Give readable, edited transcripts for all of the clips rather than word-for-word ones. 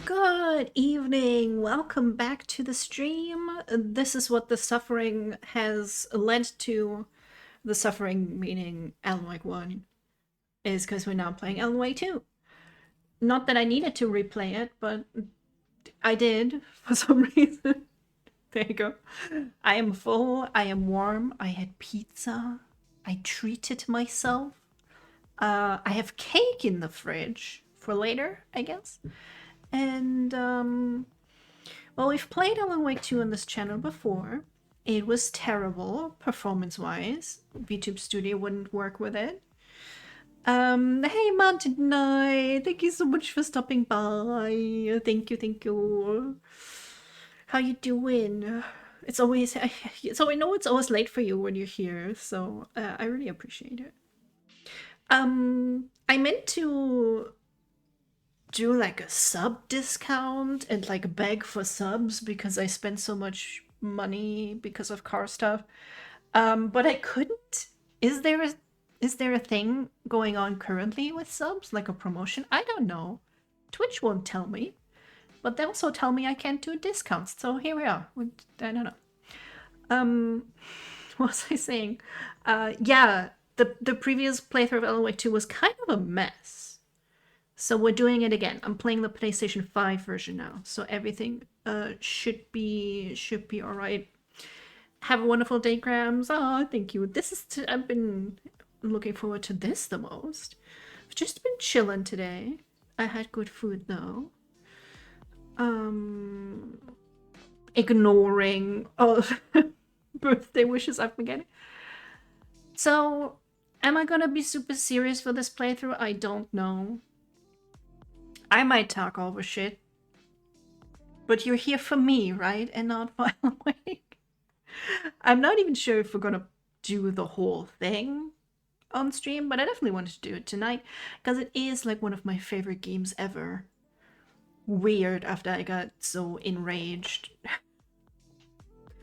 Good evening. Welcome back to the stream. This is what the suffering has led to. The suffering meaning Alan Wake 1 is because we're now playing Alan Wake 2. Not that I needed to replay it, but I did for some reason. There you go. I am full. I am warm. I had pizza. I treated myself. I have cake in the fridge for later, I guess. And, well, we've played Alan Wake 2 on this channel before. It was terrible, performance-wise. VTube Studio wouldn't work with it. Hey, Mountain Knight, thank you so much for stopping by. Thank you, thank you. How you doing? It's always, so I know it's always late for you when you're here, so I really appreciate it. I meant to do like a sub discount and like beg for subs because I spent so much money because of car stuff. But I couldn't. Is there a thing going on currently with subs, like a promotion? I don't know. Twitch won't tell me, but they also tell me I can't do discounts. So here we are. I don't know. What was I saying? Yeah, the previous playthrough of Alan Wake 2 was kind of a mess. So we're doing it again. I'm playing the PlayStation 5 version now, so everything should be all right. Have a wonderful day, Grams. Oh, thank you. I've been looking forward to this the most. I've just been chilling today. I had good food though. Ignoring all birthday wishes I've been getting. So, am I gonna be super serious for this playthrough? I don't know. I might talk over shit. But you're here for me, right? And not for Alan Wake. I'm not even sure if we're gonna do the whole thing on stream, but I definitely wanted to do it tonight because it is like one of my favorite games ever. Weird after I got so enraged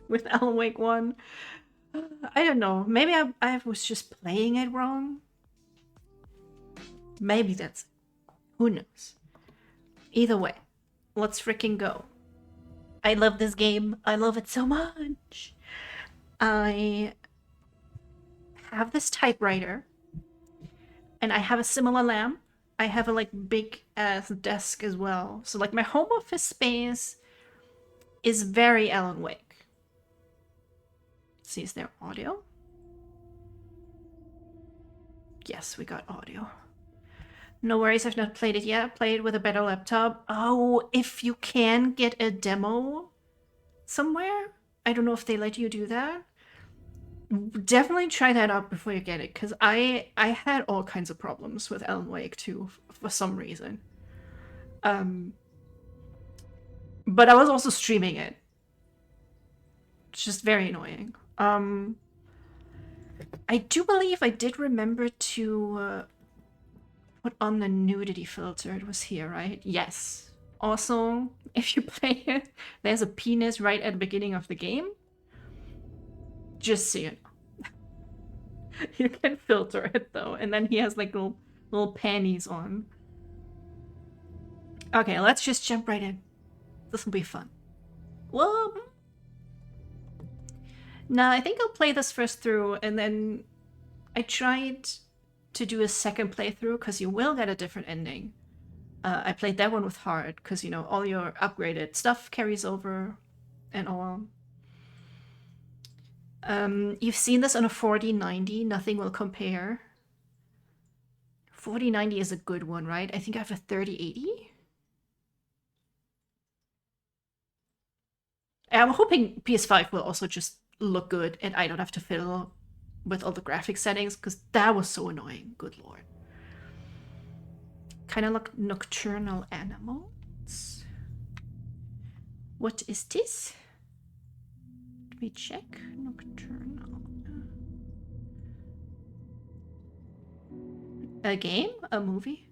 with Alan Wake 1. I don't know. Maybe I was just playing it wrong. Maybe that's... Who knows? Either way, let's freaking go. I love this game. I love it so much. I have this typewriter, and I have a similar lamp. I have a like big ass desk as well. So like my home office space is very Alan Wake. Let's see, is there audio? Yes, we got audio. No worries, I've not played it yet. Play it with a better laptop. Oh, if you can get a demo somewhere. I don't know if they let you do that. Definitely try that out before you get it, because I had all kinds of problems with Alan Wake 2 for some reason. But I was also streaming it. It's just very annoying. I do believe I did remember to put on the nudity filter. It was here, right? Yes. Also, if you play it, there's a penis right at the beginning of the game. Just so you know. You can filter it though, and then he has like little panties on. Okay, let's just jump right in. This will be fun. Well, nah, I think I'll play this first through, and then I tried to do a second playthrough because you will get a different ending. I played that one with hard because, you know, all your upgraded stuff carries over and all. You've seen this on a 4090, nothing will compare. 4090 is a good one, right? I think I have a 3080. I'm hoping PS5 will also just look good and I don't have to fiddle with all the graphic settings because that was so annoying. Good lord. Kind of like nocturnal animals. What is this? Let me check. Nocturnal. A game? A movie?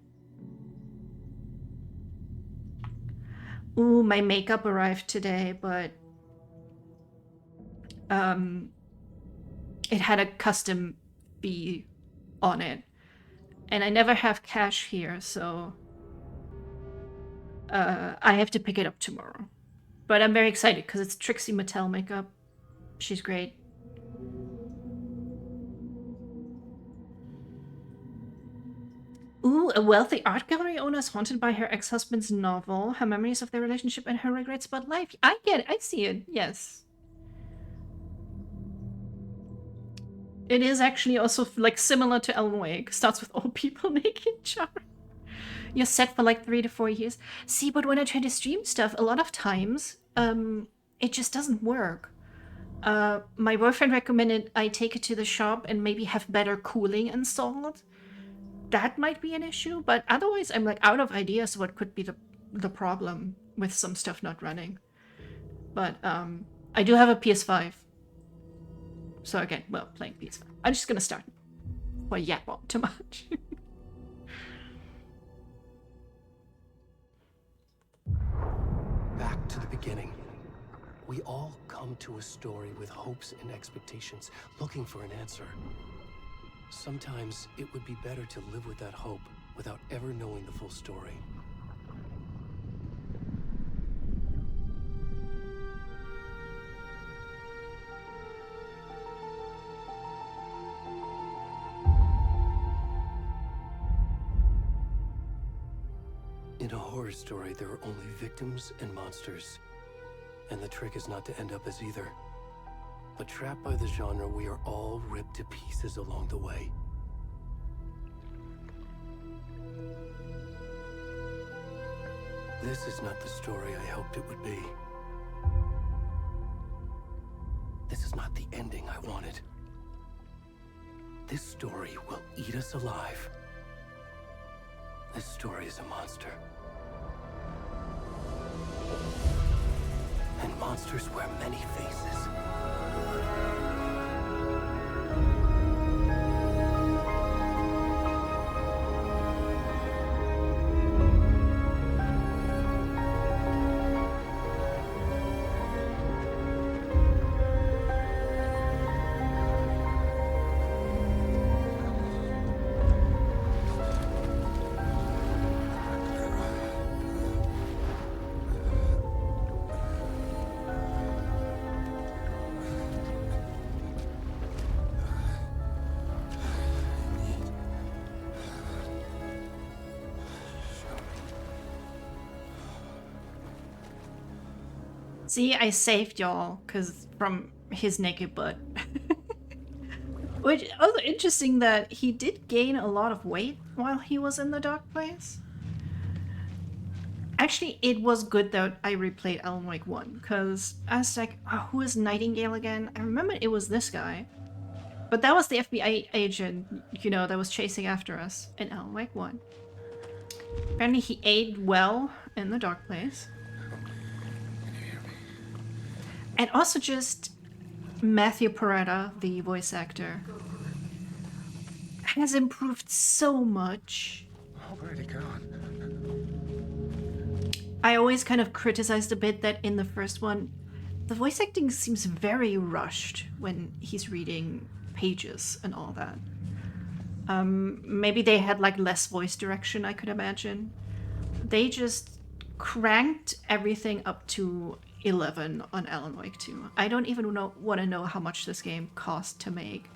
Ooh, my makeup arrived today, but it had a custom fee on it. And I never have cash here, so I have to pick it up tomorrow. But I'm very excited because it's Trixie Mattel makeup. She's great. Ooh, a wealthy art gallery owner is haunted by her ex-husband's novel, her memories of their relationship, and her regrets about life. I get it. I see it. Yes. It is actually also like similar to Alan Wake. Starts with old people naked jar. You're set for like 3 to 4 years. See, but when I try to stream stuff, a lot of times, it just doesn't work. My boyfriend recommended I take it to the shop and maybe have better cooling installed. That might be an issue, but otherwise I'm like out of ideas what could be the problem with some stuff not running. But I do have a PS5. So again, well, playing PS5. I'm just gonna start. Well, yeah, well, too much. Back to the beginning. We all come to a story with hopes and expectations, looking for an answer. Sometimes it would be better to live with that hope without ever knowing the full story. In a horror story, there are only victims and monsters. And the trick is not to end up as either. But trapped by the genre, we are all ripped to pieces along the way. This is not the story I hoped it would be. This is not the ending I wanted. This story will eat us alive. This story is a monster. And monsters wear many faces. See, I saved y'all because from his naked butt. Which also interesting that he did gain a lot of weight while he was in the dark place. Actually, it was good that I replayed Alan Wake 1 because I was like, oh, who is Nightingale again? I remember it was this guy. But that was the FBI agent, you know, that was chasing after us in Alan Wake 1. Apparently he ate well in the dark place. And also just Matthew Peretta, the voice actor, has improved so much. Already gone. I always kind of criticized a bit that in the first one, the voice acting seems very rushed when he's reading pages and all that. Maybe they had like less voice direction, I could imagine. They just cranked everything up to 11 on Alan Wake 2. I don't even want to know how much this game cost to make.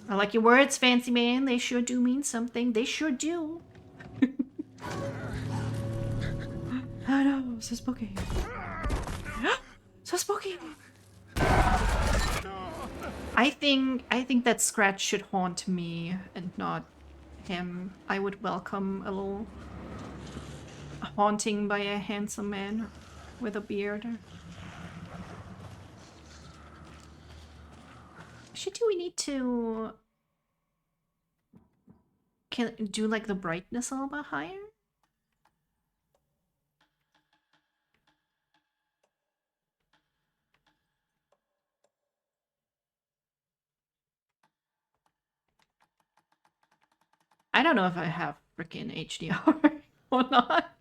I like your words, fancy man. They sure do mean something. They sure do. Oh no, so spooky. So spooky. I think that scratch should haunt me and not him. I would welcome a little haunting by a handsome man with a beard. Do we need to do like the brightness a little bit higher? I don't know if I have freaking HDR or not.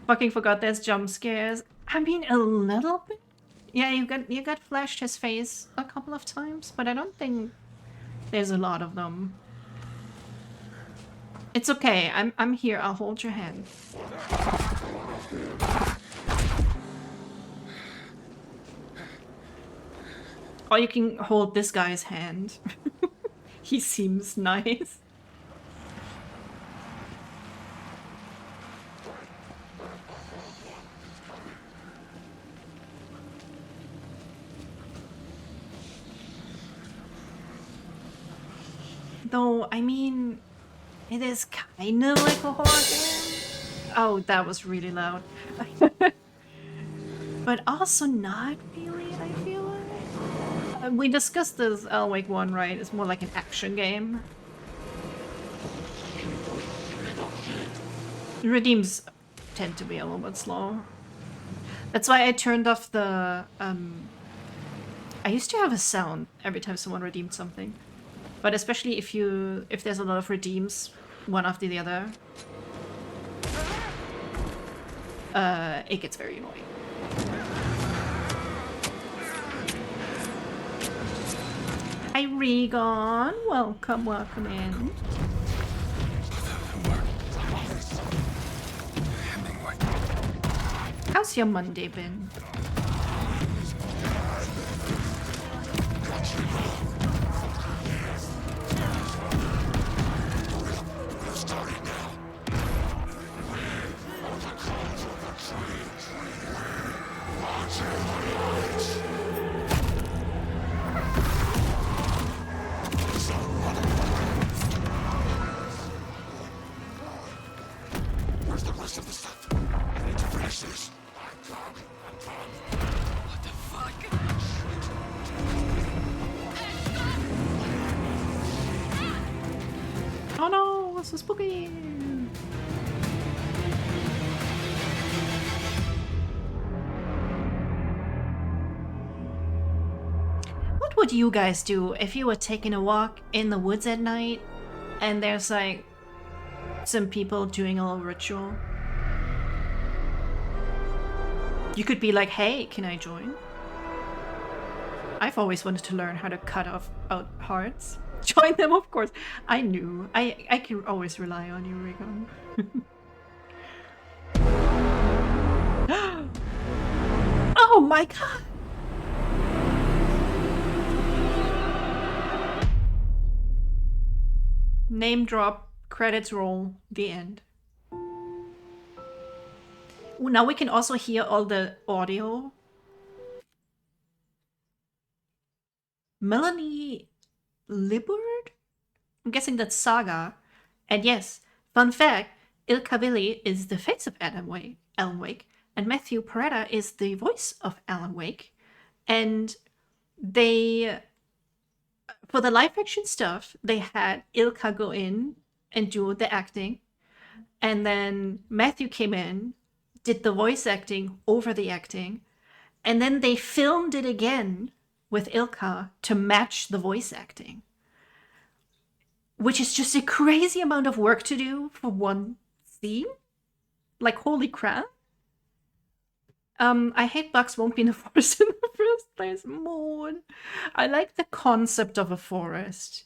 Fucking forgot there's jump scares. I mean, a little bit. Yeah, you got flashed his face a couple of times, but I don't think there's a lot of them. It's okay. I'm here. I'll hold your hand. Or you can hold this guy's hand. He seems nice. Though, I mean, it is kind of like a horror game. Oh, that was really loud. But also not really, I feel like. We discussed this Alan Wake 1, right? It's more like an action game. Redeems tend to be a little bit slow. That's why I turned off the... I used to have a sound every time someone redeemed something. But especially if there's a lot of redeems, one after the other, it gets very annoying. Hi Regon, welcome in. How's your Monday been? Where's the rest of the stuff? I need to finish this. What the fuck? Oh no, it's so spooky! What would you guys do if you were taking a walk in the woods at night and there's like some people doing a little ritual? You could be like, hey, can I join? I've always wanted to learn how to cut out hearts. Join them, of course. I knew. I can always rely on you, Regan. Oh my god! Name drop, credits roll, the end. Ooh, now we can also hear all the audio. Melanie Liberd? I'm guessing that's Saga. And yes, fun fact, Il Cavilli is the face of Alan Wake, and Matthew Peretta is the voice of Alan Wake. And they, for the live action stuff, they had Ilka go in and do the acting. And then Matthew came in, did the voice acting over the acting. And then they filmed it again with Ilka to match the voice acting. Which is just a crazy amount of work to do for one scene. Like, holy crap. I hate bugs won't be in the forest in the first place. Moon. I like the concept of a forest.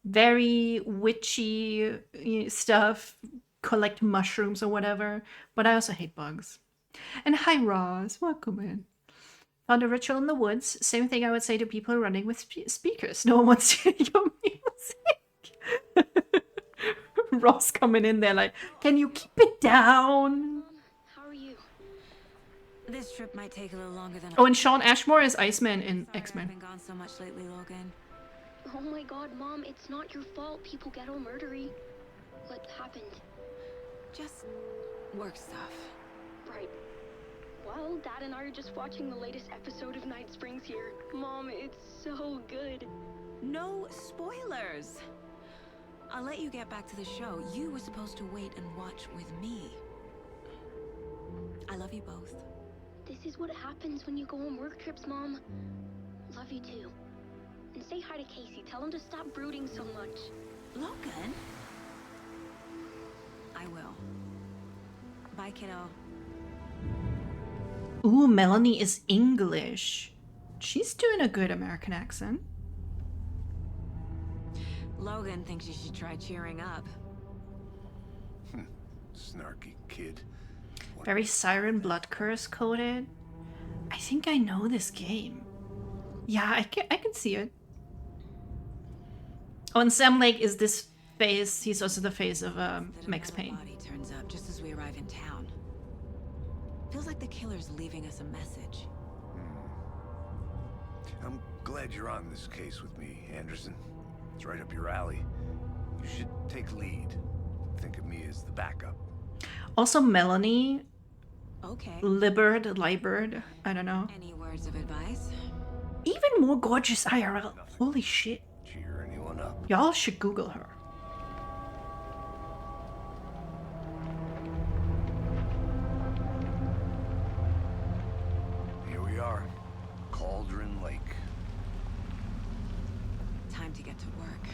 Very witchy stuff. Collect mushrooms or whatever. But I also hate bugs. And hi, Roz. Welcome in. Found a ritual in the woods. Same thing I would say to people running with speakers. No one wants to hear your music. Ross coming in there like, can you keep it down? How are you? This trip might take a little longer than. Oh, and Sean Ashmore is Iceman in Sorry X-Men. I've been gone so much lately, Logan. Oh my god, Mom, it's not your fault people get all murdery. What happened? Just work stuff. Right. Well, Dad and I are just watching the latest episode of Night Springs here. Mom, it's so good. No spoilers. I'll let you get back to the show. You were supposed to wait and watch with me. I love you both. This is what happens when you go on work trips, Mom. Love you too. And say hi to Casey. Tell him to stop brooding so much. Logan? I will. Bye, kiddo. Ooh, Melanie is English. She's doing a good American accent. Logan thinks you should try cheering up. Snarky kid. Very Siren Blood Curse coded. I think I know this game. Yeah, I can see it. Oh, and Sam Lake is this face. He's also the face of That Max another Payne. body turns up just as we arrive in town. Feels like the killer's leaving us a message. I'm glad you're on this case with me, Anderson. It's right up your alley. You should take lead. Think of me as the backup. Also, Melanie Okay. Liberd, I don't know. Any words of advice? Even more gorgeous IRL. Holy shit. Cheer anyone up. Y'all should Google her. Here we are. Cauldron Lake. Time to get to work.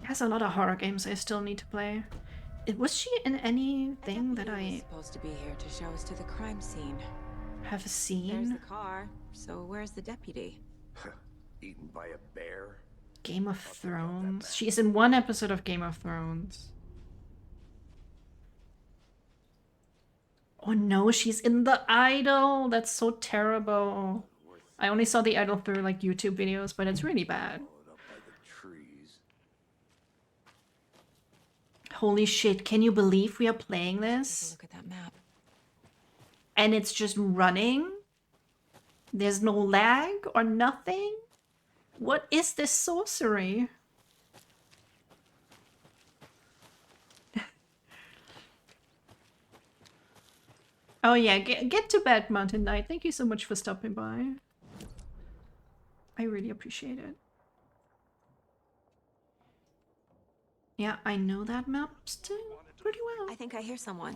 Has a lot of horror games I still need to play. Was she in anything that Deputy was I supposed to be here to show us to the crime scene. have There's seen? the car. So where's the deputy? Eaten by a bear? Game of Thrones. She is in one episode of Game of Thrones. Oh no, she's in The Idol. That's so terrible. I only saw The Idol through like YouTube videos, but it's really bad. Followed up by the trees. Holy shit, can you believe we are playing Take a this? look at that map. And it's just running? There's no lag or nothing? What is this sorcery? Oh yeah, get to bed, Mountain Knight. Thank you so much for stopping by. I really appreciate it. Yeah, I know that map still pretty well. I think I hear someone.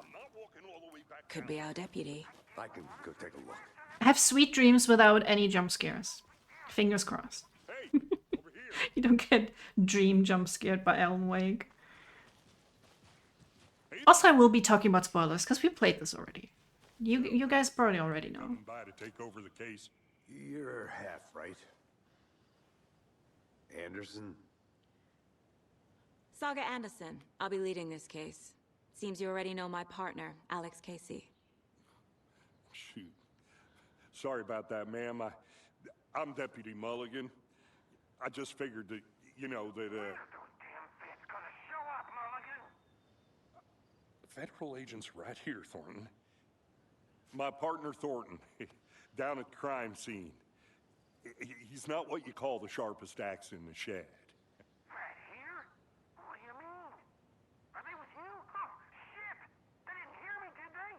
Could be our deputy. I can go take a look. I have sweet dreams without any jump scares. Fingers crossed. You don't get dream jump scared by Alan Wake. Also, I will be talking about spoilers because we played this already. You guys probably already know. By to take over the case. You're half right. Anderson? Saga Anderson. I'll be leading this case. Seems you already know my partner, Alex Casey. Shoot. Sorry about that, ma'am. I'm Deputy Mulligan. I just figured that, you know, that, Federal agents right here, Thornton. My partner, Thornton, down at the crime scene. He's not what you call the sharpest axe in the shed. Right here? What do you mean? Are they with you? Oh, shit! They didn't hear me, did they?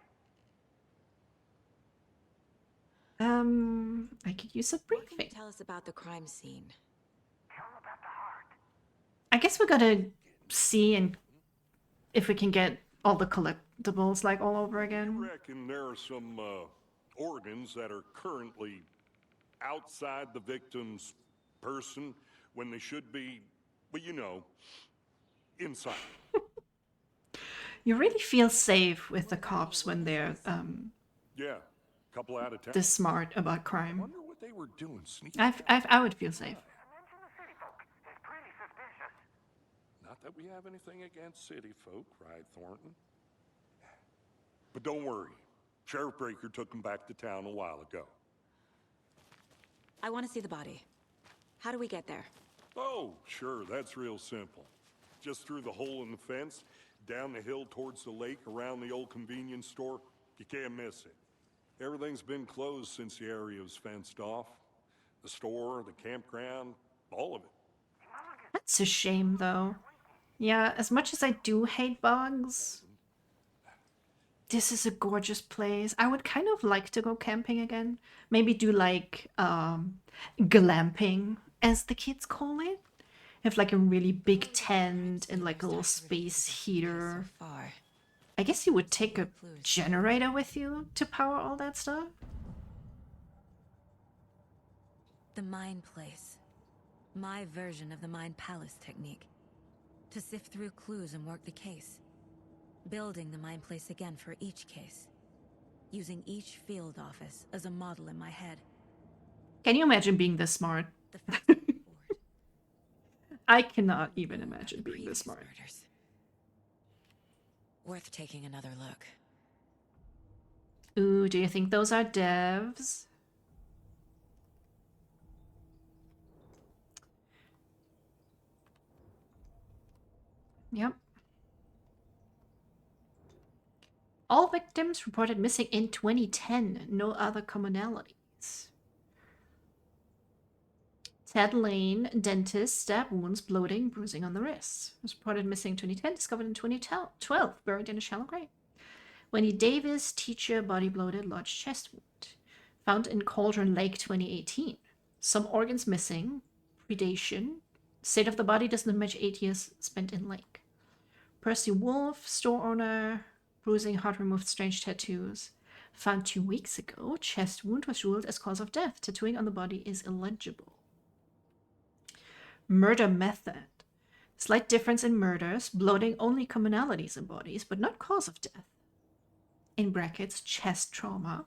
I could use a What can you briefing. tell us about the crime scene? Tell them about the heart. I guess we gotta see and if we can get all the collectibles like all over I again. reckon there are some organs that are currently outside the victim's person when they should be, well, you know, inside. You really feel safe with the cops when they're Yeah, couple out of town. this smart about crime. Wonder what they were doing, sneaking. I would feel safe. Mention the city folk. It's pretty suspicious. Not that we have anything against city folk, right, Thornton? But don't worry. Sheriff Breaker took them back to town a while ago. I want to see the body. How do we get there? Oh, sure, that's real simple. Just through the hole in the fence, down the hill towards the lake, around the old convenience store. You can't miss it. Everything's been closed since the area was fenced off. The store, the campground, all of it. That's a shame though. Yeah, as much as I do hate bugs, this is a gorgeous place. I would kind of like to go camping again. Maybe do like glamping, as the kids call it. Have like a really big tent and like a little space heater. So far. I guess you would take a generator with you to power all that stuff. The Mind Place. My version of the Mind Palace technique. To sift through clues and work the case. Building the Mind Place again for each case. Using each field office as a model in my head. Can you imagine being this smart? The facts on the board. I cannot even imagine being this Previous smart. murders. Worth taking another look. Ooh, do you think those are devs? Yep. All victims reported missing in 2010. No other commonalities. Ted Lane, dentist, stab wounds, bloating, bruising on the wrists. Was reported missing in 2010, discovered in 2012, buried in a shallow grave. Wendy Davis, teacher, body bloated, large chest wound. Found in Cauldron Lake 2018. Some organs missing. Predation. State of the body doesn't match 8 years spent in lake. Percy Wolf, store owner, bruising, heart removed, strange tattoos. Found 2 weeks ago. Chest wound was ruled as cause of death. Tattooing on the body is illegible. Murder method. Slight difference in murders. Bloating only commonalities in bodies, but not cause of death. In brackets, chest trauma.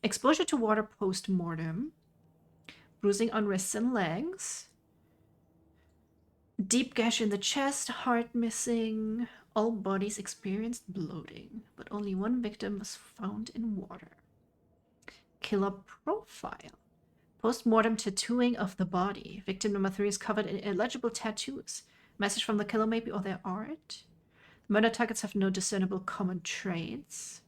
Exposure to water post-mortem. Bruising on wrists and legs. Deep gash in the chest, heart missing. All bodies experienced bloating, but only one victim was found in water. Killer profile. Post-mortem tattooing of the body. Victim number 3 is covered in illegible tattoos. Message from the killer maybe, or their art. Murder targets have no discernible common traits.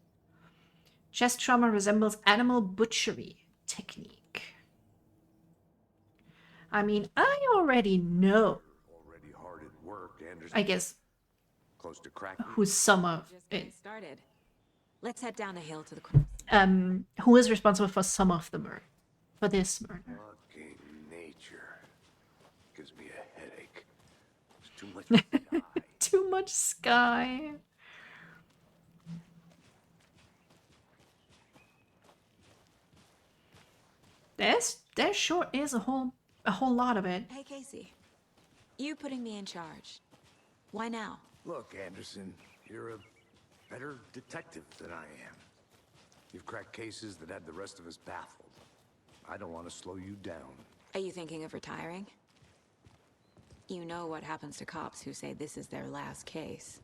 Chest trauma resembles animal butchery technique. I mean, I already know. Already hard at work, Anderson. I guess Close to crack. who's some of Just it. getting started. Let's head down the hill to the Who is responsible for some of the murder? For this murder. Fucking nature gives me a headache. There's too much sky. Too much sky. There sure is a whole lot of it. Hey, Casey. You putting me in charge. Why now? Look, Anderson, you're a better detective than I am. You've cracked cases that had the rest of us baffled. I don't want to slow you down. Are you thinking of retiring? You know what happens to cops who say this is their last case.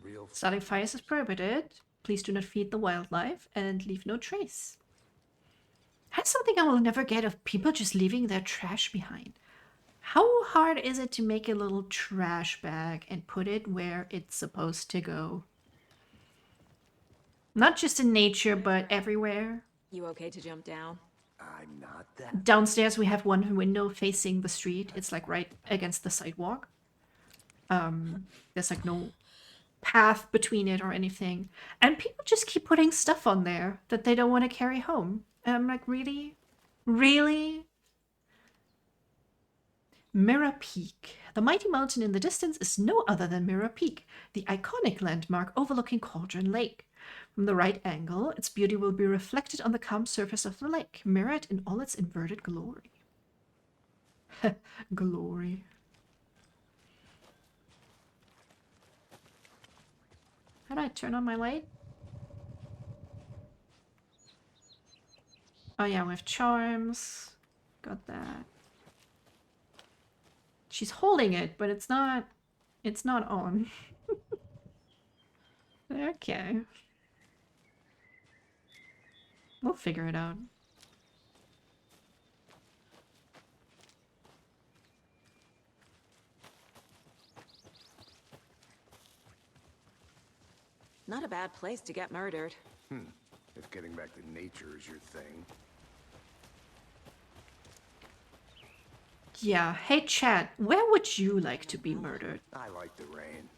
Real Starting fires is prohibited. Please do not feed the wildlife and leave no trace. That's something I will never get of people just leaving their trash behind. How hard is it to make a little trash bag and put it where it's supposed to go? Not just in nature, but everywhere. You okay to jump down? I'm not that. Downstairs we have one window facing the street. It's like right against the sidewalk. There's like no path between it or anything. And people just keep putting stuff on there that they don't want to carry home. And I'm like, really? Really? Mirror Peak. The mighty mountain in the distance is no other than Mirror Peak, the iconic landmark overlooking Cauldron Lake. From the right angle, its beauty will be reflected on the calm surface of the lake, mirrored in all its inverted glory. Glory. How do I turn on my light? Oh yeah, we have charms. Got that. She's holding it, but it's not on. Okay. We'll figure it out. Not a bad place to get murdered. If getting back to nature is your thing. Yeah. Hey, chat. Where would you like to be murdered? I like the rain.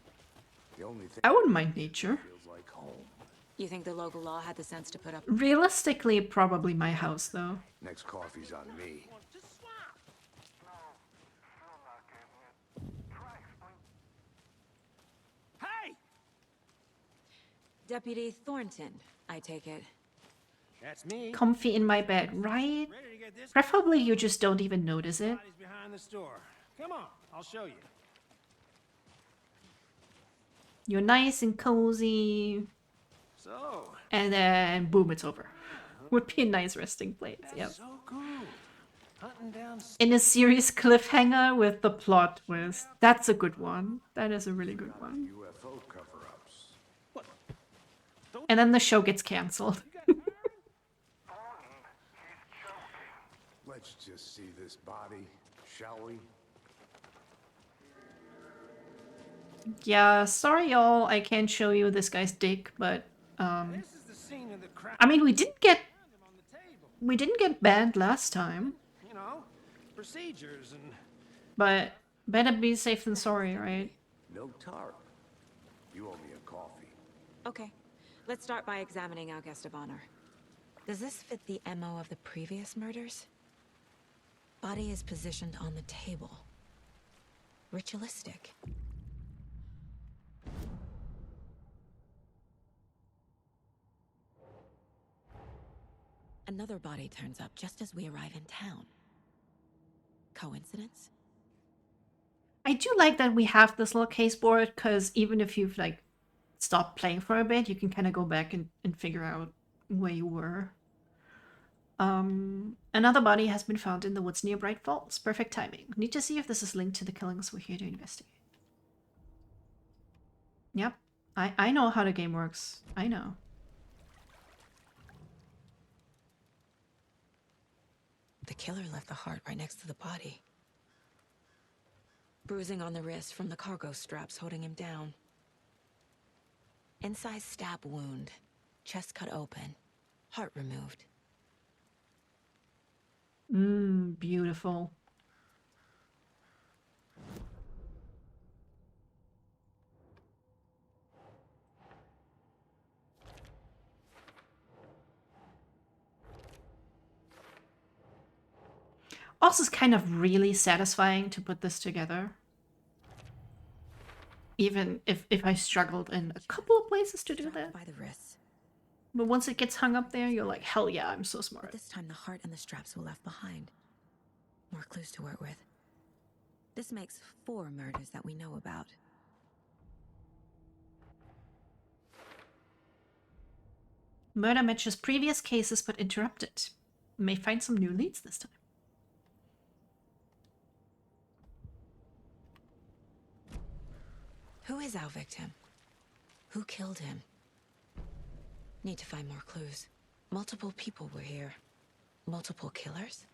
The only thing I wouldn't mind nature. feels like home. You think the local law had the sense to put up... Realistically, probably my house, though. Next coffee's on me. Hey! Deputy Thornton, I take it. That's me. Comfy in my bed, right? Ready to get this Preferably you just don't even notice it. body's behind the store. Come on, I'll show you. You're nice and cozy, So, and then boom, it's over. Would be a nice resting place. Yep. so cool. Hunting down In a series cliffhanger with the plot twist. That's a good one. That is a really good one. UFO cover-ups. And then the show gets cancelled. Let's just see this body, shall we? Yeah, sorry y'all, I can't show you this guy's dick, but This is the scene of the crime. I mean we Found him on the table. didn't get banned last time, You know, procedures and but better be safe than sorry, right? No tarp. You owe me a coffee. Okay, let's start by examining our guest of honor. Does this fit the MO of the previous murders? Body is positioned on the table. Ritualistic. Another body turns up just as we arrive in town. Coincidence? I do like that we have this little case board, because even if you've like stopped playing for a bit, you can kind of go back and figure out where you were. Another body has been found in the woods near Bright Falls. Perfect timing. Need to see if this is linked to the killings we're here to investigate. Yep. I know how the game works. I know. The killer left the heart right next to the body. Bruising on the wrist from the cargo straps holding him down. Incised stab wound. Chest cut open. Heart removed. Beautiful. Also, it's kind of really satisfying to put this together. Even if I struggled in a couple of places to do Strapped that. by the wrists. But once it gets hung up there, you're like, hell yeah, I'm so But smart. this time the heart and the straps were left behind. More clues to work with. This makes 4 murders that we know about. Murder matches previous cases but interrupted. May find some new leads this time. Who is our victim? Who killed him? Need to find more clues. Multiple people were here. Multiple killers?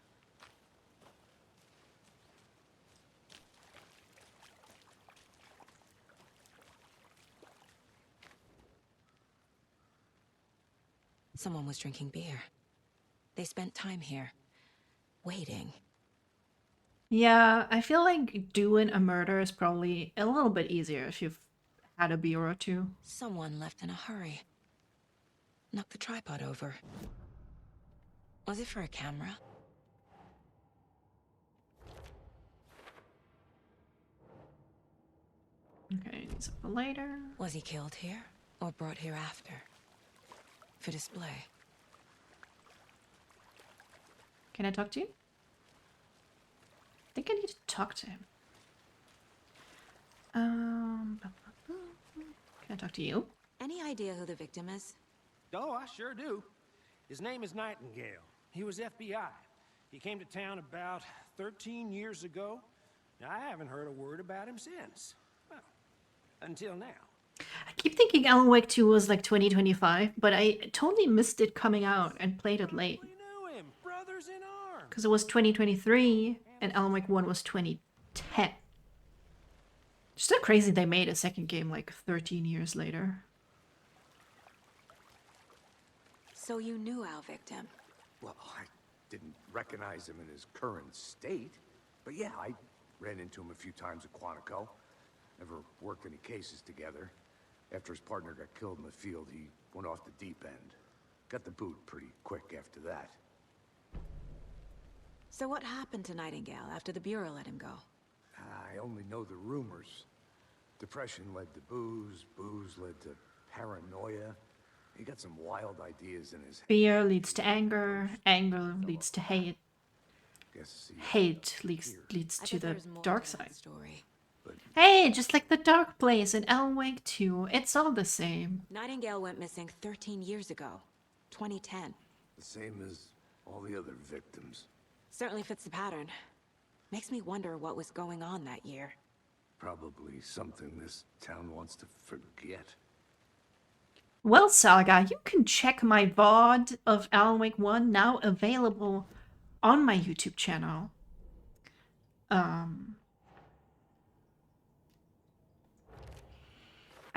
Someone was drinking beer. They spent time here, waiting. Yeah, I feel like doing a murder is probably a little bit easier if you've had a beer or two. Someone left in a hurry. Knocked the tripod over. Was it for a camera? Okay, these are for later. Was he killed here or brought here after? For display. Can I talk to you? I think I need to talk to him. Can I talk to you? Any idea who the victim is? Oh, I sure do. His name is Nightingale. He was FBI. He came to town about 13 years ago. I haven't heard a word about him since. Well, until now. I keep thinking Alan Wake 2 was like 2025, but I totally missed it coming out and played it late. We knew him, brothers in arms. Because it was 2023 and Alan Wake 1 was 2010. Still crazy they made a second game like 13 years later. So you knew our victim? Well, I didn't recognize him in his current state. But yeah, I ran into him a few times at Quantico. Never worked any cases together. After his partner got killed in the field, he went off the deep end. Got the boot pretty quick after that. So what happened to Nightingale after the Bureau let him go? I only know the rumors. Depression led to booze, booze led to paranoia. He got some wild ideas in his head. Fear leads to anger, anger leads to hate, Guess he hate leads I to bet the there's more dark to that side. story. Hey, just like the dark place in Alan Wake 2, it's all the same. Nightingale went missing 13 years ago. 2010. The same as all the other victims. Certainly fits the pattern. Makes me wonder what was going on that year. Probably something this town wants to forget. Well, Saga, you can check my VOD of Alan Wake 1, now available on my YouTube channel. I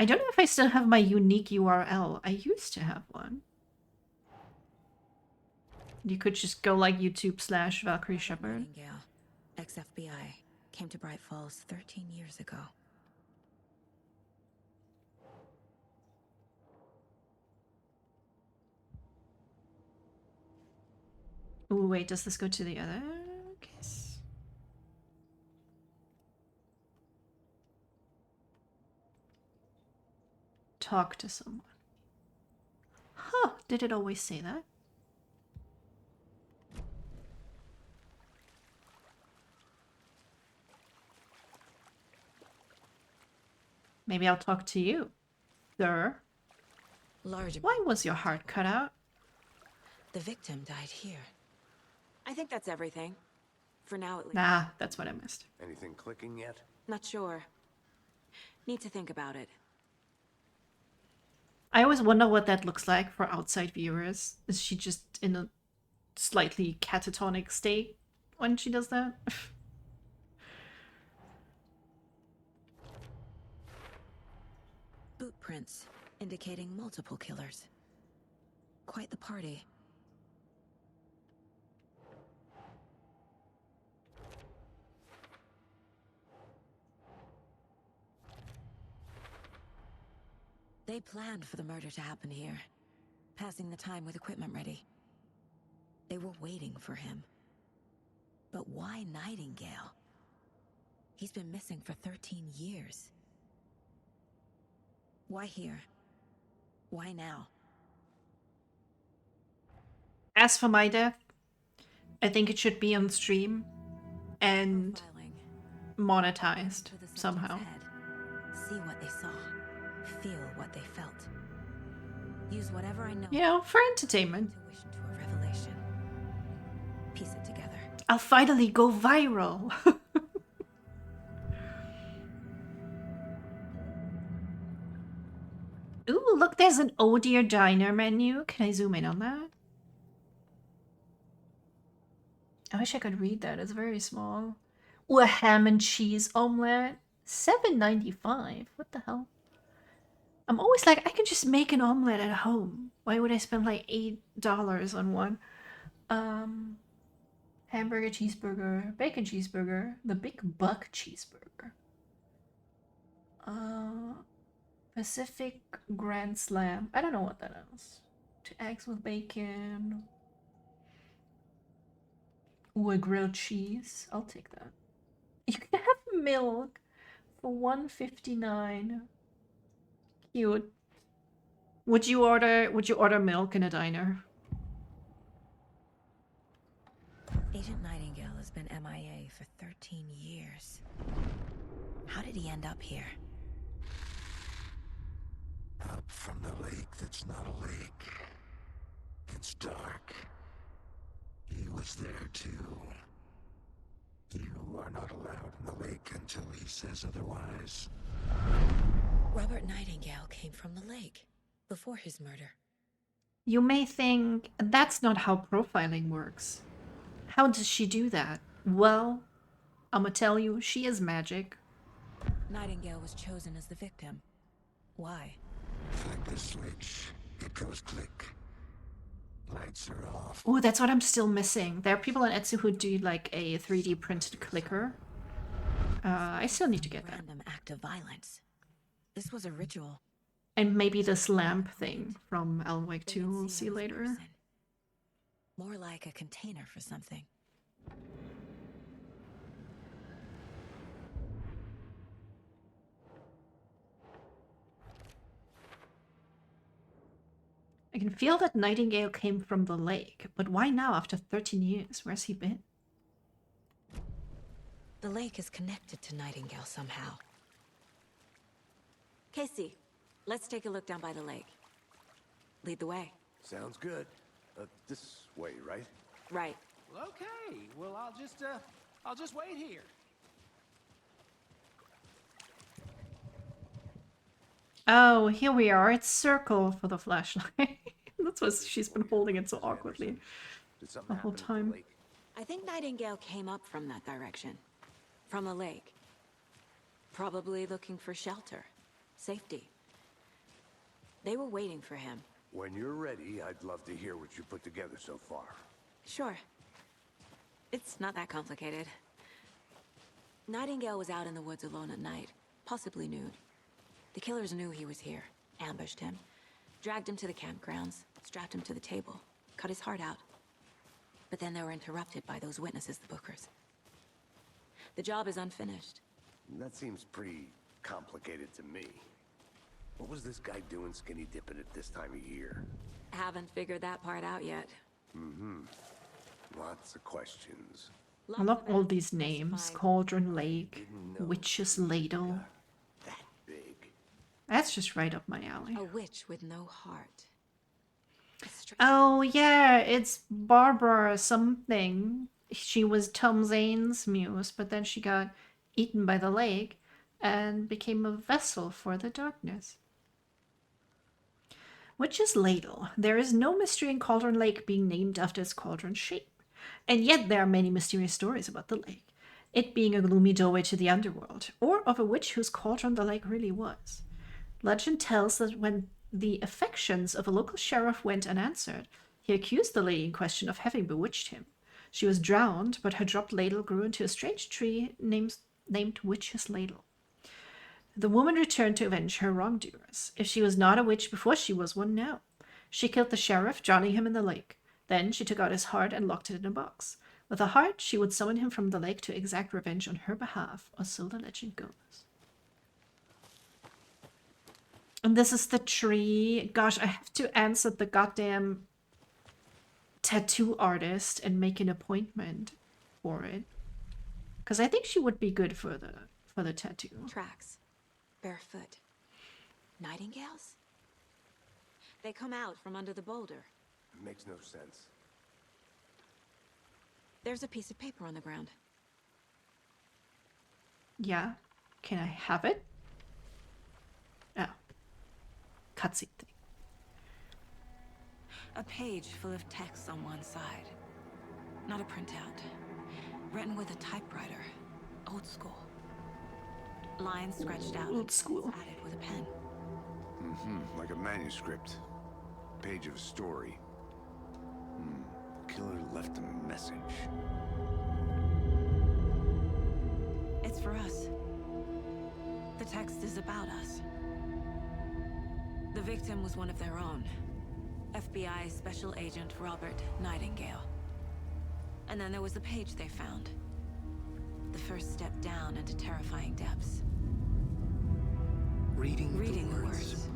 don't know if I still have my unique URL. I used to have one. You could just go like YouTube/Valkyrie Shepherd. Nightingale, ex-FBI, came to Bright Falls 13 years ago. Ooh, wait, does this go to the other case? Talk to someone. Huh, did it always say that? Maybe I'll talk to you, sir. Large. Why was your heart cut out? The victim died here. I think that's everything. For now, at least. Nah, that's what I missed. Anything clicking yet? Not sure. Need to think about it. I always wonder what that looks like for outside viewers. Is she just in a slightly catatonic state when she does that? Boot prints, indicating multiple killers. Quite the party. They planned for the murder to happen here, passing the time with equipment ready. They were waiting for him. But why Nightingale? He's been missing for 13 years. Why here? Why now? As for my death, I think it should be on stream and Profiling. monetized To the subject's somehow. head. See what they saw. Feel what they felt. Use whatever I know You know, for entertainment. intuition to a revelation. Piece it together. I'll finally go viral. Ooh, look, there's an Oh Dear Diner menu. Can I zoom in on that? I wish I could read that. It's very small. Ooh, a ham and cheese omelette. $7.95. What the hell? I'm always like, I could just make an omelette at home. Why would I spend like $8 on one? Hamburger cheeseburger, bacon cheeseburger, the big buck cheeseburger. Pacific Grand Slam. I don't know what that is. 2 eggs with bacon. Ooh, a grilled cheese. I'll take that. You can have milk for $1.59. Cute. Would you order milk in a diner? Agent Nightingale has been MIA for 13 years. How did he end up here? Up from the lake that's not a lake. It's dark. He was there too. You are not allowed in the lake until he says otherwise. Robert Nightingale came from the lake before his murder. You may think that's not how profiling works. How does she do that? Well, I'ma tell you, she is magic. Nightingale was chosen as the victim. Why? Flick the switch. It goes click. Lights are off. Oh, that's what I'm still missing. There are people on Etsy who do like a 3D printed clicker. I still need to get that. Random act of violence. This was a ritual. And maybe this lamp thing from Alan Wake They 2 didn't we'll see see him as a later. person. More like a container for something. I can feel that Nightingale came from the lake, but why now after 13 years? Where's he been? The lake is connected to Nightingale somehow. Casey, let's take a look down by the lake. Lead the way. Sounds good. This way, right? Right. Well, okay. Well, I'll just wait here. Oh, here we are. It's circle for the flashlight. That's why she's been holding it so awkwardly Did something the whole happen at the time. lake? I think Nightingale came up from that direction. From the lake. Probably looking for shelter. Safety. They were waiting for him. When you're ready, I'd love to hear what you put together so far. Sure. It's not that complicated. Nightingale was out in the woods alone at night, possibly nude. The killers knew he was here, ambushed him, dragged him to the campgrounds, strapped him to the table, cut his heart out. But then they were interrupted by those witnesses, the Bookers. The job is unfinished. That seems pretty complicated to me. What was this guy doing skinny dipping at this time of year? Haven't figured that part out yet. Lots of questions. I love all these names. Cauldron Lake, Witch's Ladle. That big. That's just right up my alley. A witch with no heart. A strange Oh yeah, it's Barbara something. She was Tom Zane's muse, but then she got eaten by the lake and became a vessel for the darkness. Witch's Ladle. There is no mystery in Cauldron Lake being named after its cauldron shape. And yet there are many mysterious stories about the lake. It being a gloomy doorway to the underworld, or of a witch whose cauldron the lake really was. Legend tells that when the affections of a local sheriff went unanswered, he accused the lady in question of having bewitched him. She was drowned, but her dropped ladle grew into a strange tree named Witch's Ladle. The woman returned to avenge her wrongdoers. If she was not a witch before she was one now. She killed the sheriff, drowning him in the lake. Then she took out his heart and locked it in a box. With the heart, she would summon him from the lake to exact revenge on her behalf, or so the legend goes. And this is the tree. Gosh, I have to answer the goddamn tattoo artist and make an appointment for it. Because I think she would be good for the tattoo. tracks. Barefoot. Nightingales? They come out from under the boulder. Makes no sense. There's a piece of paper on the ground. Yeah. Can I have it? Oh. Cutscene thing. A page full of text on one side. Not a printout. Written with a typewriter. Old school. Lines scratched out. Old school. Added with a pen. Like a manuscript. Page of a story. Killer left a message. It's for us. The text is about us. The victim was one of their own. FBI Special Agent Robert Nightingale. And then there was the page they found. The first step down into terrifying depths. Reading the words.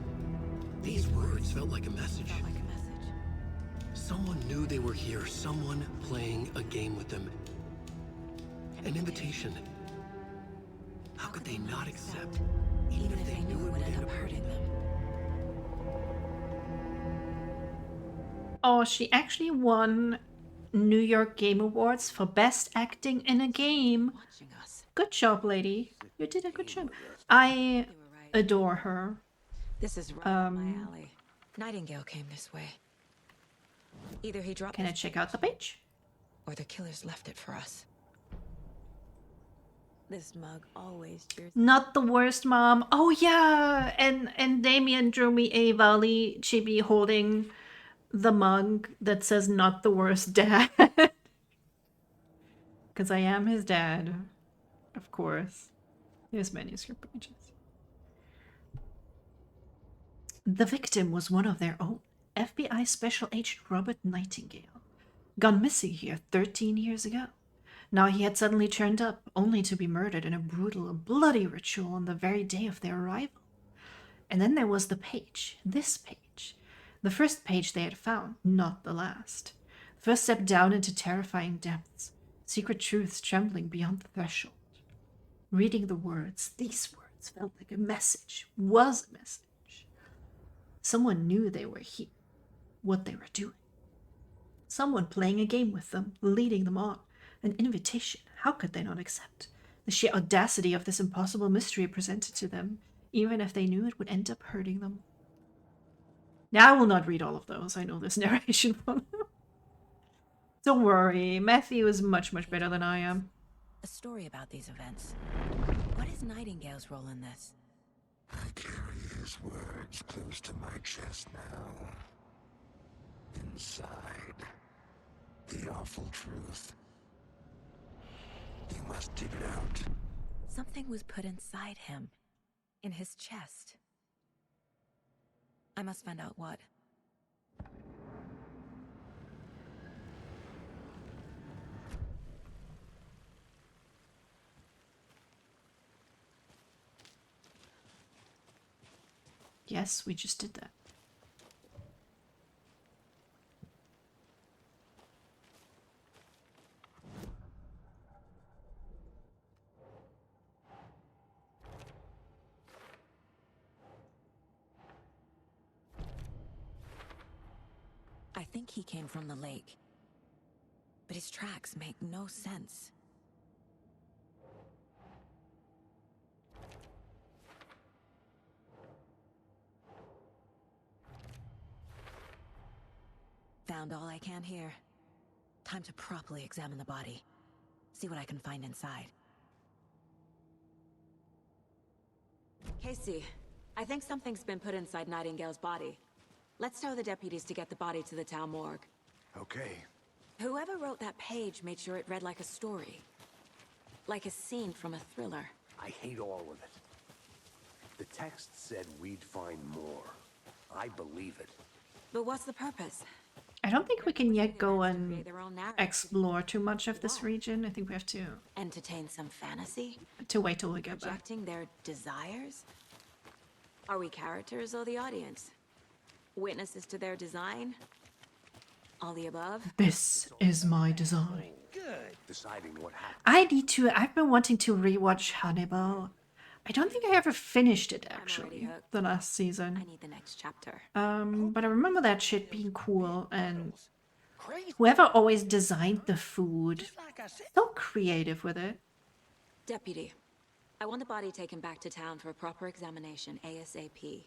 These words felt like a message. Felt like a message. Someone knew they were here. Someone playing a game with them. An invitation. How could they not accept? Even if they knew it would end up hurting them. Oh, she actually won New York Game Awards for Best Acting in a Game. Watching us. Good job, lady. You did a good job. I You were right. adore her. This is right up my alley. Nightingale came this way. Either he dropped Can I this check out the page? or the killers left it for us. This mug always cheers. Not the worst, mom. Oh yeah, and Damien drew me a Valley chibi holding the mug that says "Not the worst, dad," because I am his dad, of course. Here's manuscript pages. The victim was one of their own, FBI Special Agent Robert Nightingale, gone missing here 13 years ago. Now he had suddenly turned up, only to be murdered in a brutal, bloody ritual on the very day of their arrival. And then there was the page, this page. The first page they had found, not the last. First step down into terrifying depths, secret truths trembling beyond the threshold. Reading the words, these words felt like a message, was a message. Someone knew they were here, what they were doing. Someone playing a game with them, leading them on. An invitation. How could they not accept? The sheer audacity of this impossible mystery presented to them, even if they knew it would end up hurting them. Now I will not read all of those. I know this narration one. Don't worry, Matthew is much, much better than I am. A story about these events. What is Nightingale's role in this? I carry his words close to my chest now. Inside, the awful truth. You must dig it out. Something was put inside him. In his chest. I must find out what. Yes, we just did that. I think he came from the lake. But his tracks make no sense. Found all I can here. Time to properly examine the body. See what I can find inside. Casey, I think something's been put inside Nightingale's body. Let's tell the deputies to get the body to the town morgue. Okay. Whoever wrote that page made sure it read like a story. Like a scene from a thriller. I hate all of it. The text said we'd find more. I believe it. But what's the purpose? I don't think we can yet go and explore too much of this region. I think we have to Entertain some fantasy? wait till we get back. Projecting their desires? Are we characters or the audience? Witnesses to their design? All the above? This is my design. Good. Deciding what happened. I've been wanting to rewatch Hannibal. I don't think I ever finished it actually, the last I season. need the next chapter. But I remember that shit being cool, and whoever always designed the food, so creative with it. Deputy, I want the body taken back to town for a proper examination ASAP.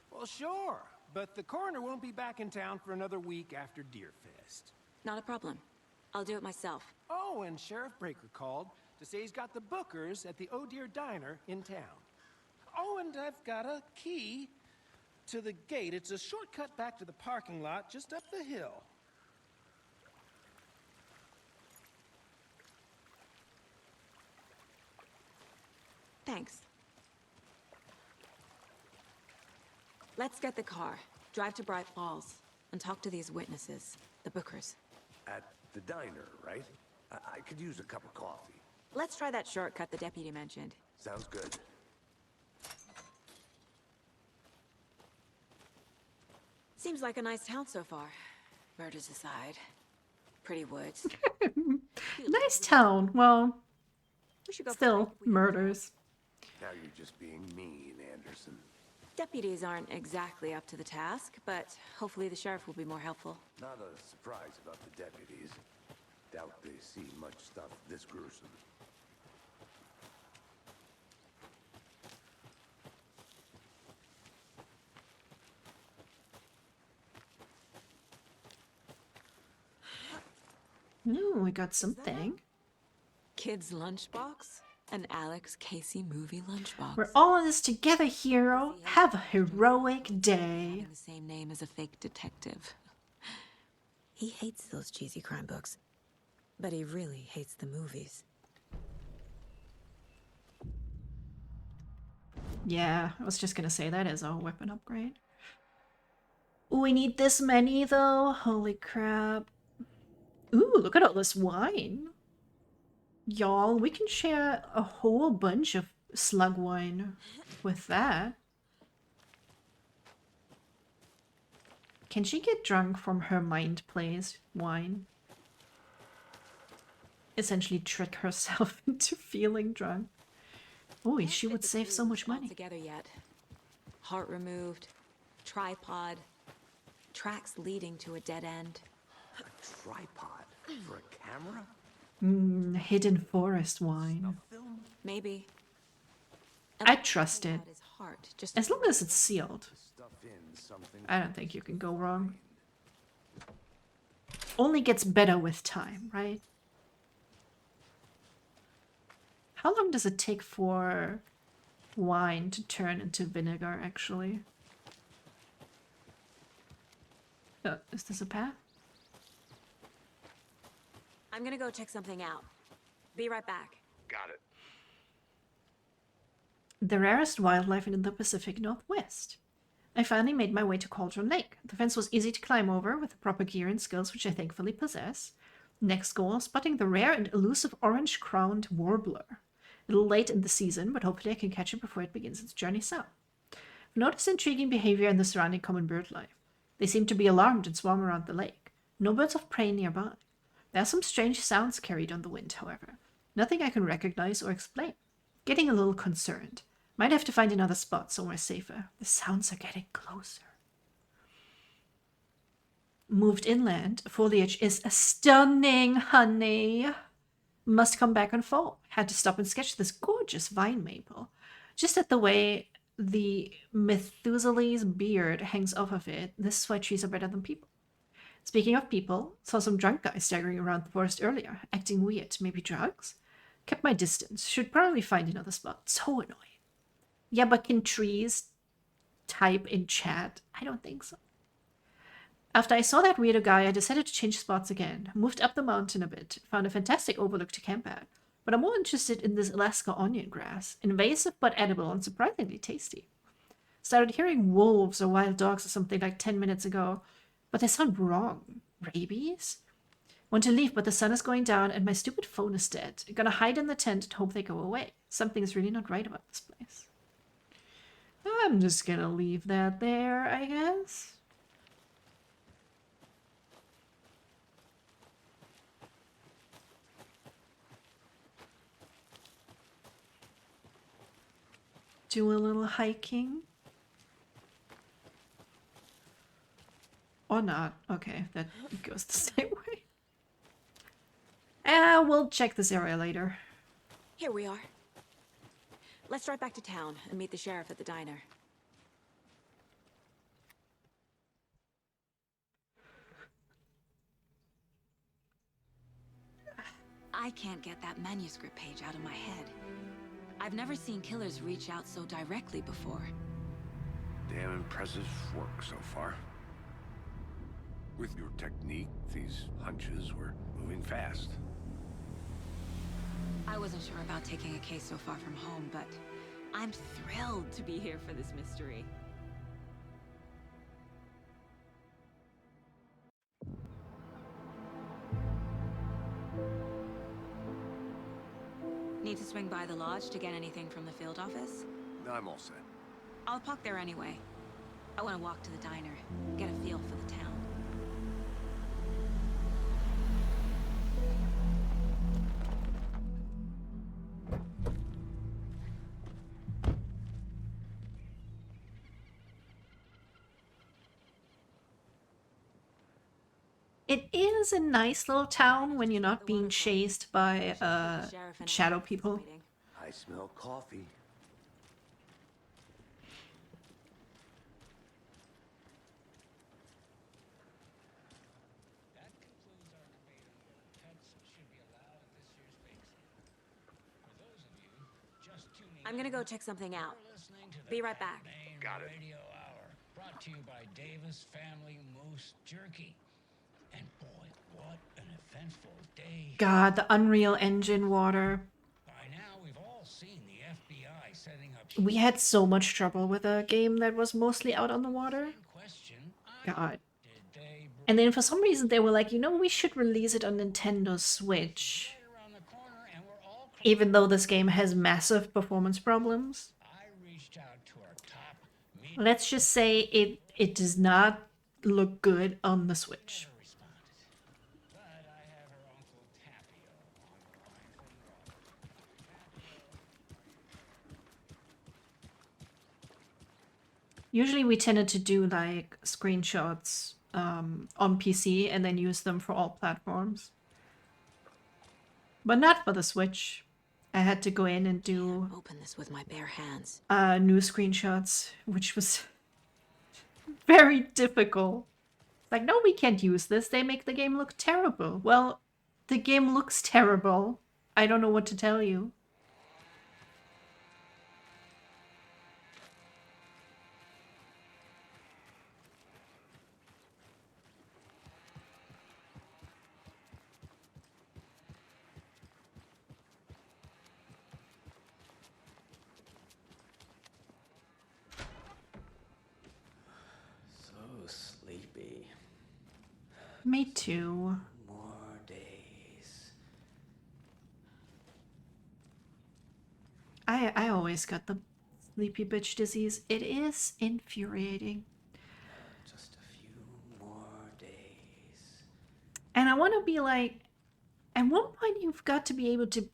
Well, sure, but the coroner won't be back in town for another week after Deerfest. Not a problem. I'll do it myself. Oh, and Sheriff Breaker called to say he's got the bookers at the Oh Dear Diner in town. Oh, and I've got a key to the gate. It's a shortcut back to the parking lot just up the hill. Thanks. Let's get the car, drive to Bright Falls, and talk to these witnesses, the bookers. At the diner, right? I could use a cup of coffee. Let's try that shortcut the deputy mentioned. Sounds good. Seems like a nice town so far. Murders aside. Pretty woods. Nice town. Well, We should go still murders. Now you're just being mean, Anderson. Deputies aren't exactly up to the task, but hopefully the sheriff will be more helpful. Not a surprise about the deputies. Doubt they see much stuff this gruesome. Ooh, we got something. Kid's lunchbox? An Alex Casey movie lunchbox. We're all in this together, hero. Have a heroic day. Having the same name as a fake detective. He hates those cheesy crime books, but he really hates the movies. Yeah, I was just gonna say that is a weapon upgrade. We need this many though. Holy crap. Ooh, look at all this wine. Y'all, we can share a whole bunch of slug wine with that. Can she get drunk from her mind plays wine? Essentially trick herself into feeling drunk. Boy, she would save so much money. Together yet? Heart removed, tripod, tracks leading to a dead end. I tripod for a camera? Hidden forest wine. Film? Maybe. I trust it. His heart, just As long as it's sealed. Stuff in something. I don't think you can go wrong. Only gets better with time, right? How long does it take for wine to turn into vinegar, actually? Is this a path? I'm gonna go check something out. Be right back. Got it. The rarest wildlife in the Pacific Northwest. I finally made my way to Cauldron Lake. The fence was easy to climb over with the proper gear and skills, which I thankfully possess. Next goal, spotting the rare and elusive orange-crowned warbler. A little late in the season, but hopefully I can catch it before it begins its journey south. I've noticed intriguing behavior in the surrounding common bird life. They seem to be alarmed and swarm around the lake. No birds of prey nearby. There are some strange sounds carried on the wind, however. Nothing I can recognize or explain. Getting a little concerned. Might have to find another spot somewhere safer. The sounds are getting closer. Moved inland. Foliage is stunning, honey. Must come back on fall. Had to stop and sketch this gorgeous vine maple. Just at the way the Methuselah's beard hangs off of it, this is why trees are better than people. Speaking of people, saw some drunk guys staggering around the forest earlier, acting weird. Maybe drugs? Kept my distance. Should probably find another spot. So annoying. Yeah, but can trees type in chat? I don't think so. After I saw that weirdo guy, I decided to change spots again. Moved up the mountain a bit. Found a fantastic overlook to camp at. But I'm more interested in this Alaska onion grass. Invasive but edible and surprisingly tasty. Started hearing wolves or wild dogs or something like 10 minutes ago. But they sound wrong. Rabies? Want to leave, but the sun is going down and my stupid phone is dead. Gonna hide in the tent and hope they go away. Something's really not right about this place. I'm just gonna leave that there, I guess. Do a little hiking. Or not. Okay, that goes the same way. We'll check this area later. Here we are. Let's drive back to town and meet the sheriff at the diner. I can't get that manuscript page out of my head. I've never seen killers reach out so directly before. Damn impressive work so far. With your technique, these hunches were moving fast. I wasn't sure about taking a case so far from home, but I'm thrilled to be here for this mystery. Need to swing by the lodge to get anything from the field office? I'm all set. I'll park there anyway. I want to walk to the diner, get a feel for the town. It is a nice little town when you're not being chased by shadow people. I smell coffee. That concludes our debate on whether pets should be allowed at this year's bake sale. For those of you just tuning I'm gonna go check something out. you're listening to the Be right back. Main Got it. Radio Hour, brought to you by Davis Family Moose Jerky. And boy, what an eventful day. God, the Unreal Engine water. By now, we've all seen the FBI setting up We had so much trouble with a game that was mostly out on the water. question. God. Did they And then for some reason they were like, you know, we should release it on Nintendo Switch. around the corner and we're all Even though this game has massive performance problems. I reached out to our top Let's just say it does not look good on the Switch. responded. But I have her Uncle Tapio on the line from Raw. Usually we tended to do like screenshots on PC and then use them for all platforms. But not for the Switch. I had to go in and do Open this with my bare hands. new screenshots, which was very difficult. Like, no, we can't use this. They make the game look terrible. Well, the game looks terrible. I don't know what to tell you. So sleepy. Me too. More days. I always got the sleepy bitch disease. It is infuriating. Just a few more days. And I want to be like, at one point you've got to be able to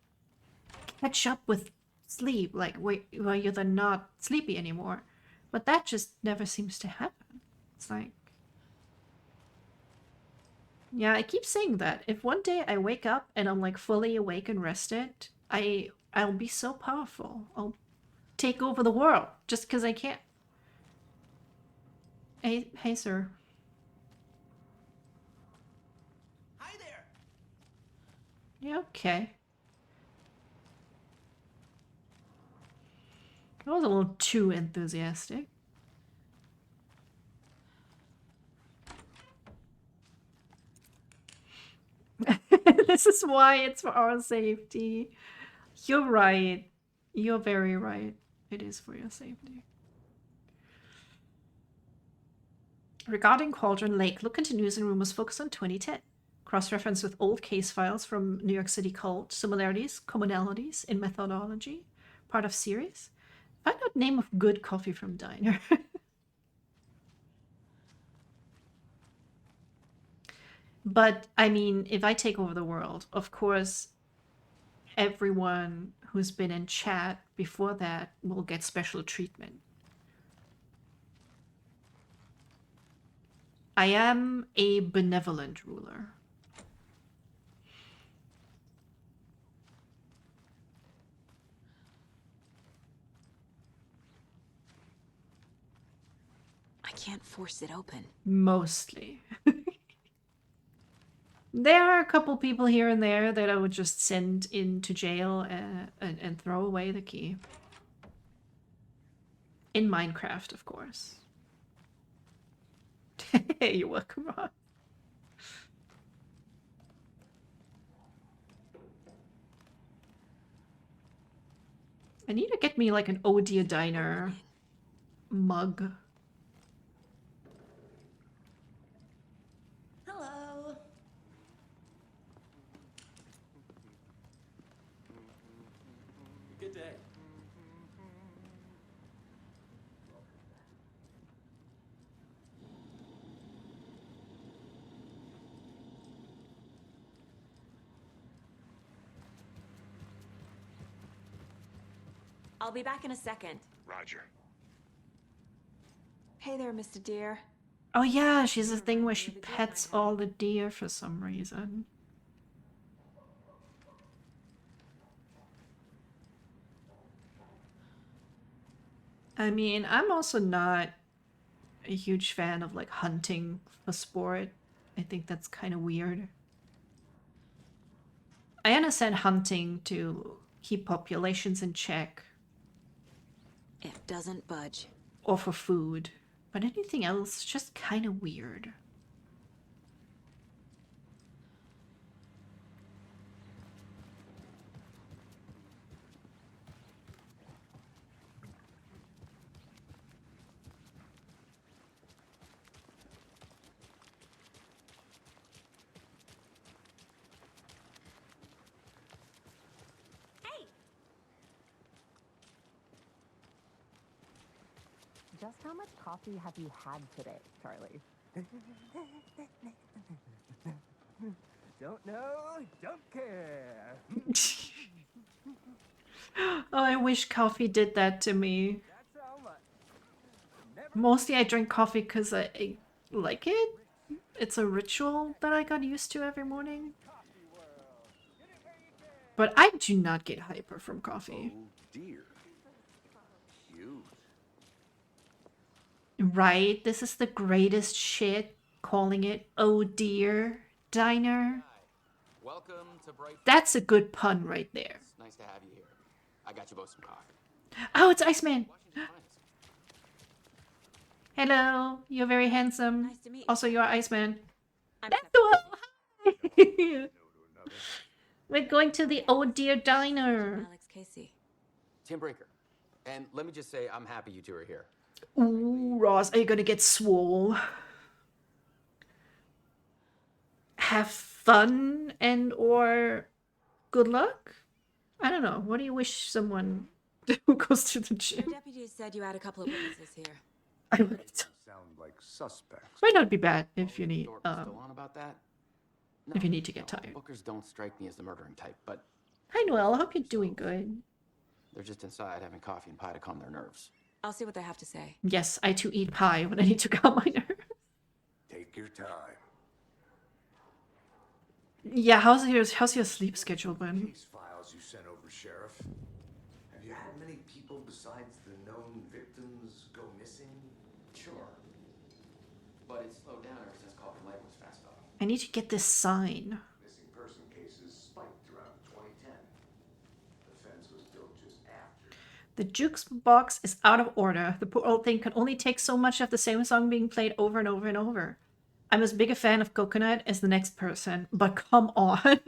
catch up with sleep, like where you're then not sleepy anymore. But that just never seems to happen. It's like, yeah, I keep saying that. If one day I wake up and I'm like fully awake and rested, I'll be so powerful. I'll take over the world just because I can't. Hey, sir. Hi there. Yeah, okay. That was a little too enthusiastic. This is why it's for our safety. You're right. You're very right. It is for your safety. Regarding Cauldron Lake, look into news and rumors focused on 2010. Cross-reference with old case files from New York City Cult. Similarities, commonalities in methodology. Part of series. Find out name of good coffee from diner. But, I mean, if I take over the world, of course, everyone who's been in chat before that will get special treatment. I am a benevolent ruler. I can't force it open. Mostly. There are a couple people here and there that I would just send into jail and throw away the key. In Minecraft, of course. You're welcome, Rob. I need to get me like an Oh Dear Diner mug. Hello. Good day. I'll be back in a second. Roger. Hey there, Mr. Deer. Oh yeah, she's a thing where she pets all the deer for some reason. I mean, I'm also not a huge fan of like hunting for sport. I think that's kind of weird. I understand hunting to keep populations in check. It doesn't budge. Or for food. But anything else, just kind of weird. Just how much coffee have you had today, Charlie? Don't know, don't care. Oh, I wish coffee did that to me. That's all much. Mostly I drink coffee because I like it. it's a ritual that I got used to every morning. But I do not get hyper from coffee. Oh dear. Cute. Right? This is the greatest shit. Calling it oh dear diner. Welcome to Bright. That's a good pun right there. It's nice to have you here. I got you both some coffee. Oh, it's Iceman. Washington finest. Hello, you're very handsome. Nice to meet you. Also, you're Iceman. I'm That's Stephanie. the one. We're going to the oh dear diner. Alex Casey. Tim Brinker. And let me just say, I'm happy you two are here. Ooh, Ross, are you gonna get swole? Have fun and or good luck? I don't know. What do you wish someone who goes to the Your gym? deputies said you had a couple of witnesses here. I would. Sound like suspects. Might not be bad if you need Still on about that? if you need to get tired. Bookers don't strike me as the murdering type, but Hi Noelle, I hope you're doing good. they're just inside having coffee and pie to calm their nerves. I'll see what they have to say. Yes, I too eat pie when I need to calm my nerves. Take your time. Yeah, how's your sleep schedule been? Case files you sent over, Sheriff. Have you had many people besides the known victims go missing? Sure. But it slowed down ever since Coffee Light was fast off. I need to get this sign. Missing person cases spiked around 2010. The fence was built just after. The jukebox is out of order. The poor old thing can only take so much of the same song being played over and over and over. I'm as big a fan of Coconut as the next person, but come on.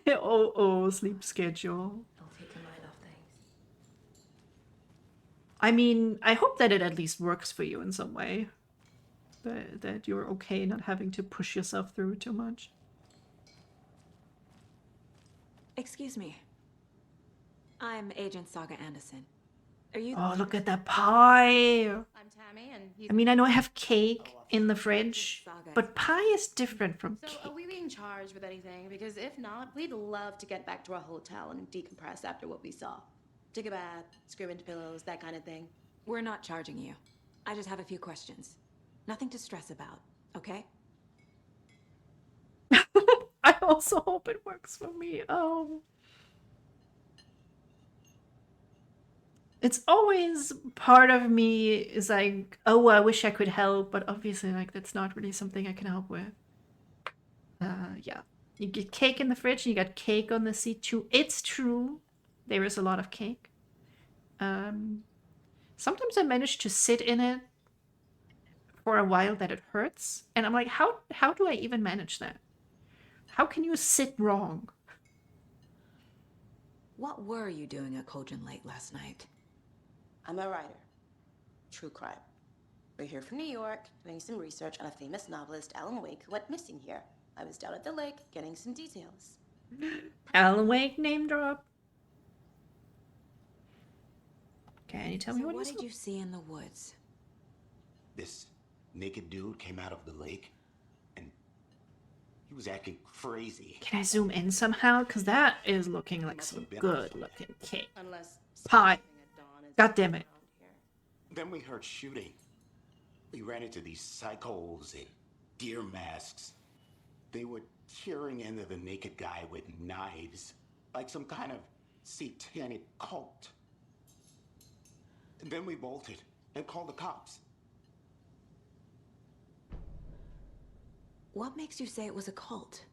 oh, sleep schedule. I'll take your mind off things. I mean, I hope that it at least works for you in some way. That you're okay not having to push yourself through too much. Excuse me. I'm Agent Saga Anderson. Are you? Oh, look at that pie. I'm Tammy, and he's... I mean, I know I have cake in the fridge, but pie is different from So, cake. are we being charged with anything? Because if not, we'd love to get back to our hotel and decompress after what we saw. Take a bath, scream into pillows, that kind of thing. We're not charging you. I just have a few questions. Nothing to stress about, okay? I also hope it works for me. Oh. It's always part of me is like, oh, I wish I could help, but obviously, like, that's not really something I can help with. Yeah. You get cake in the fridge, and you got cake on the seat too. It's true. There is a lot of cake. Sometimes I manage to sit in it for a while that it hurts. And I'm like, how do I even manage that? How can you sit wrong? What were you doing at Cogent late last night? I'm a writer. True crime. We're here from New York, doing some research on a famous novelist, Alan Wake, who went missing here. I was down at the lake, getting some details. Alan Wake name drop. Can you tell me So what what you did you see in the woods? This naked dude came out of the lake, and he was acting crazy. Can I zoom in somehow? Because that is looking like some good looking cake. Unless... Pie. something at dawn is God damn it. around here. Then we heard shooting. We ran into these psychos in deer masks. They were tearing into the naked guy with knives, like some kind of satanic cult. And then we bolted and called the cops. What makes you say it was a cult?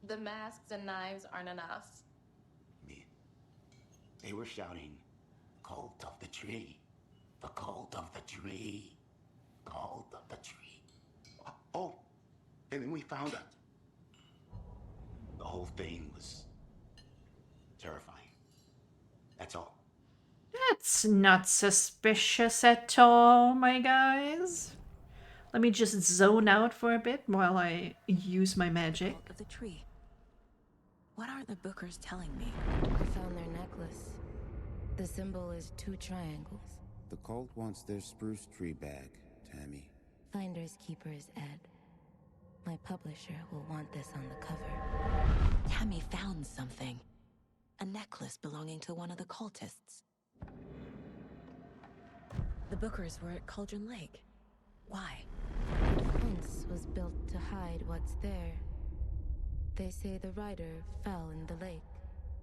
The masks and knives aren't enough. They were shouting, "Cult of the tree, the cult of the tree, cult of the tree." Oh, and then we found it. The whole thing was terrifying. That's all. That's not suspicious at all, my guys. Let me just zone out for a bit while I use my magic. Cult of the tree. What are the bookers telling me? I found their necklace. The symbol is 2 triangles. The cult wants their spruce tree back, Tammy. Finders keepers, Ed. My publisher will want this on the cover. Tammy found something. A necklace belonging to one of the cultists. The Bookers were at Cauldron Lake. Why? The fence was built to hide what's there. They say the rider fell in the lake.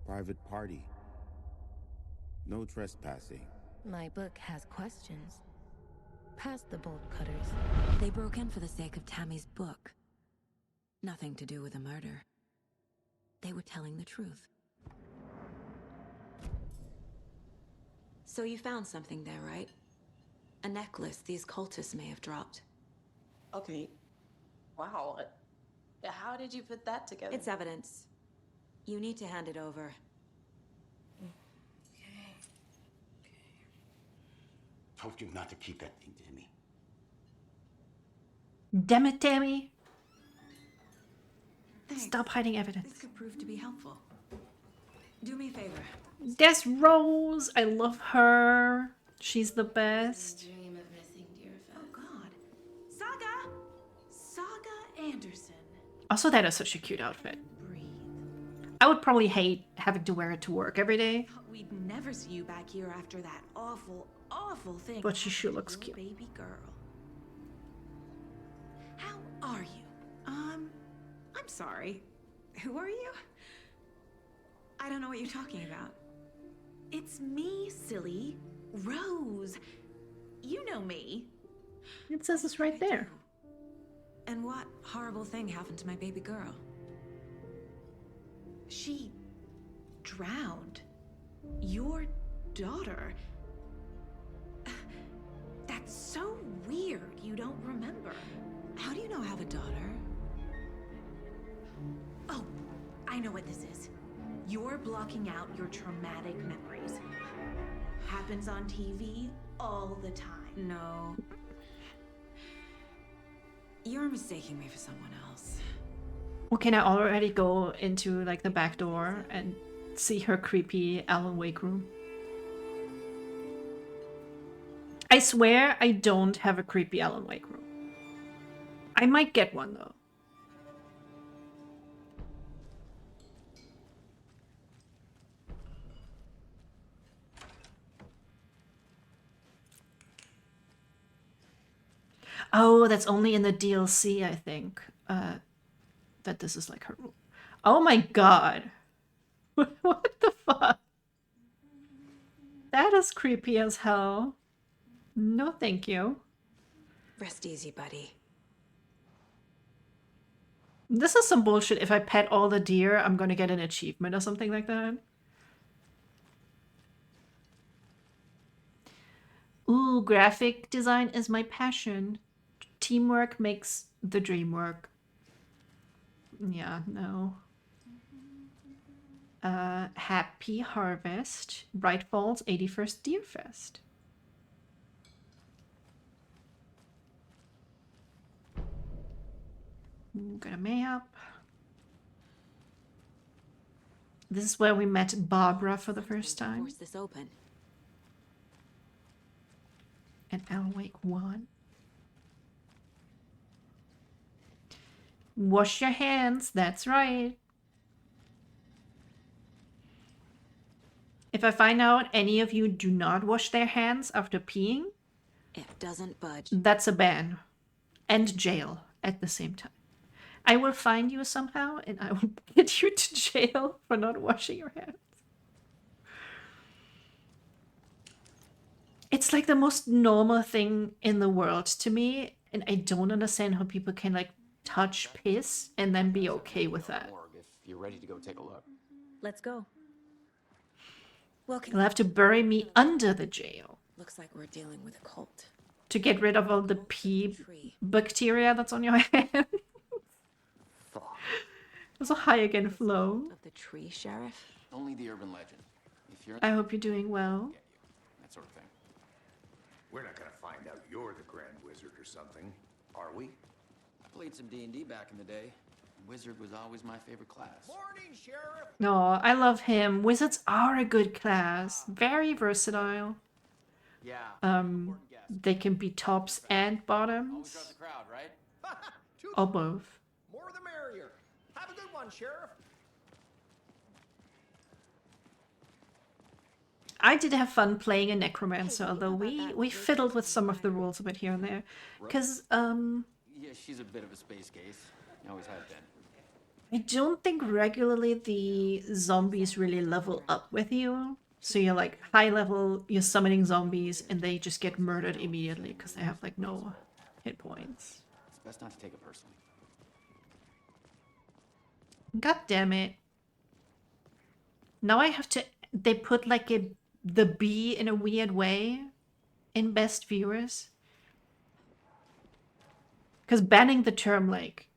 Private party. No trespassing. My book has questions. Past the bolt cutters. They broke in for the sake of Tammy's book. Nothing to do with a murder. They were telling the truth. So you found something there, right? A necklace these cultists may have dropped. Okay. Wow. How did you put that together? It's evidence. You need to hand it over. Told you not to keep that thing, Tammy. Damn it, Tammy. Thanks. Stop hiding evidence. This could prove to be helpful. Do me a favor. There's Rose. I love her. She's the best. Dream of missing dear friends. Oh God. Saga! Saga Anderson. Also, that is such a cute outfit. I would probably hate having to wear it to work every day. We'd never see you back here after that awful, awful thing. But she sure looks cute. Baby girl. How are you? I'm sorry. Who are you? I don't know what you're talking about. It's me, silly. Rose. You know me. It says it's right there. And what horrible thing happened to my baby girl? She drowned. Your daughter. That's so weird you don't remember. How do you know I have a daughter? Oh, I know what this is. You're blocking out your traumatic memories. Happens on TV all the time. No. You're mistaking me for someone else. Well, can I already go into like the back door and see her creepy Alan Wake room? I swear I don't have a creepy Alan Wake room. I might get one though. Oh, that's only in the DLC, I think. That this is like her room. Oh my god. What the fuck? That is creepy as hell. No, thank you. Rest easy, buddy. This is some bullshit. If I pet all the deer, I'm gonna get an achievement or something like that. Ooh, graphic design is my passion. Teamwork makes the dream work. Yeah, no. Happy Harvest. Bright Falls 81st Deer Fest. Got a map. This is where we met Barbara for the first time. Force this open. And Alan Wake 1. Wash your hands, that's right. If I find out any of you do not wash their hands after peeing, it doesn't budge. That's a ban. And jail at the same time. I will find you somehow and I will get you to jail for not washing your hands. It's like the most normal thing in the world to me, and I don't understand how people can like touch piss and then be okay with that. If you're ready to go take a look. Let's go. Welcome. You'll have to bury me under the jail Looks like we're dealing with a cult. to get rid of all the pee bacteria that's on your hand. There's a high again flow. Of the tree, Sheriff? Only the urban legend. If you're I hope you're doing well. that sort of thing. We're not gonna find out you're the Grand Wizard or something, are we? I played some D&D back in the day. Wizard was always my favorite class. Morning, Sheriff. No, I love him. Wizards are a good class. Very versatile. Yeah. They can be tops and bottoms. Draws the crowd, right? Or both. More the merrier. Have a good one, Sheriff. I did have fun playing a necromancer, although we fiddled with some of the rules a bit here and there. Because, Yeah, she's a bit of a space case. Always have been. I don't think regularly the zombies really level up with you. So you're like high level, you're summoning zombies, and they just get murdered immediately because they have like no hit points. It's best not to take it personally. God damn it. Now I have to... They put like the B in a weird way in best viewers. Because banning the term like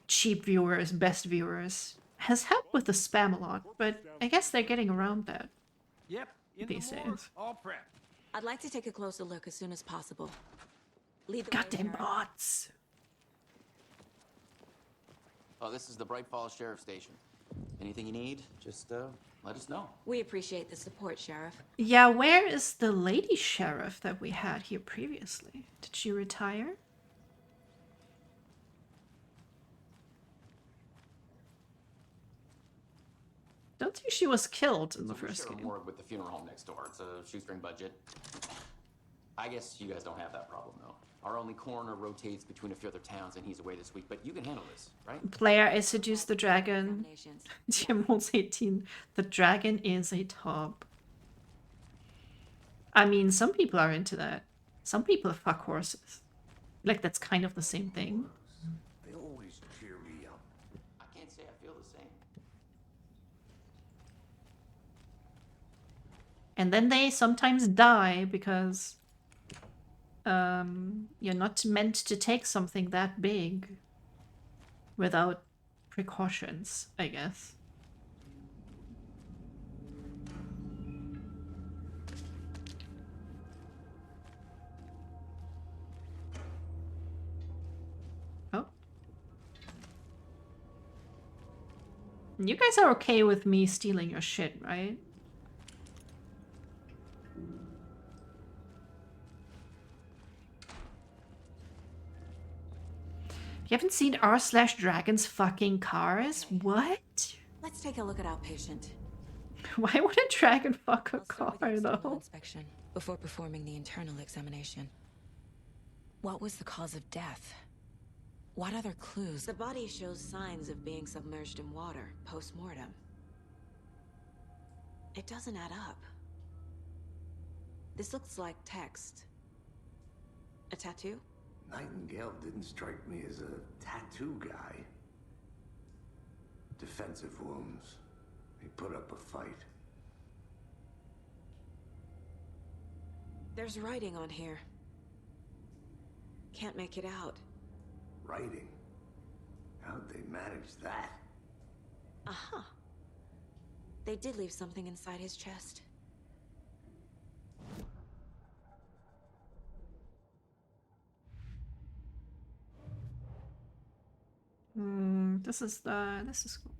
cheap viewers, best viewers has helped with the spam a lot, but I guess they're getting around that. Yep, in these the morgue, days. all prepped. I'd like to take a closer look as soon as possible. Lead the way, Goddamn Sheriff. bots. Oh, this is the Bright Falls Sheriff Station. Anything you need, just let us know. We appreciate the support, Sheriff. Yeah, where is the lady sheriff that we had here previously? Did she retire? Don't think she was killed in the first share a game. morgue with the funeral home next door. It's a shoestring budget. I guess you guys don't have that problem, though. Our only coroner rotates between a few other towns, and he's away this week. But you can handle this, right? Player, I seduced the dragon. Jim Rolls 18. The dragon is a top. I mean, some people are into that. Some people fuck horses. Like, that's kind of the same thing. They always cheer me up. I can't say I feel the same. And then they sometimes die because you're not meant to take something that big without precautions, I guess. Oh. You guys are okay with me stealing your shit, right? You haven't seen r/Dragon's fucking cars? What? Let's take a look at our patient. Why would a dragon fuck a car, External though? inspection before performing the internal examination. What was the cause of death? What other clues? The body shows signs of being submerged in water post-mortem. It doesn't add up. This looks like text. A tattoo? Nightingale didn't strike me as a tattoo guy. Defensive wounds. He put up a fight. There's writing on here. Can't make it out. Writing? How'd they manage that? Uh-huh. They did leave something inside his chest. This is cool.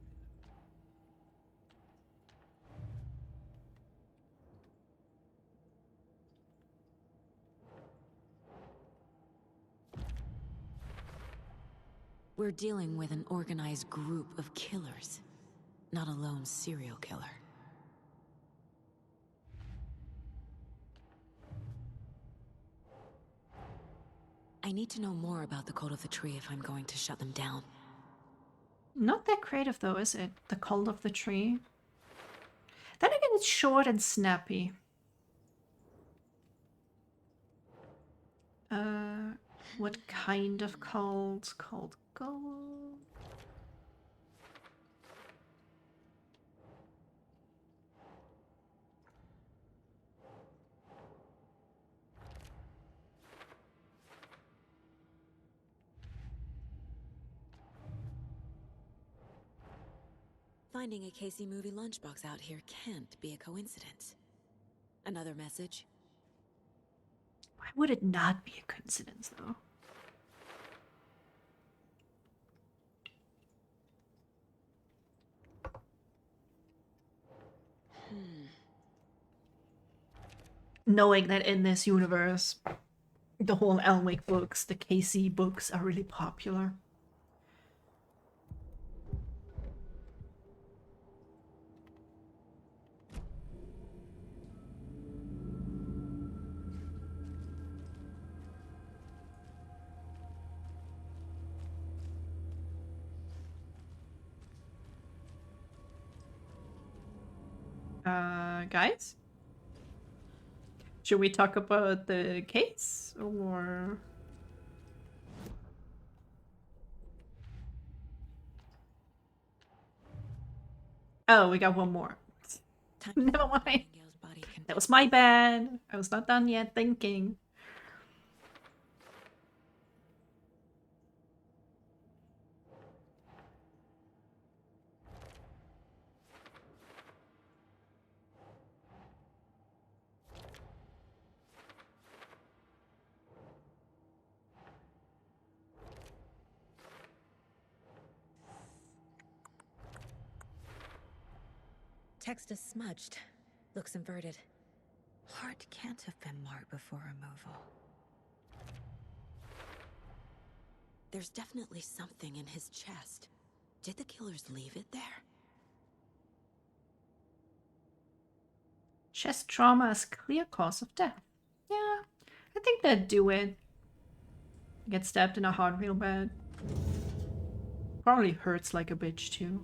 We're dealing with an organized group of killers, not a lone serial killer. I need to know more about the Code of the Tree if I'm going to shut them down. Not that creative, though, is it? The Cult of the Tree. Then again, it's short and snappy. What kind of cult? Called gold? Finding a Casey movie lunchbox out here can't be a coincidence. Another message? Why would it not be a coincidence, though? Knowing that in this universe, the whole Alan Wake books, the Casey books are really popular. Guys? Should we talk about the case or? Oh, we got one more. Never mind. That was my bad. I was not done yet thinking. Text is smudged. Looks inverted. Heart can't have been marked before removal. There's definitely something in his chest. Did the killers leave it there? Chest trauma is clear cause of death. Yeah, I think that'd do it. Get stabbed in a heart real bad. Probably hurts like a bitch too.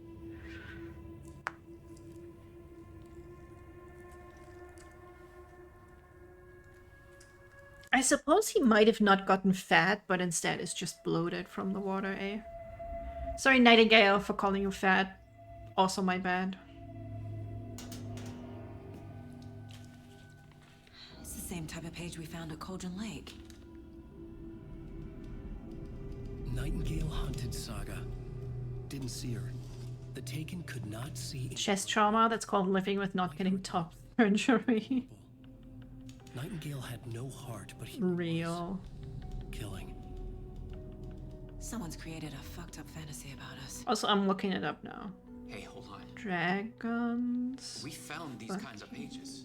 I suppose he might have not gotten fat, but instead is just bloated from the water, eh? Sorry, Nightingale, for calling you fat. Also my bad. It's the same type of page we found at Cauldron Lake. Nightingale hunted Saga. Didn't see her. The Taken could not see... Chest trauma, that's called living with not getting top surgery. Nightingale had no heart, but he Real. was killing. Someone's created a fucked up fantasy about us. Also, I'm looking it up now. Hey, hold on. Dragons. We found these kinds of pages.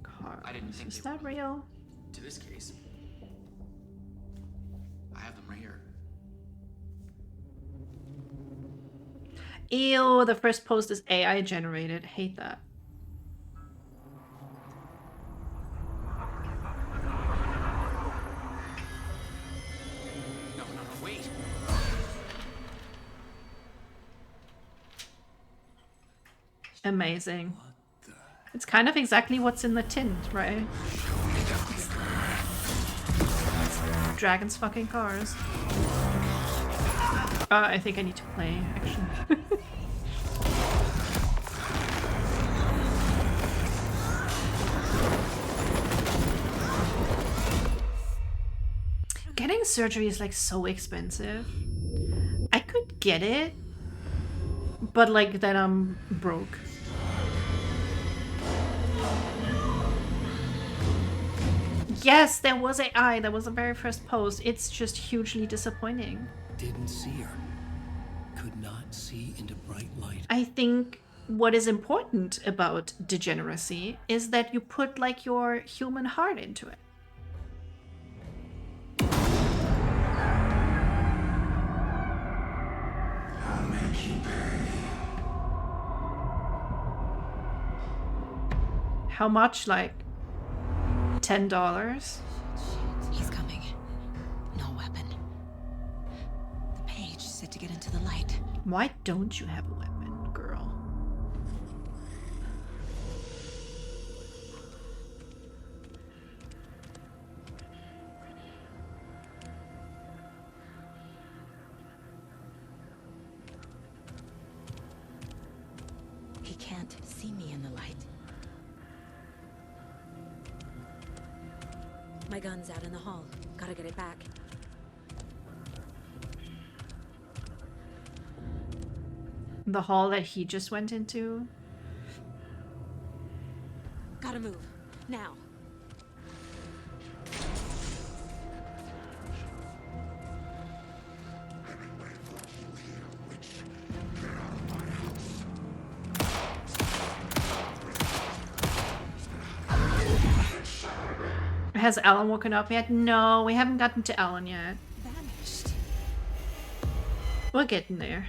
Cars. I didn't think Is they that were real? to this case. I have them right here. Ew, the first post is AI generated. Hate that. No, wait. Amazing. It's kind of exactly what's in the tin, right? Dragons fucking cars. I think I need to play, actually. Getting surgery is like so expensive. I could get it, but like then I'm broke. Yes, there was AI. That was the very first post. It's just hugely disappointing. Didn't see her. Could not see into bright light. I think what is important about degeneracy is that you put like your human heart into it. I'll make you pay. How much? Like $10? He's coming. No weapon. The page said to get into the light. Why don't you have a weapon, girl? He can't see me in the light. My gun's out in the hall. Gotta get it back. The hall that he just went into? Gotta move. Now. Has Alan woken up yet? No, we haven't gotten to Alan yet. Vanished. We're getting there.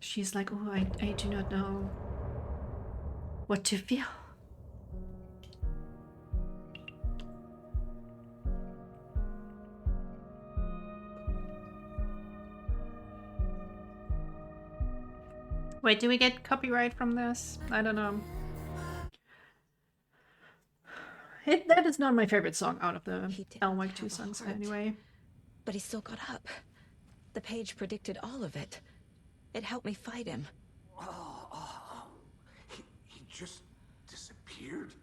She's like, oh, I do not know what to feel. Wait, do we get copyright from this? I don't know. That is not my favorite song out of the Alan Wake 2 songs anyway. But he still got up. The page predicted all of it. It helped me fight him. He just disappeared?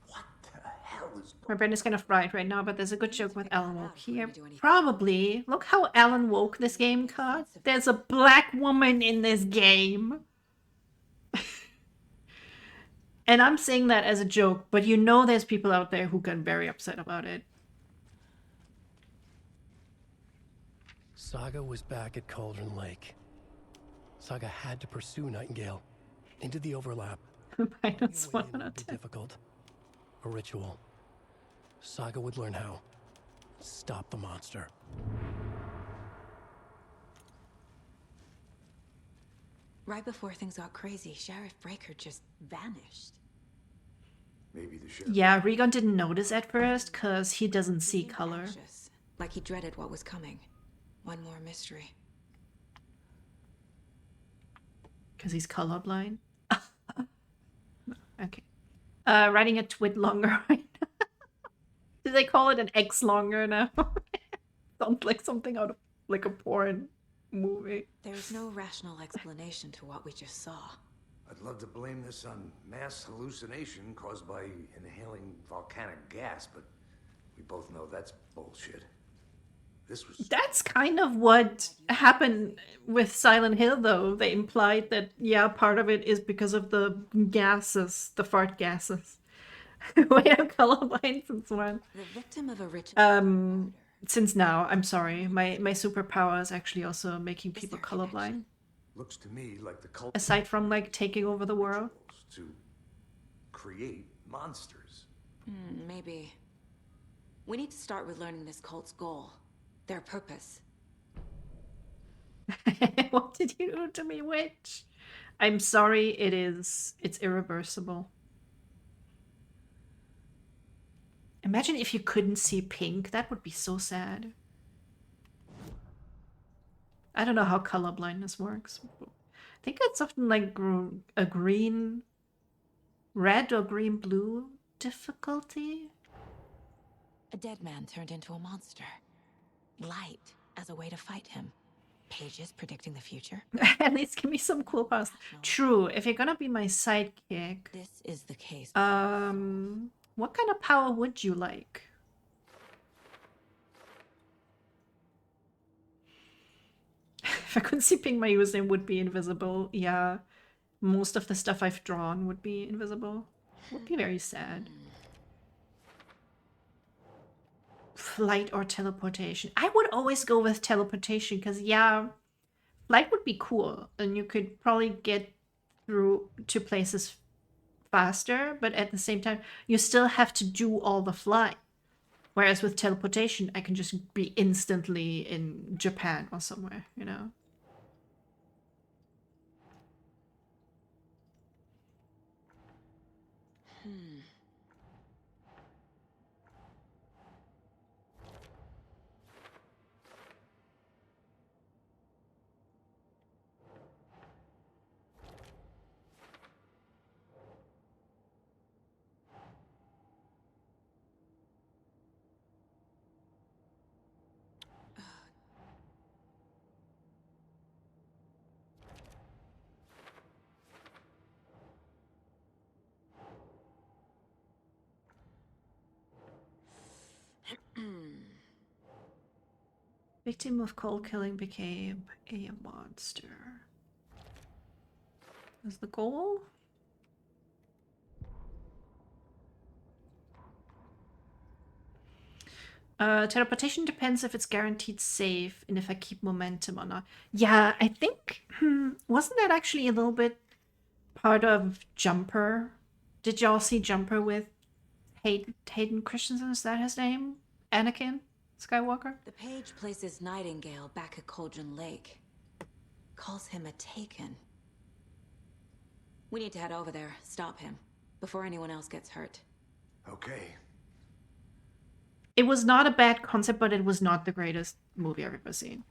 What the hell is My brain is kind of fried right now, but there's a good joke with Alan Woke here. Probably. Look how Alan Woke this game got. There's a black woman in this game. And I'm saying that as a joke, but you know there's people out there who get very upset about it. Saga was back at Cauldron Lake. Saga had to pursue Nightingale into the overlap. Minus one It would be difficult. A ritual. Saga would learn how. Stop the monster. Right before things got crazy, Sheriff Breaker just vanished. Maybe the sheriff. Yeah, Regan didn't notice at first because he doesn't see color. Anxious, like he dreaded what was coming. One more mystery. Because he's colorblind. Okay. Writing a twit longer right now. Do they call it an X longer now? Sounds like something out of like a porn movie. There's no rational explanation to what we just saw. I'd love to blame this on mass hallucination caused by inhaling volcanic gas, but we both know that's bullshit. This was... That's kind of what happened with Silent Hill, though. They implied that, yeah, part of it is because of the gases, the fart gases. We have colorblind since when? The victim of a ritual. Since now, I'm sorry. My superpower is actually also making people colorblind. Looks to me like the cult... Aside from, like, taking over the world. ...to create monsters. Maybe. We need to start with learning this cult's goal. Their purpose. What did you do to me, witch? I'm sorry, it's irreversible. Imagine if you couldn't see pink. That would be so sad. I don't know how color blindness works. I think it's often like a green, red or green blue difficulty. A dead man turned into a monster. Light as a way to fight him. Pages predicting the future. At least give me some cool powers. True, if you're gonna be my sidekick. This is the case. What kind of power would you like? If I couldn't see pink, my username would be invisible. Yeah, most of the stuff I've drawn would be invisible. Would be very sad. Flight or teleportation. I would always go with teleportation because, yeah, flight would be cool. And you could probably get through to places faster. But at the same time, you still have to do all the flying. Whereas with teleportation, I can just be instantly in Japan or somewhere, you know? Victim of cold killing became a monster. Is the goal? Teleportation depends if it's guaranteed safe and if I keep momentum or not. Yeah, I think... wasn't that actually a little bit part of Jumper? Did y'all see Jumper with Hayden Christensen? Is that his name? Anakin Skywalker? The page places Nightingale back at Cauldron Lake. Calls him a Taken. We need to head over there, stop him, before anyone else gets hurt. Okay. It was not a bad concept, but it was not the greatest movie I've ever seen.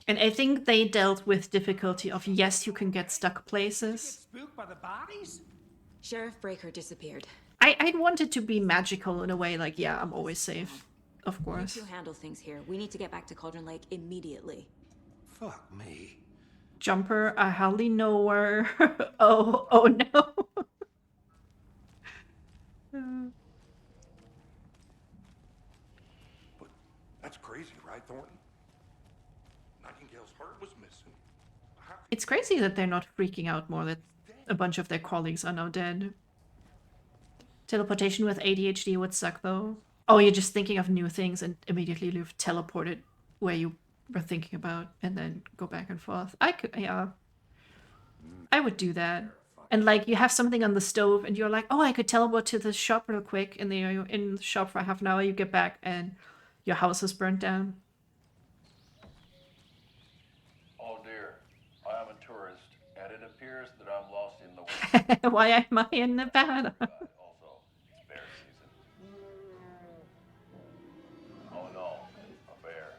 And I think they dealt with difficulty of, yes, you can get stuck places. Spooked by the bodies? Sheriff Breaker disappeared. I'd want it to be magical in a way, like, yeah, I'm always safe. Of You course. two handle things here. We need to get back to Cauldron Lake immediately. Fuck me. Jumper, I hardly know her. Oh no. But that's crazy, right, Thornton? Nightingale's heart was missing. It's crazy that they're not freaking out more that a bunch of their colleagues are now dead. Teleportation with ADHD would suck though. Oh, you're just thinking of new things and immediately you've teleported where you were thinking about and then go back and forth. I could, yeah. I would do that. And like you have something on the stove and you're like, oh, I could teleport to the shop real quick. And then you're in the shop for half an hour, you get back and your house is burnt down. Oh dear, I am a tourist, and it appears that I'm lost in the woods. Why am I in Nevada? Also, it's bear season. Oh no, a bear.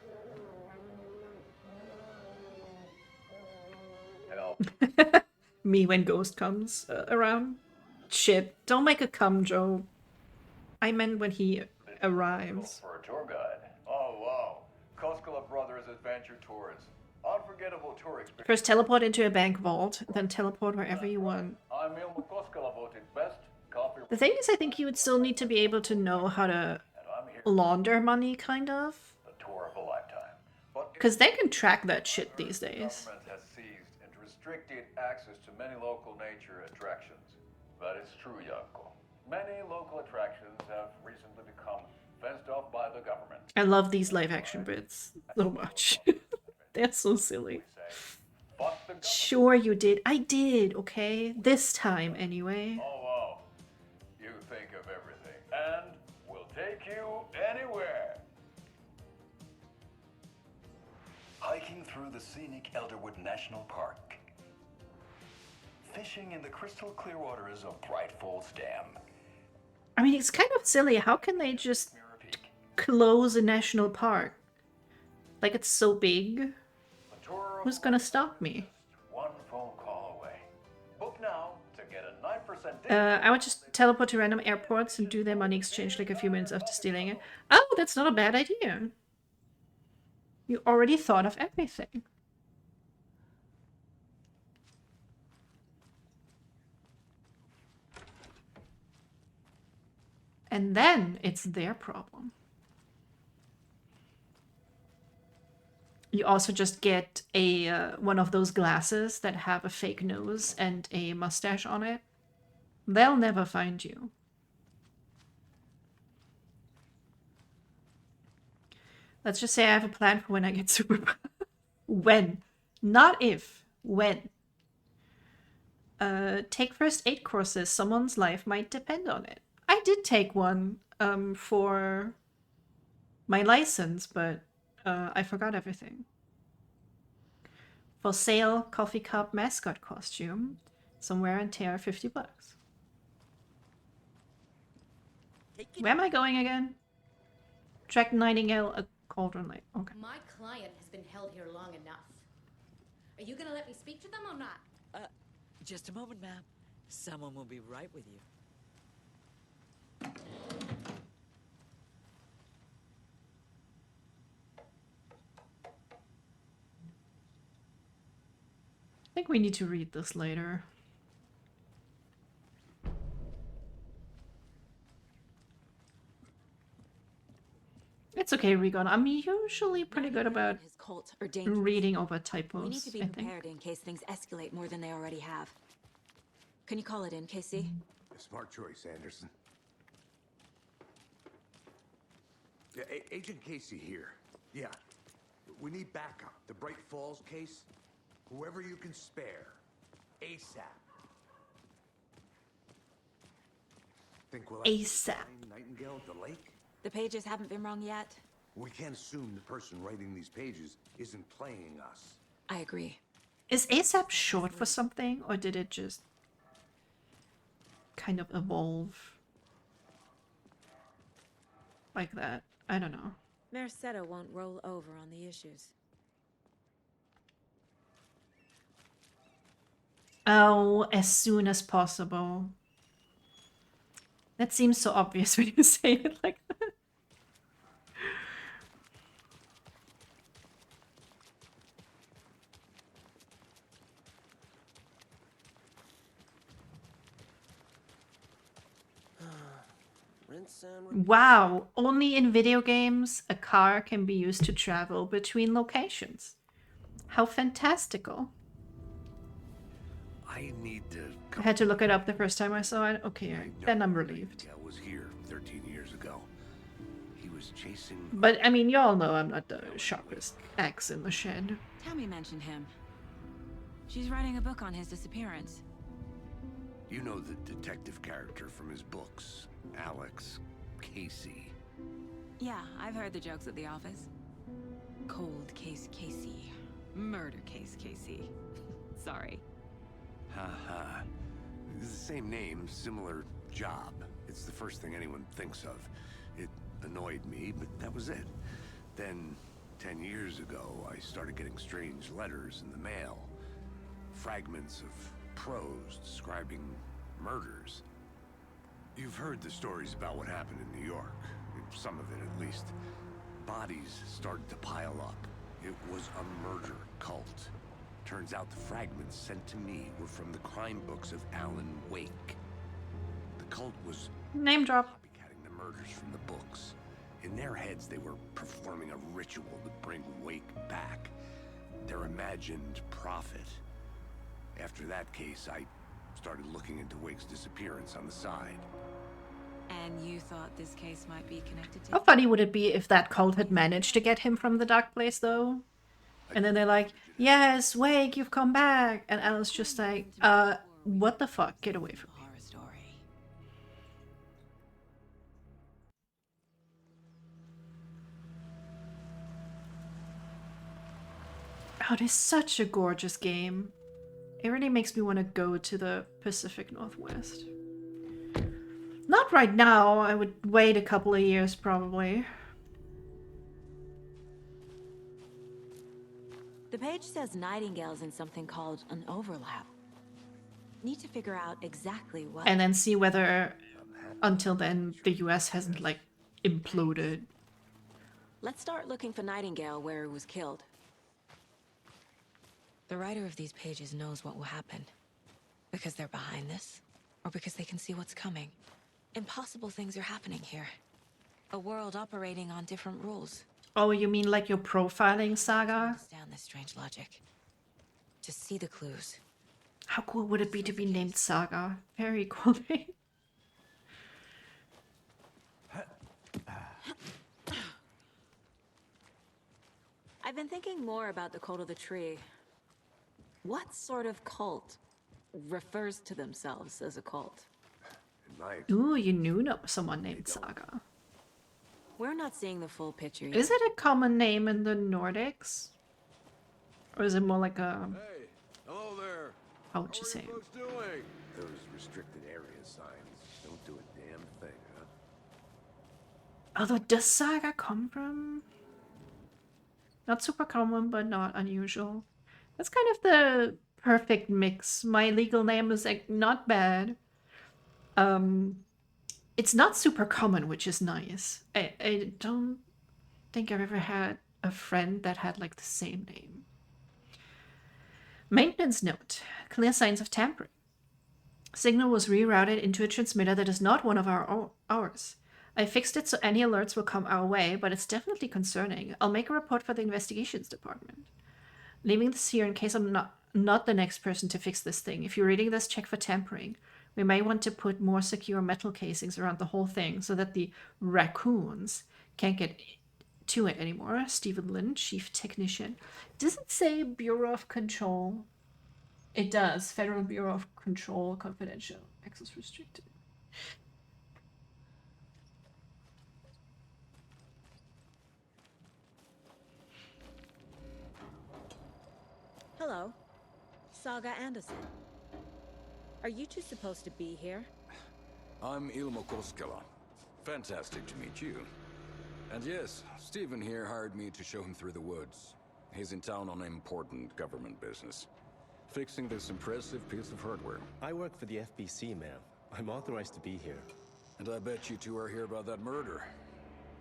Help. Me when Ghost comes around. Shit, don't make a cum joke. I meant when he arrives. For a tour guide. Oh wow, Koskela Brothers Adventure Tours. Unforgettable tour experience. First teleport into a bank vault, then teleport wherever you want. I'm Ilma Koskela voted best coffee. The thing is, I think you would still need to be able to know how to launder money, kind of. The tour of a lifetime. Because they can track that shit these days. Government has seized and restricted access to many local nature attractions. That is true, Yanko. Many local attractions have recently become fenced off by the government. I love these live action bits so much. They're so silly. Sure you did. I did, okay? This time, anyway. Oh, wow. You think of everything. And we'll take you anywhere. Hiking through the scenic Elderwood National Park. Fishing in the crystal clear waters of Bright Falls Dam. I mean, it's kind of silly. How can they just close a national park? Like, it's so big. Who's gonna stop me? One phone call away. Book now to get a 9% I would just teleport to random airports and do their money exchange like a few minutes after stealing it. Oh, that's not a bad idea. You already thought of everything. And then it's their problem. You also just get a one of those glasses that have a fake nose and a mustache on it. They'll never find you. Let's just say I have a plan for when I get superpower. When. Not if. When. Take first aid courses. Someone's life might depend on it. I did take one for my license, but I forgot everything. For sale, coffee cup mascot costume. Some wear and tear, $50. Where am I going again? Track Nightingale at Cauldron Lake. Okay. My client has been held here long enough. Are you gonna let me speak to them or not? Just a moment, ma'am. Someone will be right with you. I think we need to read this later. It's okay, Regon. I'm usually pretty good about reading over typos. We need to be I think. prepared in case things escalate more than they already have. Can you call it in, Casey? A smart choice, Anderson. Yeah, Agent Casey here. Yeah. We need backup. The Bright Falls case. Whoever you can spare. ASAP. Think we'll ASAP. find Nightingale at the lake? The pages haven't been wrong yet. We can't assume the person writing these pages isn't playing us. I agree. Is ASAP short for something, or did it just kind of evolve like that? I don't know. Merced won't roll over on the issues. Oh, as soon as possible. That seems so obvious when you say it like that. Wow, only in video games a car can be used to travel between locations. How fantastical. I need to. I had to look it up the first time I saw it. Okay, then I'm relieved. Nightingale was here 13 years ago. He was chasing. But I mean, y'all know I'm not the sharpest axe in the shed. Tammy mentioned him. She's writing a book on his disappearance. You know the detective character from his books, Alex Casey. Yeah, I've heard the jokes at the office. Cold case Casey. Murder case Casey. Sorry. Haha. It's the same name, similar job. It's the first thing anyone thinks of. It annoyed me, but that was it. Then, 10 years ago, I started getting strange letters in the mail. Fragments of prose describing murders. You've heard the stories about what happened in New York. Some of it, at least. Bodies started to pile up. It was a murder cult. Turns out the fragments sent to me were from the crime books of Alan Wake. The cult was name drop copycatting the murders from the books. In their heads, they were performing a ritual to bring Wake back. Their imagined prophet. After that case, I started looking into Wake's disappearance on the side. And you thought this case might be connected to... How funny would it be if that cult had managed to get him from the dark place, though? And then they're like, yes, Wake, you've come back. And Alice just like, what the fuck? Get away from me. Oh, it is such a gorgeous game. It really makes me want to go to the Pacific Northwest. Not right now. I would wait a couple of years, probably. The page says Nightingale's in something called an overlap. Need to figure out exactly what... And then see whether, until then, the US hasn't, like, imploded. Let's start looking for Nightingale where he was killed. The writer of these pages knows what will happen. Because they're behind this, or because they can see what's coming. Impossible things are happening here. A world operating on different rules. Oh, you mean like your profiling saga? Understand this strange logic. To see the clues. How cool would it be to be named Saga? Very cool name. I've been thinking more about the cult of the tree. What sort of cult refers to themselves as a cult? Ooh, you knew someone named Saga. We're not seeing the full picture yet. Is it a common name in the Nordics? Or is it more like a... Hey, hello there. How would you say it? Those restricted area signs don't do a damn thing, huh? Although, does Saga come from... Not super common, but not unusual. That's kind of the perfect mix. My legal name is like not bad. It's not super common, which is nice. I don't think I've ever had a friend that had like the same name. Maintenance note. Clear signs of tampering. Signal was rerouted into a transmitter that is not one of ours. I fixed it so any alerts will come our way, but it's definitely concerning. I'll make a report for the investigations department. Leaving this here in case I'm not the next person to fix this thing. If you're reading this, check for tampering. We may want to put more secure metal casings around the whole thing so that the raccoons can't get to it anymore. Stephen Lynn, Chief Technician. Does it say Bureau of Control? It does. Federal Bureau of Control, confidential. Access restricted. Hello. Saga Anderson. Are you two supposed to be here? I'm Ilmo Koskela. Fantastic to meet you. And yes, Stephen here hired me to show him through the woods. He's in town on important government business. fixing this impressive piece of hardware. I work for the FBC, ma'am. I'm authorized to be here. And I bet you two are here about that murder.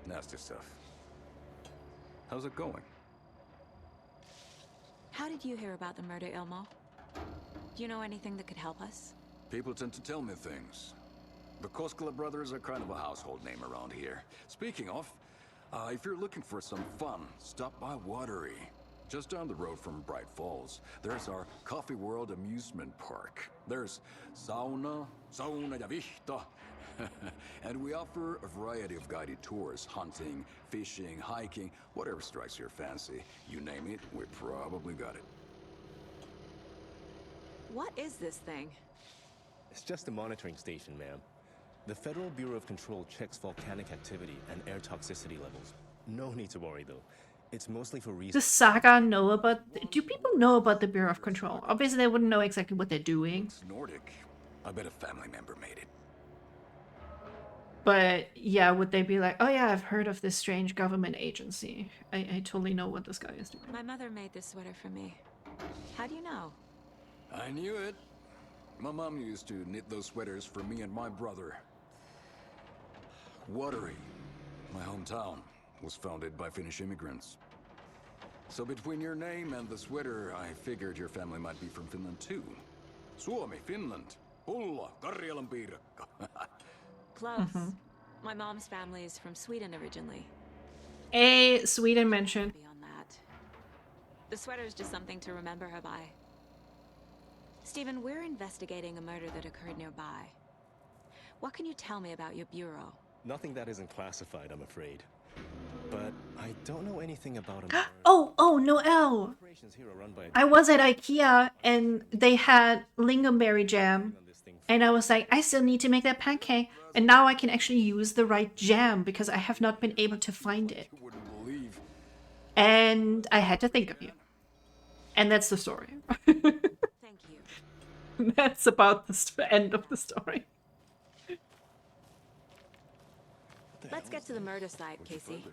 Nasty stuff. How's it going? How did you hear about the murder, Ilmo? Do you know anything that could help us? People tend to tell me things. The Koskela brothers are kind of a household name around here. Speaking of, if you're looking for some fun, stop by Watery. Just down the road from Bright Falls, there's our Coffee World amusement park. There's sauna ja vihta. And we offer a variety of guided tours, hunting, fishing, hiking, whatever strikes your fancy. You name it, we probably got it. What is this thing? It's just a monitoring station, ma'am. The Federal Bureau of Control checks volcanic activity and air toxicity levels. No need to worry, though. It's mostly for research. Does Saga know about... Do people know about the Bureau of Control? Obviously, they wouldn't know exactly what they're doing. It's Nordic. I bet a family member made it. But, yeah, would they be like, oh yeah, I've heard of this strange government agency. I totally know what this guy is doing. My mother made this sweater for me. How do you know? I knew it. My mom used to knit those sweaters for me and my brother. Watery, my hometown, was founded by Finnish immigrants. So between your name and the sweater, I figured your family might be from Finland too. Suomi, Finland. Pulla, Karjalan piirakka. Close. My mom's family is from Sweden originally. Sweden mentioned. Beyond that, the sweater is just something to remember her by. Stephen, we're investigating a murder that occurred nearby. What can you tell me about your bureau? Nothing that isn't classified, I'm afraid. But I don't know anything about him. Oh, Noel! I was at IKEA and they had lingonberry jam. And I was like, I still need to make that pancake. And now I can actually use the right jam because I have not been able to find it. And I had to think of you. And that's the story. Thank you. That's about the end of the story. Let's get to the murder site, Casey.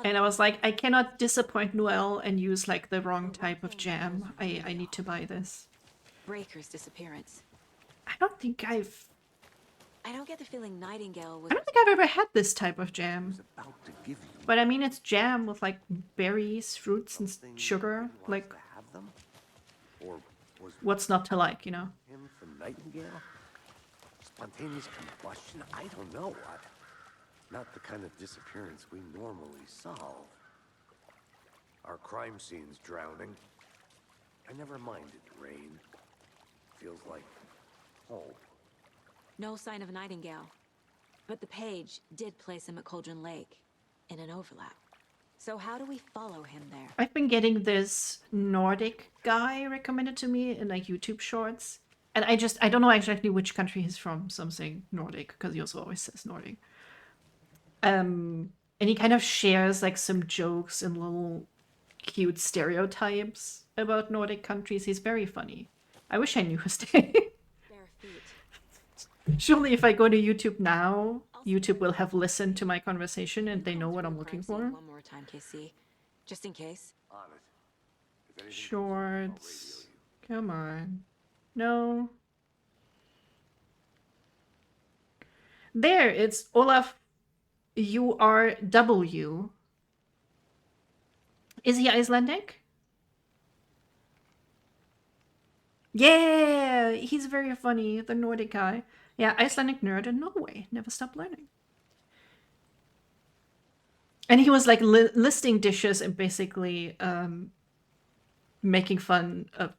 And I was like, I cannot disappoint Noel and use like the wrong type of jam. I need to buy this. Breaker's disappearance. I don't think I've... I don't get the feeling Nightingale was... I don't think I've ever had this type of jam. But I mean, it's jam with like berries, fruits, and sugar. Like, what's not to like, you know? Him for Nightingale? Spontaneous combustion? I don't know. Not the kind of disappearance we normally solve. Our crime scene's drowning. I never minded rain. Feels like home. No sign of Nightingale. But the page did place him at Cauldron Lake in an overlap. So how do we follow him there? I've been getting this Nordic guy recommended to me in like YouTube shorts. And I don't know exactly which country he's from. So I'm saying Nordic because he also always says Nordic. And he kind of shares like some jokes and little cute stereotypes about Nordic countries. He's very funny. I wish I knew his name. Surely if I go to YouTube now, YouTube will have listened to my conversation and they know what I'm looking for. One more time, Casey. Just in case. Shorts. Come on. No. There, it's Olaf URW. Is he Icelandic? Yeah, he's very funny, the Nordic guy. Yeah, Icelandic nerd in Norway. Never stop learning. And he was like listing dishes and basically making fun of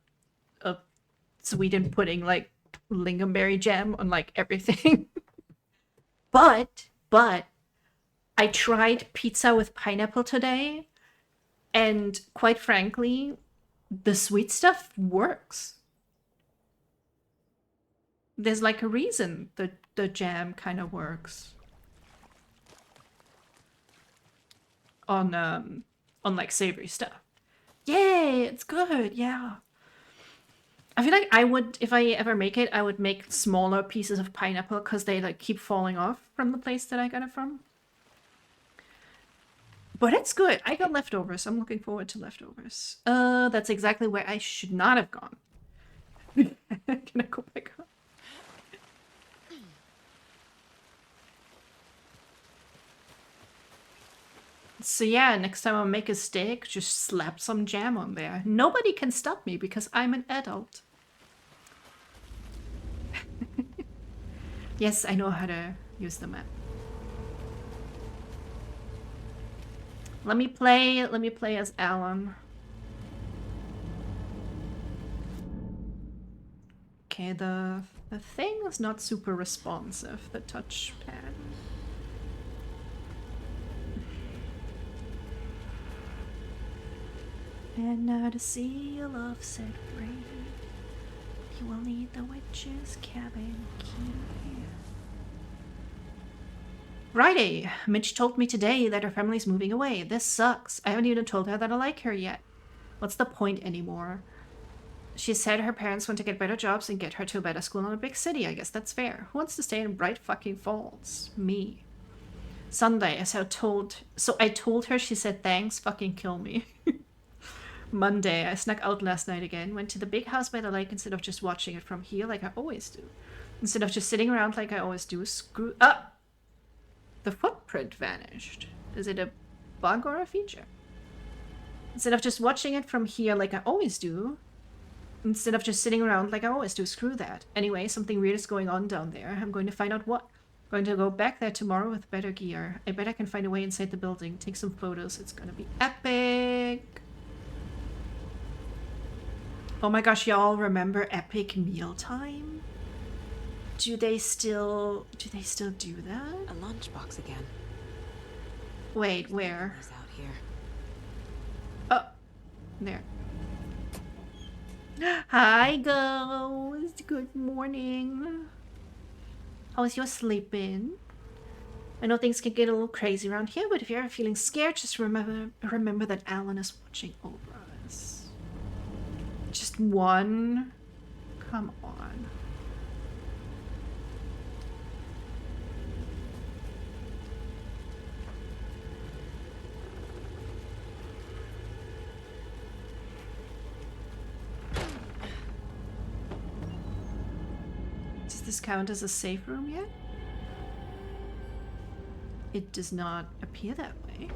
Sweden putting like lingonberry jam on like everything. But I tried pizza with pineapple today, and quite frankly, the sweet stuff works. There's like a reason the jam kind of works on like savory stuff. Yay, it's good. Yeah. I feel like I would, if I ever make it, I would make smaller pieces of pineapple because they like keep falling off from the place that I got it from. But it's good. I got leftovers. I'm looking forward to leftovers. That's exactly where I should not have gone. Can I go back up? So yeah, next time I'll make a steak, just slap some jam on there. Nobody can stop me because I'm an adult. Yes, I know how to use the map. Let me play as Alan. Okay, the thing is not super responsive, the touchpad. And now the seal of set free, you will need the witch's cabin key. Friday, Mitch told me today that her family's moving away. This sucks. I haven't even told her that I like her yet. What's the point anymore? She said her parents want to get better jobs and get her to a better school in a big city. I guess that's fair. Who wants to stay in Bright fucking Falls? Me. Sunday, so I told her, she said thanks, fucking kill me. Monday, I snuck out last night again. Went to the big house by the lake instead of just watching it from here like I always do. Instead of just sitting around like I always do. Screw up! The footprint vanished. Is it a bug or a feature? Instead of just watching it from here like I always do. Instead of just sitting around like I always do. Screw that. Anyway, something weird is going on down there. I'm going to find out what. Going to go back there tomorrow with better gear. I bet I can find a way inside the building. Take some photos. It's gonna be epic. Oh my gosh, y'all remember Epic Mealtime? Do they still do that? A lunchbox again. Wait, where? He's out here. Oh, there. Hi, Ghost. Good morning. How's your sleeping? I know things can get a little crazy around here, but if you're ever feeling scared, just remember that Alan is watching over us. Just one? Come on. Does this count as a safe room yet? It does not appear that way.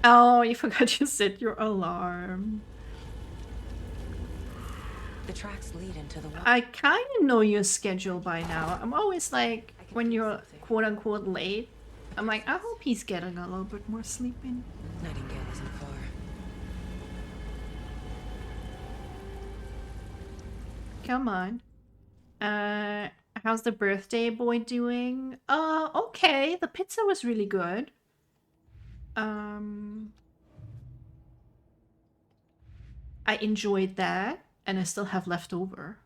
Oh, you forgot to set your alarm. The tracks lead into the water. I kind of know your schedule by now. I'm always like, when you're quote-unquote late, I'm like, I hope he's getting a little bit more sleep in. Nightingale isn't far. Come on. How's the birthday boy doing? Okay. The pizza was really good. I enjoyed that, and I still have leftover.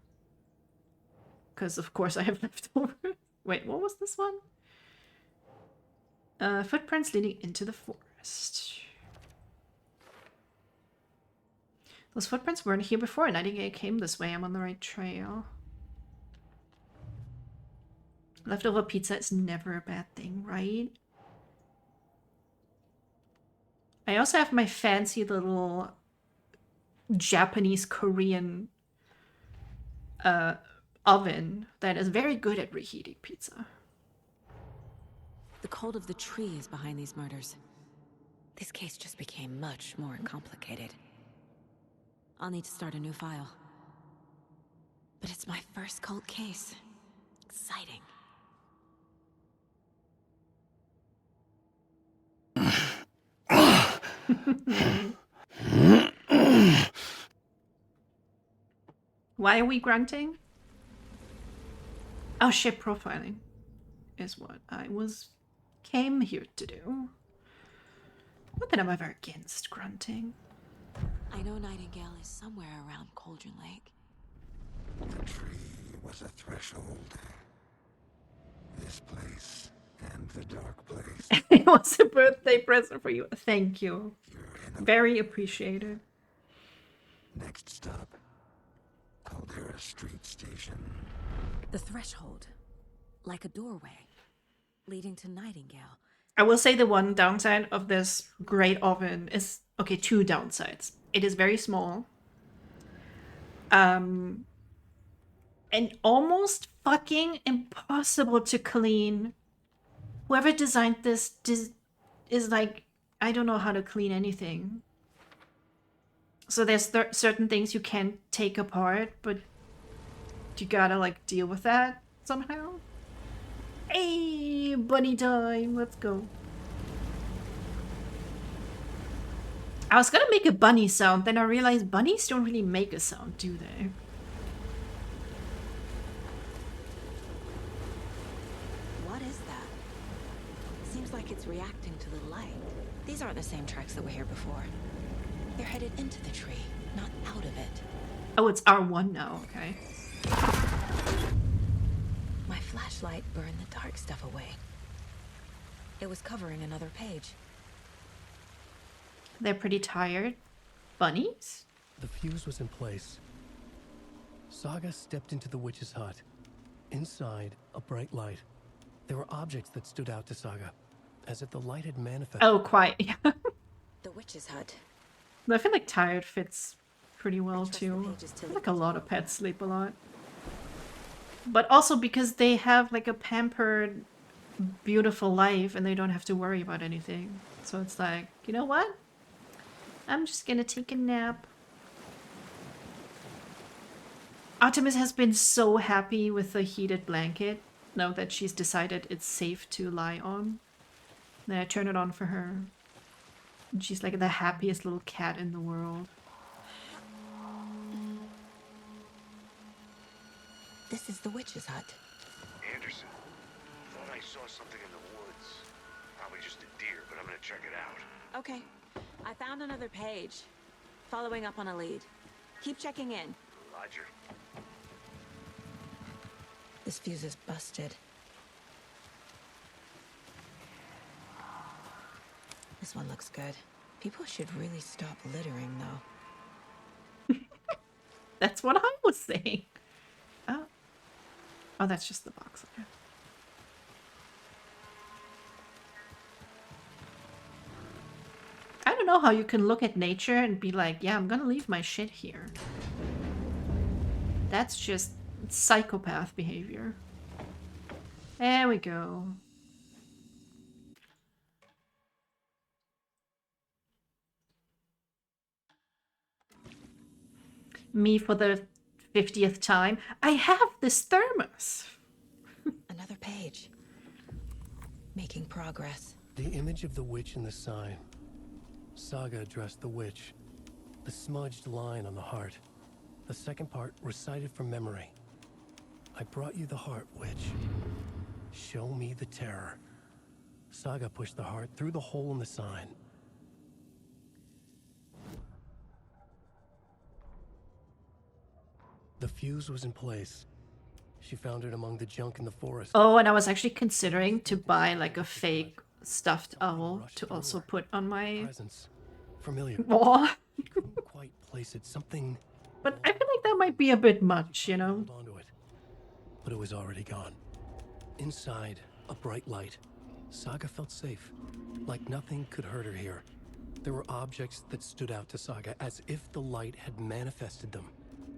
Because of course I have leftover. Wait, what was this one? Footprints leading into the forest. Those footprints weren't here before. Nightingale came this way. I'm on the right trail. Leftover pizza is never a bad thing, right? I also have my fancy little Japanese Korean oven that is very good at reheating pizza. The cult of the tree is behind these murders. This case just became much more complicated. I'll need to start a new file. But it's my first cult case. Exciting. Why are we grunting? Oh shit, profiling is what I came here to do. Not that I'm ever against grunting. I know Nightingale is somewhere around Cauldron Lake. The tree was a threshold. This place and the dark place. It was a birthday present for you. Thank you. Very appreciated. Next stop, Caldera Street Station. The threshold. Like a doorway. Leading to Nightingale. I will say the one downside of this great oven is, okay, two downsides. It is very small. And almost fucking impossible to clean. Whoever designed this is like, I don't know how to clean anything. So there's certain things you can't take apart, but you gotta like deal with that somehow. Hey, bunny time, let's go. I was gonna make a bunny sound, then I realized bunnies don't really make a sound, do they? What is that? Seems like it's reacting to the light. These aren't the same tracks that were here before. They're headed into the tree, not out of it. Oh, it's R1 now, okay. My flashlight burned the dark stuff away. It was covering another page. They're pretty tired. Bunnies? The fuse was in place. Saga stepped into the witch's hut. Inside, a bright light. There were objects that stood out to Saga, as if the light had manifested. Oh, quite. The witch's hut. I feel like tired fits pretty well too. I feel like a lot of pets sleep a lot. But also because they have like a pampered, beautiful life and they don't have to worry about anything. So it's like, you know what? I'm just gonna take a nap. Artemis has been so happy with the heated blanket now that she's decided it's safe to lie on. Then I turn it on for her. And she's like the happiest little cat in the world. This is the witch's hut. Anderson, thought I saw something in the woods. Probably just a deer, but I'm gonna check it out. Okay. I found another page. Following up on a lead. Keep checking in. Roger. This fuse is busted. This one looks good. People should really stop littering, though. That's what I was saying. Oh. Oh, that's just the box. Okay. I don't know how you can look at nature and be like, yeah, I'm gonna leave my shit here. That's just psychopath behavior. There we go. Me for the 50th time. I have this thermos. Another page. Making progress. The image of the witch in the sign. Saga addressed the witch. The smudged line on the heart. The second part recited from memory. I brought you the heart, witch. Show me the terror. Saga pushed the heart through the hole in the sign. The fuse was in place. She found it among the junk in the forest. Oh, and I was actually considering to buy like a fake stuffed owl to also put on my Familiar. wall. Couldn't quite place it. Something. But I feel like that might be a bit much, you know? Hold onto it. But it was already gone. Inside, a bright light. Saga felt safe. Like nothing could hurt her here. There were objects that stood out to Saga as if the light had manifested them.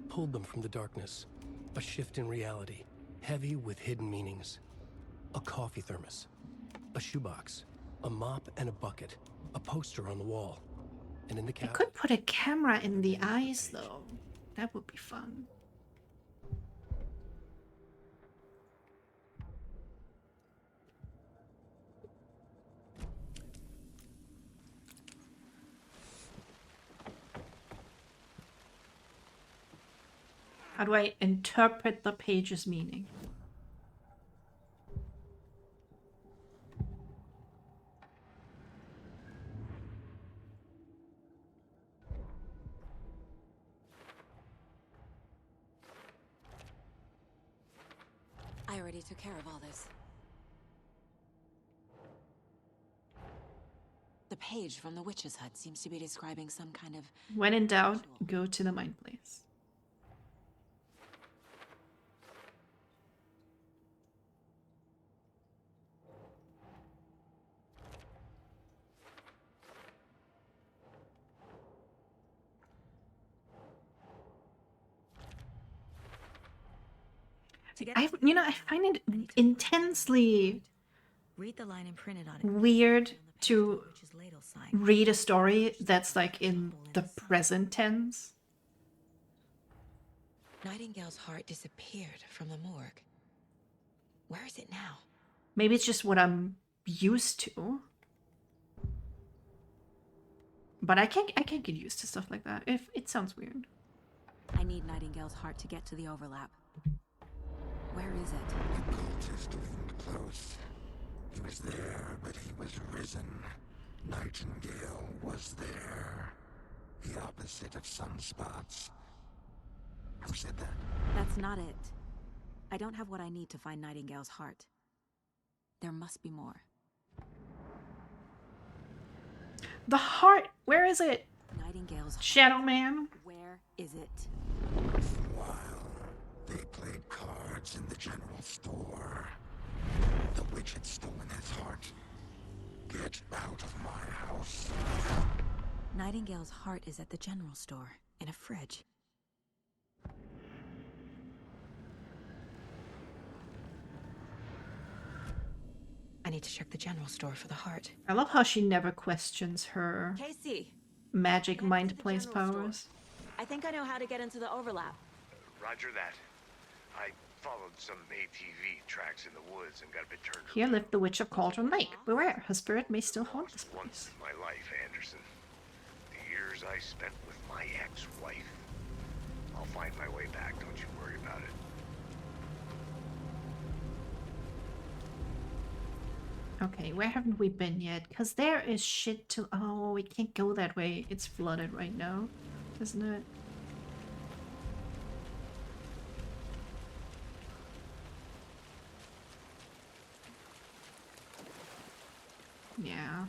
Pulled them from the darkness. A shift in reality, heavy with hidden meanings. A coffee thermos, a shoebox, a mop and a bucket, a poster on the wall, and in the I cabinet. could put a camera in the eyes though. That would be fun. How do I interpret the page's meaning? I already took care of all this. The page from the witch's hut seems to be describing some kind of... When in doubt, go to the mine place. I find it intensely Read the line imprinted on it. weird to read a story that's like in the present tense. Nightingale's heart disappeared from the morgue. Where is it now? Maybe it's just what I'm used to. But I can't get used to stuff like that. If it sounds weird. I need Nightingale's heart to get to the overlap. Where is it? The cultist leaned close. He was there, but he was risen. Nightingale was there. The opposite of sunspots. Who said that? That's not it. I don't have what I need to find Nightingale's heart. There must be more. The heart! Where is it? Nightingale's Shadow Man? Where is it? They played cards in the general store. The witch had stolen his heart. Get out of my house. Nightingale's heart is at the general store, in a fridge. I need to check the general store for the heart. I love how she never questions her Casey, magic mind place powers. I think I know how to get into the overlap. Roger that. I followed some ATV tracks in the woods and got a bit turned Here lived the witch of Cauldron Lake. Beware, her spirit may still haunt this place. once in my life, Anderson. The years I spent with my ex-wife. I'll find my way back, don't you worry about it. Okay, where haven't we been yet? Because there is shit to... Oh, we can't go that way. It's flooded right now, isn't it? Yeah.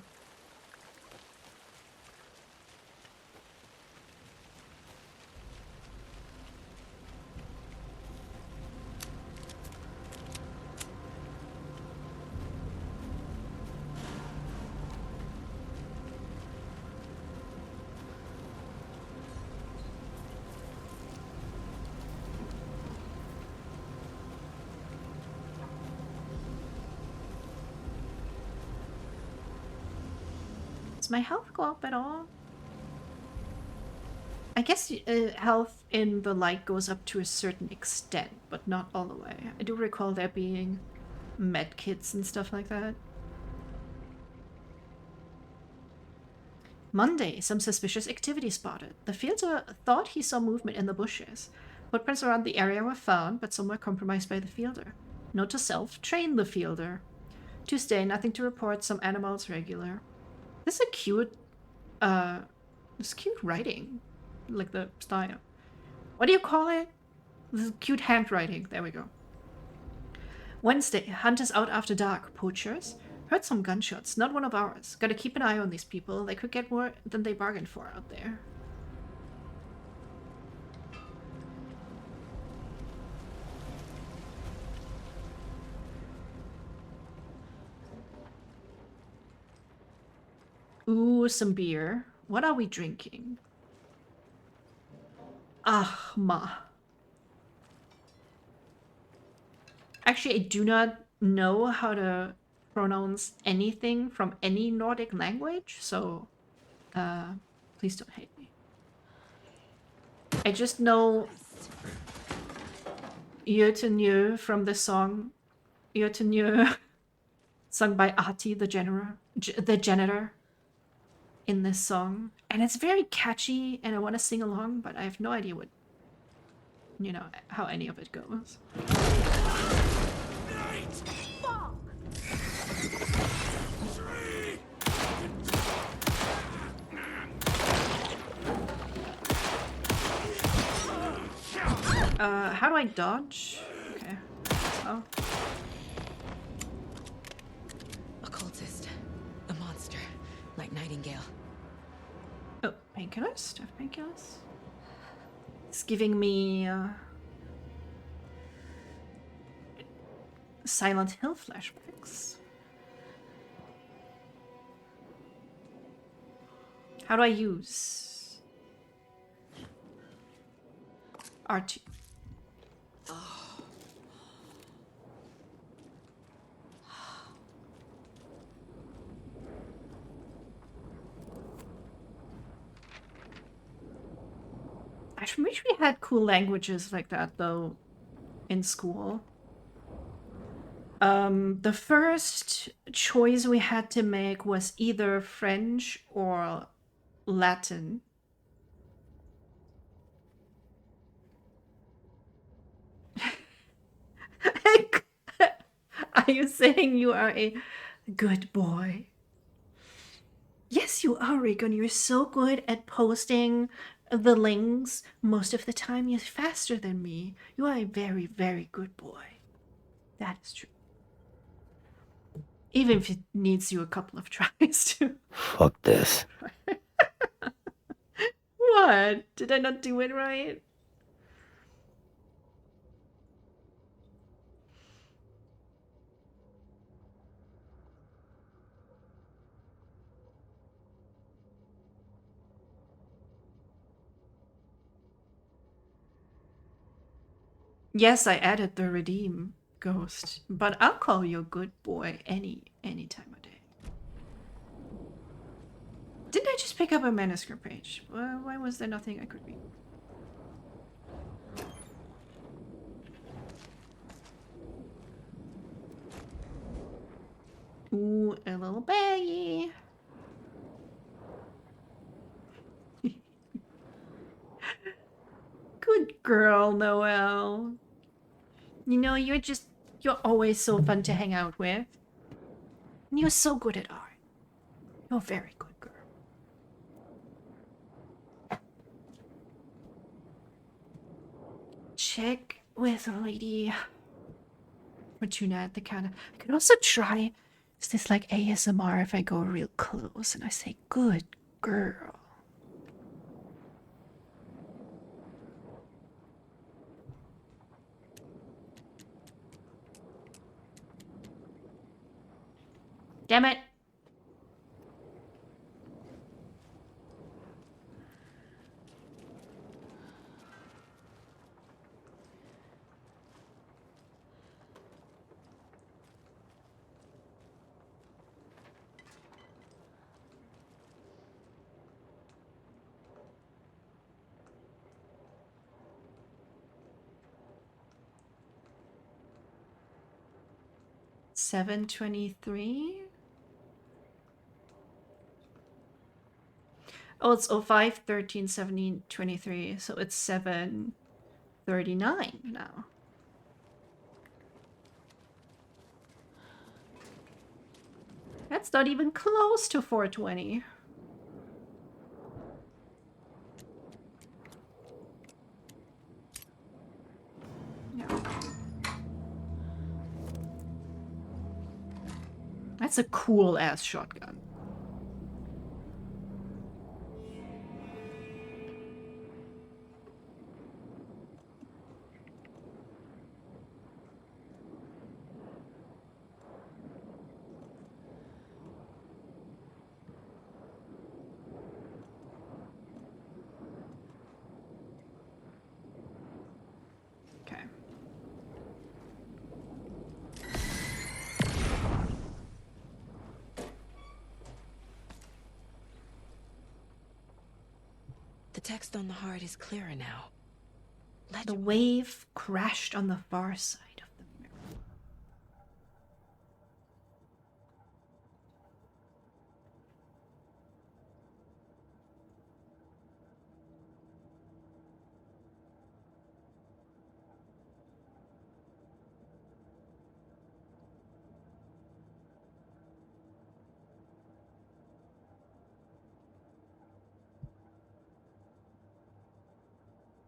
Does my health go up at all? I guess health in the light goes up to a certain extent, but not all the way. I do recall there being med kits and stuff like that. Monday, some suspicious activity spotted. The fielder thought he saw movement in the bushes. Footprints around the area were found, but some were compromised by the fielder. Note to self, train the fielder. Tuesday, nothing to report, some animals regular. This is a cute, this cute writing, like the style. What do you call it? This is cute handwriting. There we go. Wednesday, hunters out after dark. Poachers. Heard some gunshots. Not one of ours. Gotta keep an eye on these people. They could get more than they bargained for out there. Ooh, some beer. What are we drinking? Ma. Actually, I do not know how to pronounce anything from any Nordic language, so please don't hate me. I just know Jötunjö from the song Jötunjö, sung by Ahti the janitor in this song, and it's very catchy and I want to sing along, but I have no idea what, you know, how any of it goes. How do I dodge? Okay. Oh. A cultist. A monster. Like Nightingale. Nightingale. Oh, painkillers? Do I have painkillers? It's giving me Silent Hill flashbacks. How do I use R2? I wish we had cool languages like that though in school. The first choice we had to make was either French or Latin. Are you saying you are a good boy? Yes, you are, Regan. You're so good at posting the links. Most of the time, you're faster than me. You are a very, very good boy. That is true. Even if it needs you a couple of tries to. Fuck this. What? Did I not do it right? Yes, I added the redeem ghost, but I'll call you a good boy any time of day. Didn't I just pick up a manuscript page? Why was there nothing I could read? Ooh, a little baggy. Good girl, Noelle. You know, you're always so fun to hang out with. And you're so good at art. You're a very good girl. Check with Lady Fortuna at the counter. I could also try, is this like ASMR if I go real close and I say, good girl? Damn it. $7.23. Oh, it's 05, 13, 17, 23. So it's 7:39 now. That's not even close to 4:20. Yeah. That's a cool ass shotgun. Okay. The text on the heart is clearer now. The wave crashed on the far side of the mirror.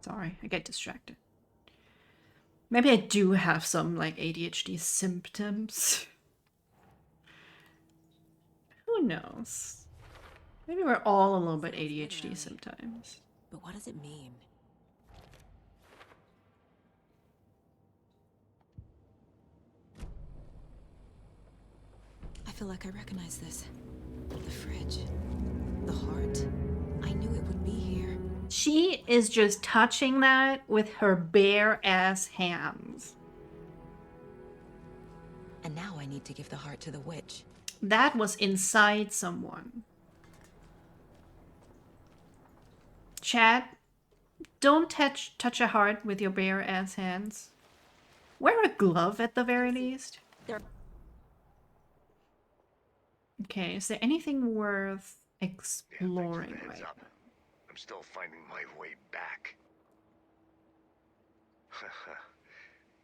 Sorry, I get distracted. Maybe I do have some like ADHD symptoms. Who knows? Maybe we're all a little bit ADHD sometimes. But what does it mean? I feel like I recognize this. The fridge. The heart. I knew it would be here. She is just touching that with her bare ass hands. And now I need to give the heart to the witch. That was inside someone. Chat, don't touch a heart with your bare ass hands. Wear a glove at the very least. Okay, is there anything worth exploring right now? I'm still finding my way back.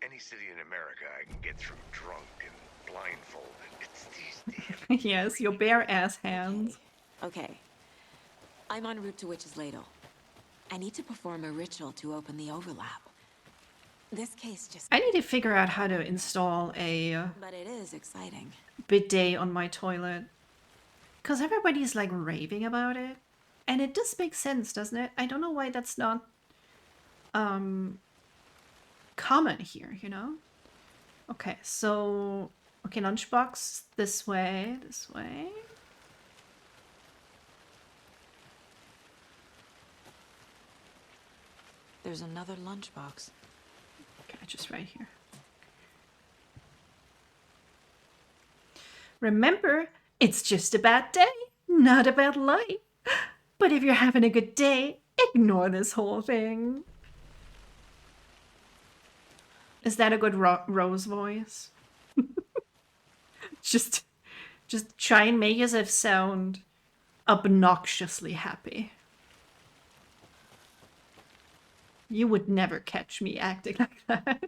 Any city in America I can get through drunk and blindfolded. It's these damn... Yes, your bare ass hands. Okay. I'm en route to Witch's Ladle. I need to perform a ritual to open the overlap. This case just... I need to figure out how to install a But it is exciting. bidet on my toilet. Because everybody's like raving about it. And it does make sense, doesn't it? I don't know why that's not common here, you know? Okay, so... Okay, lunchbox this way, this way. There's another lunchbox. Okay, just right here. Remember, it's just a bad day, not a bad life. But if you're having a good day, ignore this whole thing. Is that a good Rose voice? just try and make yourself sound obnoxiously happy. You would never catch me acting like that.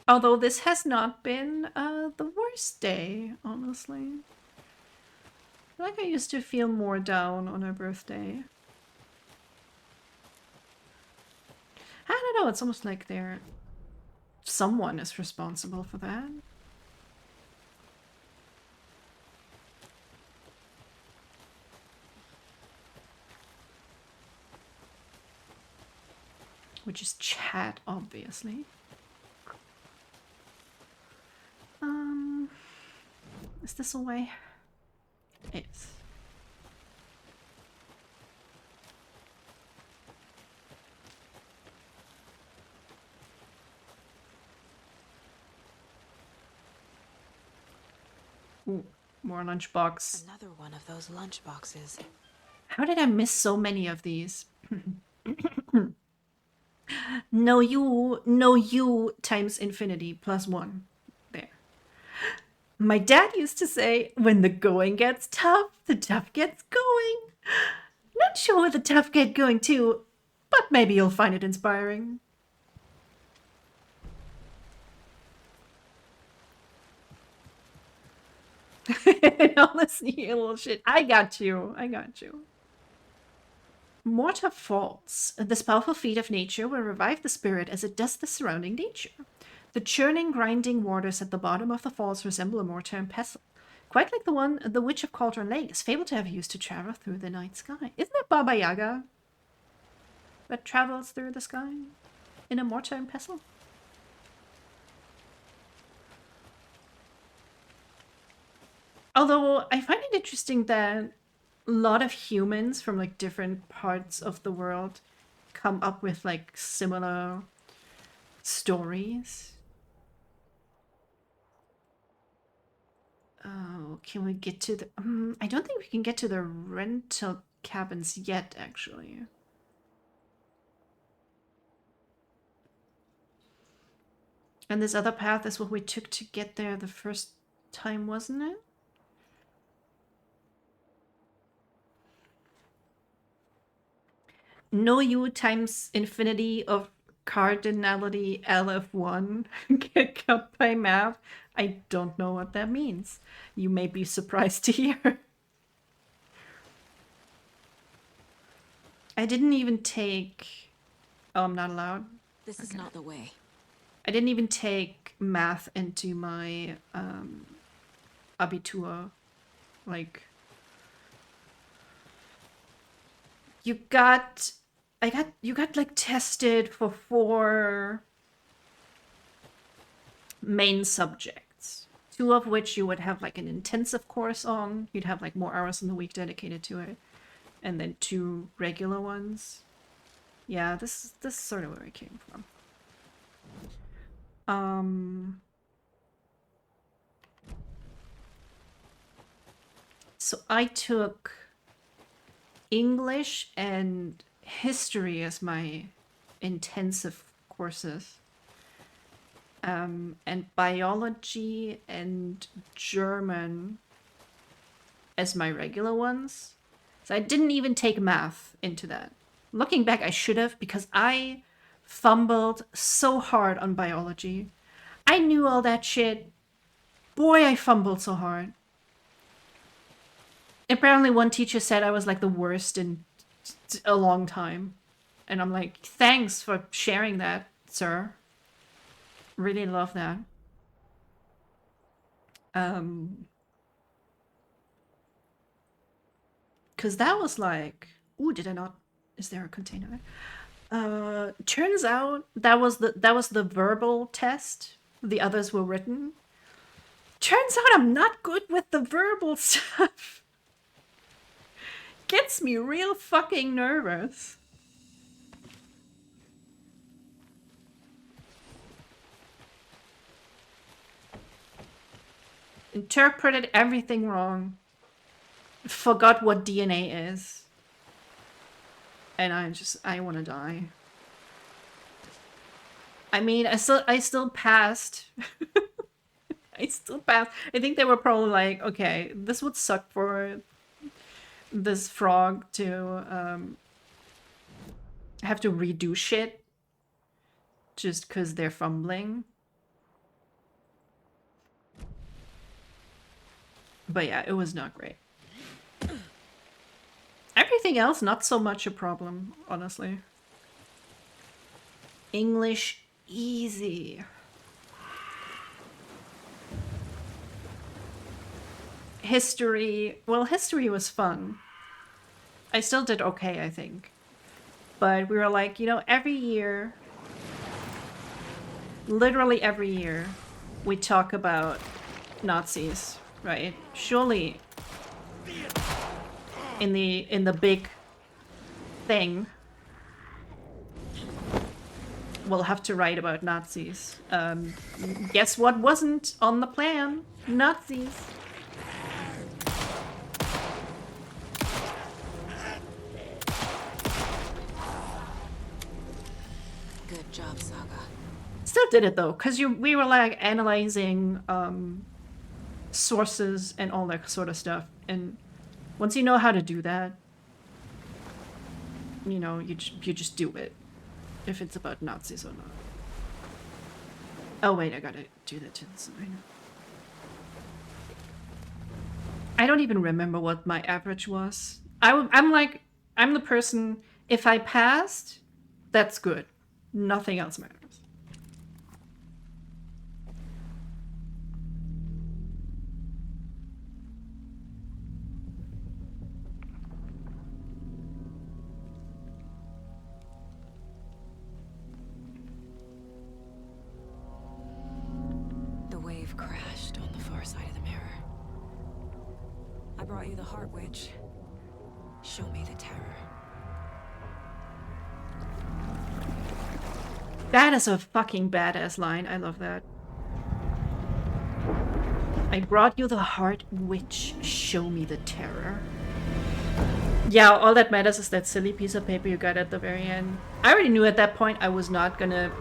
Although this has not been the worst day, honestly. I feel like I used to feel more down on her birthday. I don't know, it's almost like someone is responsible for that. Which is chat, obviously. Is this a way? It's. Ooh, more lunchbox. Another one of those lunchboxes. How did I miss so many of these? No you times infinity plus 1. There. My dad used to say, when the going gets tough, the tough gets going. Not sure where the tough get going to, but maybe you'll find it inspiring. Don't listen to you little shit. I got you. Mortar Falls. This powerful feat of nature will revive the spirit as it does the surrounding nature. The churning, grinding waters at the bottom of the falls resemble a mortar and pestle. Quite like the one the Witch of Cauldron Lake is fabled to have used to travel through the night sky. Isn't that Baba Yaga that travels through the sky in a mortar and pestle? Although I find it interesting that a lot of humans from like different parts of the world come up with like similar stories. Oh, can we get to the... I don't think we can get to the rental cabins yet, actually. And this other path is what we took to get there the first time, wasn't it? No U times infinity of cardinality LF1 get cut by math. I don't know what that means. You may be surprised to hear. I didn't even take Oh, I'm not allowed? This is not the way. I didn't even take math into my Abitur. Like, you got like tested for 4 main subjects, 2 of which you would have like an intensive course on. You'd have like more hours in the week dedicated to it, and then 2 regular ones. Yeah, this is sort of where it came from. So I took English and history as my intensive courses, and biology and German as my regular ones. So I didn't even take math into that. Looking back, I should have, because I fumbled so hard on biology. I knew all that shit. Boy, I fumbled so hard. Apparently one teacher said I was like the worst in a long time. And I'm like, thanks for sharing that, sir. Really love that. Cause that was like, ooh, did I not? Is there a container? Turns out that was the verbal test. The others were written. Turns out I'm not good with the verbal stuff. Gets me real fucking nervous. Interpreted everything wrong. Forgot what DNA is. And I want to die. I mean, I still passed. I still passed. I think they were probably like, okay, this would suck for this frog to have to redo shit just because they're fumbling. But yeah, it was not great. Everything else, not so much a problem, honestly. English, easy. History, well, history was fun. I still did okay, I think. But we were like, you know, every year, literally every year, we talk about Nazis, right? Surely in the big thing, we'll have to write about Nazis. Guess what wasn't on the plan? Nazis. Good job, Saga. Still did it though, because we were like analyzing sources and all that sort of stuff, and once you know how to do that, you know, you just do it, if it's about Nazis or not. Oh wait, I gotta do that to the sign. I don't even remember what my average was. I'm like, I'm the person, if I passed, that's good. Nothing else matters. The wave crashed on the far side of the mirror. I brought you the Heart Witch. Show me the terror. That is a fucking badass line. I love that. I brought you the Heart Witch. Show me the terror. Yeah, all that matters is that silly piece of paper you got at the very end. I already knew at that point I was not gonna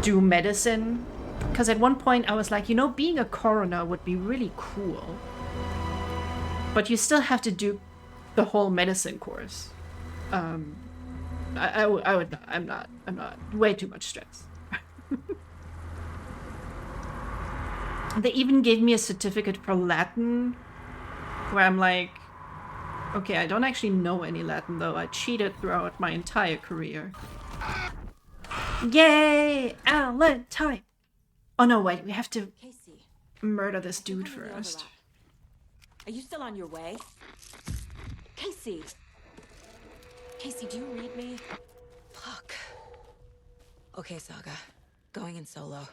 do medicine. Because at one point I was like, you know, being a coroner would be really cool. But you still have to do the whole medicine course. I would not. I'm not. Way too much stress. They even gave me a certificate for Latin, where I'm like, okay, I don't actually know any Latin though. I cheated throughout my entire career. Yay! Alan type! Oh no, wait, we have to Casey, murder this dude come to the first. overlap. Are you still on your way? Casey! Casey, do you read me? Fuck. Okay, Saga. Going in solo.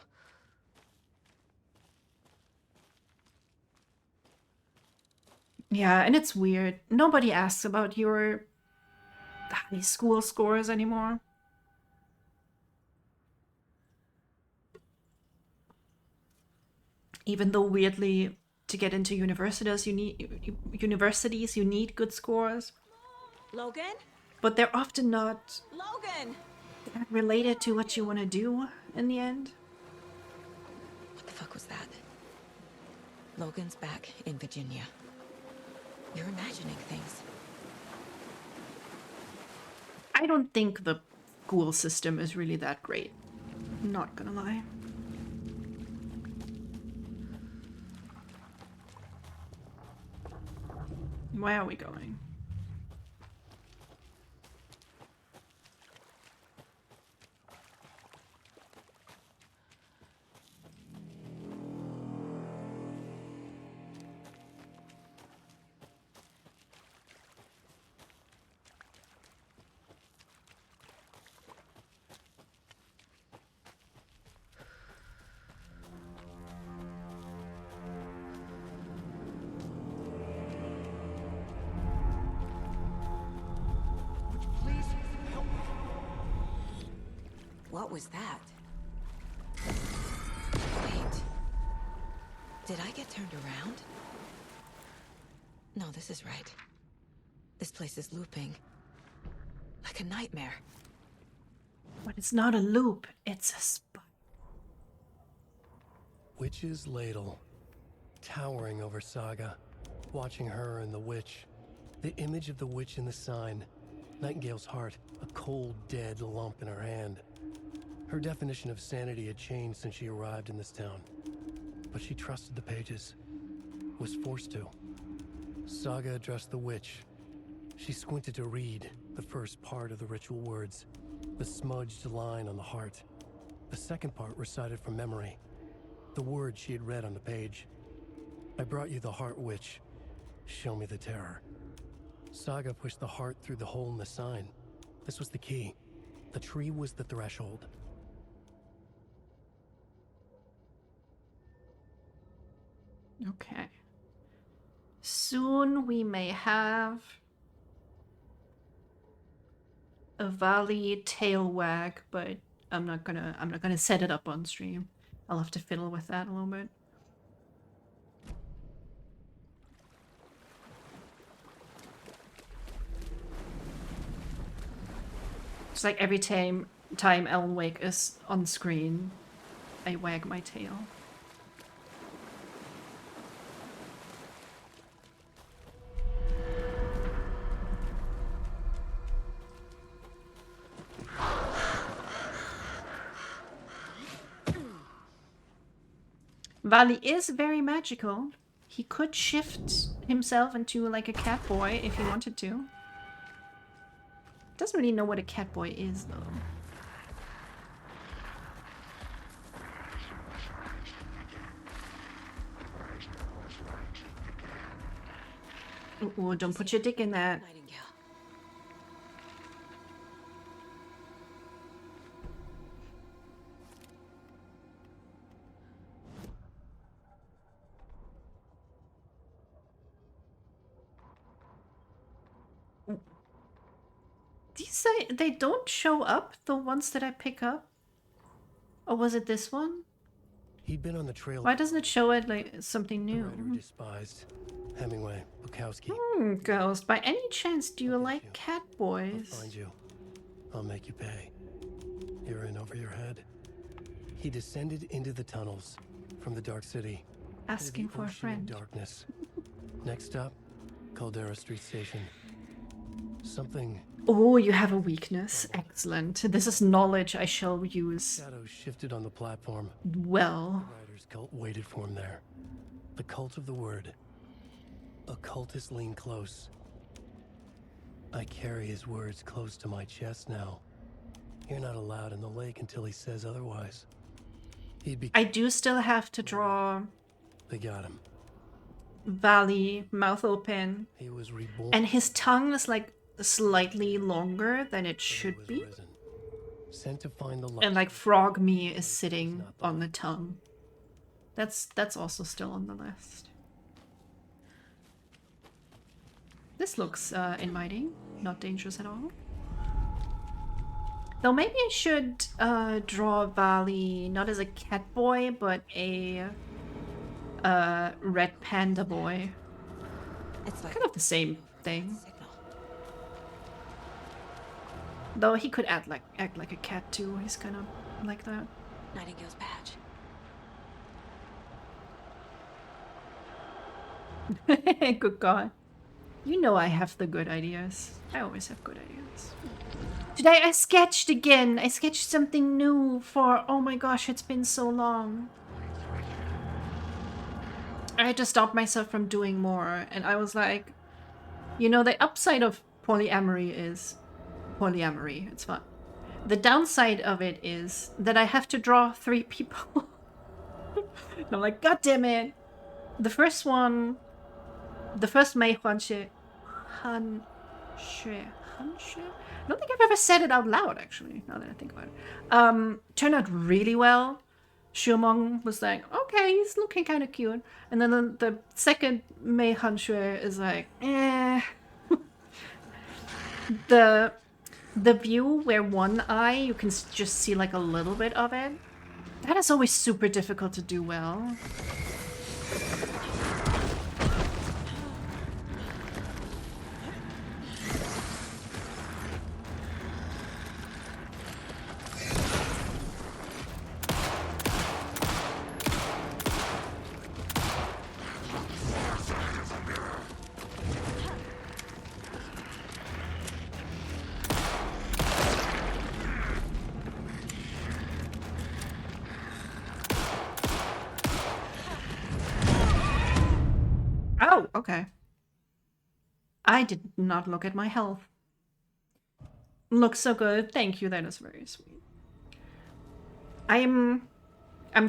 Yeah, and it's weird. Nobody asks about your high school scores anymore. Even though weirdly, to get into universities, you need good scores. Logan? But they're often not Logan! related to what you want to do in the end. What the fuck was that? Logan's back in Virginia. You're imagining things. I don't think the school system is really that great. Not gonna lie. Where are we going? What was that? Wait. Did I get turned around? No, this is right. This place is looping. Like a nightmare. But it's not a loop, it's a spot. Witch's Ladle, towering over Saga, watching her and the witch. The image of the witch in the sign. Nightingale's heart, a cold, dead lump in her hand. Her definition of sanity had changed since she arrived in this town. But she trusted the pages. Was forced to. Saga addressed the witch. She squinted to read the first part of the ritual words. The smudged line on the heart. The second part recited from memory. The words she had read on the page. I brought you the heart, witch. Show me the terror. Saga pushed the heart through the hole in the sign. This was the key. The tree was the threshold. Okay. Soon we may have a Valley tail wag, but I'm not gonna set it up on stream. I'll have to fiddle with that a little bit. It's like every time Alan Wake is on screen, I wag my tail. Valley is very magical. He could shift himself into like a cat boy if he wanted to. Doesn't really know what a cat boy is though. Oh, don't put your dick in that. These they don't show up, the ones that I pick up? Or was it this one? He'd been on the trail. Why doesn't it show it like something new? Despised. Hemingway, Bukowski. Ghost, by any chance do you like cat boys? I'll find you. I'll make you pay. You're in over your head. He descended into the tunnels from the Dark City. Asking for a friend. Darkness. Next stop, Caldera Street Station. Something. Oh, you have a weakness. Excellent. This is knowledge I shall use. Shadows shifted on the platform. Well. The Rider's cult waited for him there. The cult of the word. Occultists lean close. I carry his words close to my chest now. You're not allowed in the lake until he says otherwise. He'd be... I do still have to draw... They got him. Valley, mouth open. He was reborn. And his tongue is like slightly longer than it should be. Sent to find the And like Frog Me is sitting on the tongue. That's also still on the list. This looks inviting, not dangerous at all. Though maybe I should draw Valley not as a cat boy, but a red panda boy. It's kind of the same thing. Though he could act like a cat too. He's kind of like that. Nightingale's badge. Good God. You know I have the good ideas. I always have good ideas. Today I sketched again. I sketched something new for... Oh my gosh, it's been so long. I had to stop myself from doing more. And I was like... You know, the upside of polyamory is... Polyamory. It's fun. The downside of it is that I have to draw 3 people. And I'm like, God damn it. The first one... The first Mei Huanxue... Hunshe? I don't think I've ever said it out loud, actually, now that I think about it. Turned out really well. Xiumeng was like, okay, he's looking kind of cute. And then the second Mei Huanxue is like, eh. The view where one eye, you can just see like a little bit of it. That is always super difficult to do well. Oh, okay. I did not look at my health. Looks so good. Thank you. That is very sweet. I'm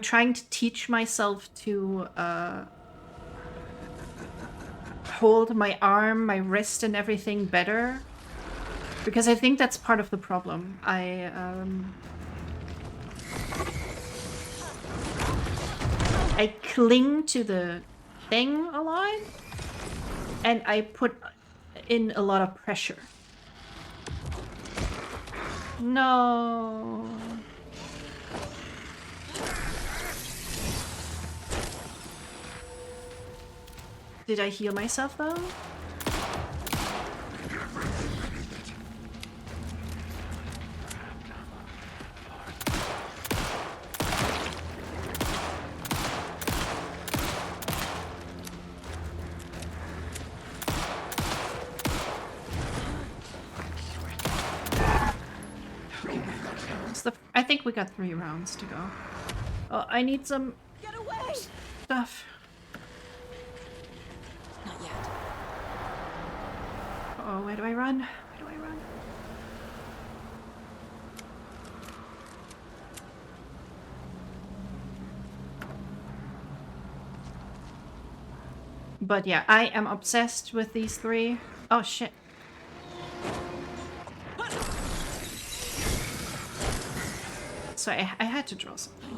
trying to teach myself to hold my arm, my wrist, and everything better, because I think that's part of the problem. I cling to the thing a lot, and I put in a lot of pressure. No. Did I heal myself though? I think we got 3 rounds to go. Oh, I need some stuff. Not yet. Oh, where do I run? Where do I run? But yeah, I am obsessed with these 3. Oh shit. So I had to draw something.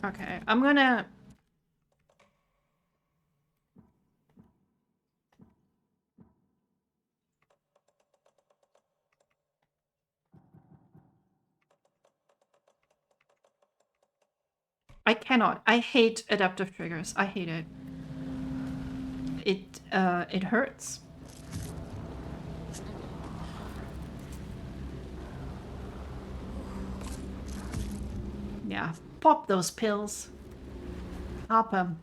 Okay, I'm gonna... I cannot. I hate adaptive triggers. I hate it. It hurts. Yeah, pop those pills. Pop them.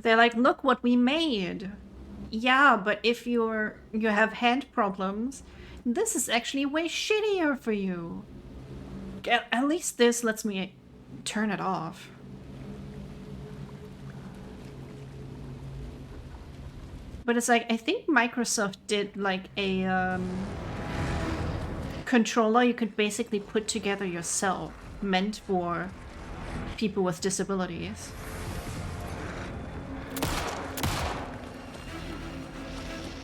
They're like, look what we made. Yeah, but if you have hand problems, this is actually way shittier for you. At least this lets me turn it off. But it's like, I think Microsoft did like a controller you could basically put together yourself, meant for people with disabilities.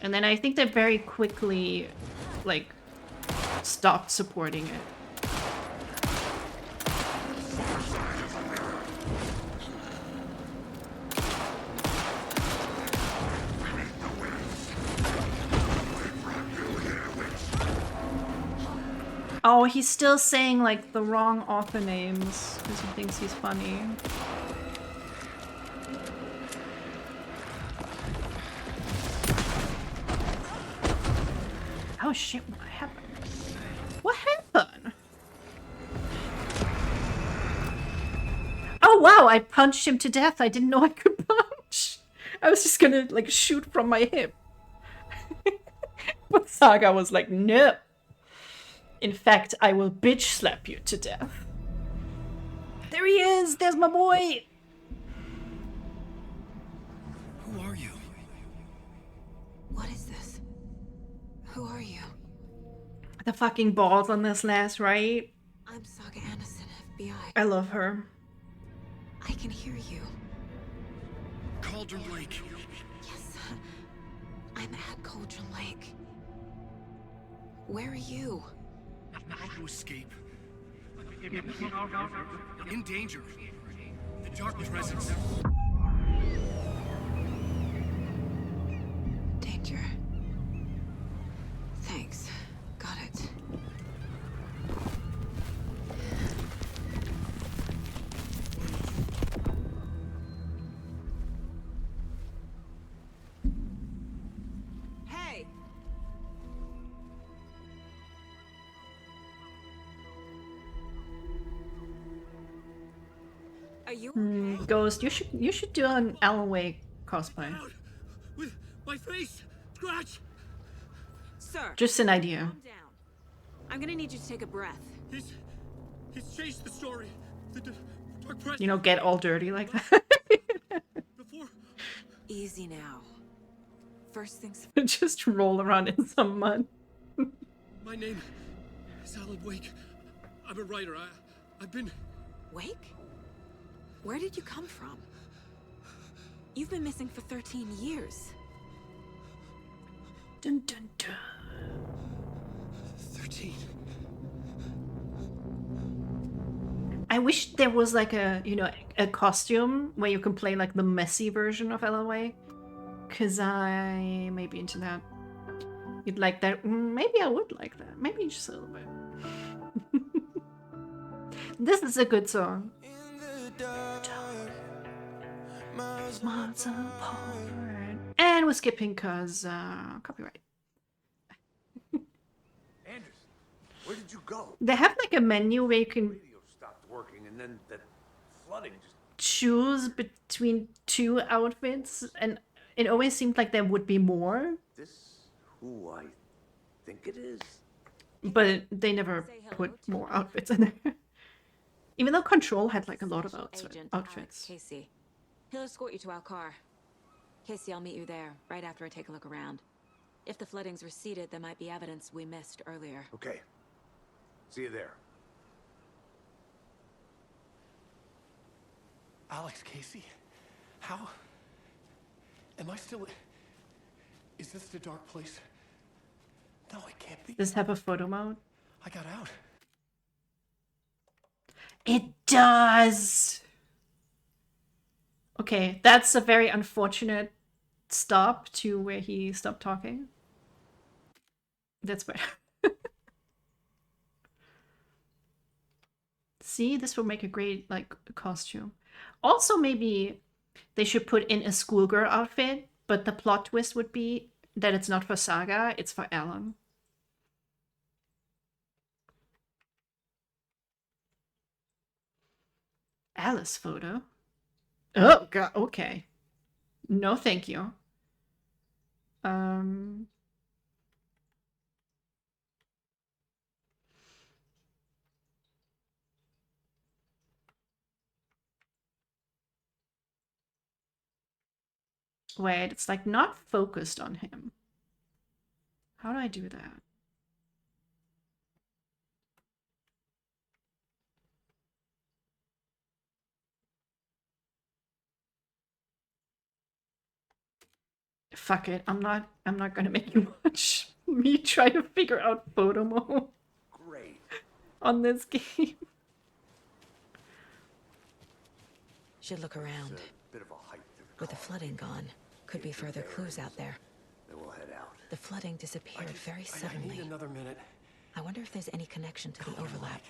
And then I think they very quickly, like, stopped supporting it. Oh, he's still saying, like, the wrong author names because he thinks he's funny. Oh shit, what happened? What happened? Oh wow, I punched him to death. I didn't know I could punch. I was just gonna, like, shoot from my hip. But Saga was like, no. In fact, I will bitch slap you to death. There he is! There's my boy! Who are you? What is this? Who are you? The fucking balls on this last, right? I'm Saga Anderson, FBI. I love her. I can hear you. Cauldron Lake. Yes. I'm at Cauldron Lake. Where are you? How to escape? In danger. The dark presence. Danger. Thanks. Got it. Hey! Are you okay? Ghost, you should do an Alan Wake cosplay. With my face scratch. Sir, Just an idea. calm down. I'm gonna need you to take a breath. He's chased the story. The dark presence. You know, get all dirty like that. Easy now. First things Just roll around in some mud. My name is Alan Wake. I'm a writer. I've been... Wake? Where did you come from? You've been missing for 13 years. Dun dun dun. 13. I wish there was like a, you know, a costume where you can play like the messy version of Alan Wake. Cause I may be into that. You'd like that? Maybe I would like that. Maybe just a little bit. This is a good song. Miles apart. And we're skipping cause copyright. Anderson, where did you go? They have like a menu where you can Radio stopped working, and then that flooding just... choose between two outfits, and it always seemed like there would be more. This who I think it is? But they never put more outfits in there. Even though Control had like a lot of outfits. Casey. He'll escort you to our car. Casey, I'll meet you there, right after I take a look around. If the flooding's receded, there might be evidence we missed earlier. Okay. See you there. Alex, Casey? How? Am I still... Is this the dark place? No, it can't be. Does this have a photo mode? I got out. It does! Okay, that's a very unfortunate stop to where he stopped talking. That's bad. See, this will make a great, like, costume. Also, maybe they should put in a schoolgirl outfit, but the plot twist would be that it's not for Saga, it's for Alan. Alice photo? Oh, God, okay. No, thank you. Um... Wait, it's like not focused on him. How do I do that? Fuck it. I'm not gonna make you watch me try to figure out photo mode. Great. On this game. Should look around. Bit of a hike to the With the flooding gone, could be further clues out there. Then we'll head out. The flooding disappeared very suddenly. I need another minute. I wonder if there's any connection to the overlap.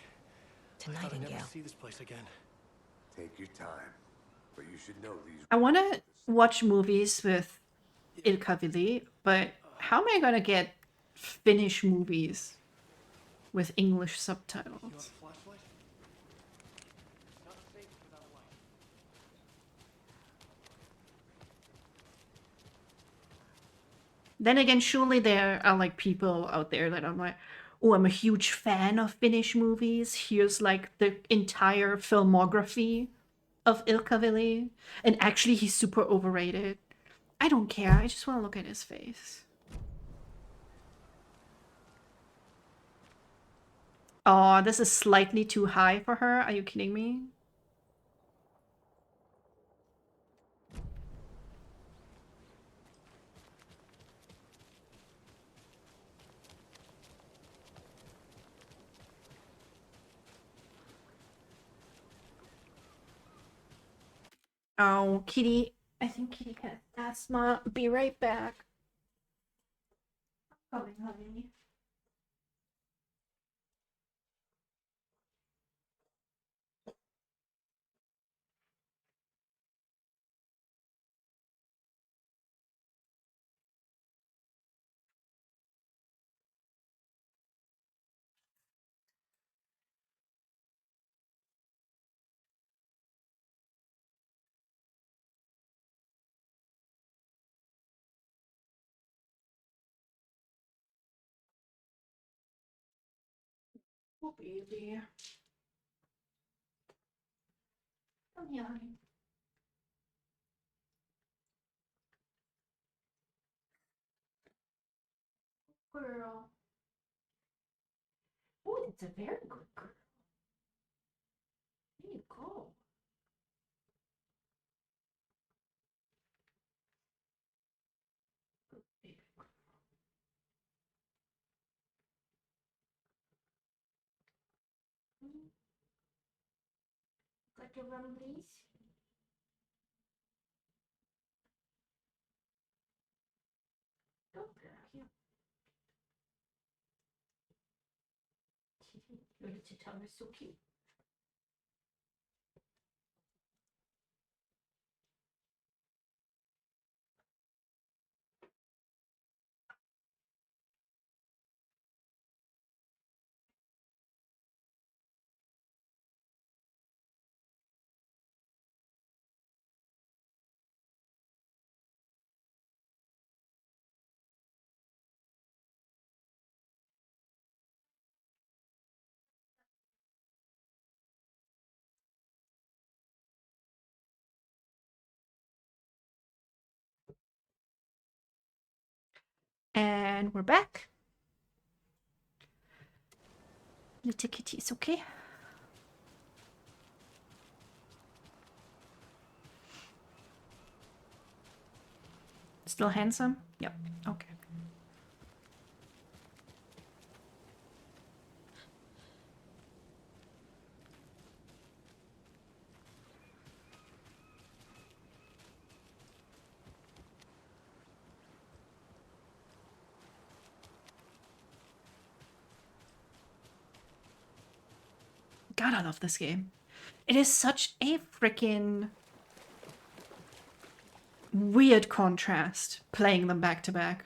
To I thought I'd Nightingale. never see this place again. Take your time. But you should know these. I want to watch movies with Ilkavili, but how am I gonna get Finnish movies with English subtitles? Then again, surely there are like people out there that I'm like, oh, I'm a huge fan of Finnish movies. Here's like the entire filmography of Ilkavili. And actually, he's super overrated. I don't care. I just want to look at his face. Oh, this is slightly too high for her. Are you kidding me? Oh, Kitty. I think Kitty has asthma. Be right back. Coming, honey. Oh, baby. Come here, honey. Girl. Oh, it's a very good girl. There you go. Good baby. Got your rumblies? Go, girl. Here. Your little tongue is so cute. And we're back. Little kitty is okay. Still handsome? Yep. Okay. God, I love this game. It is such a freaking weird contrast playing them back to back.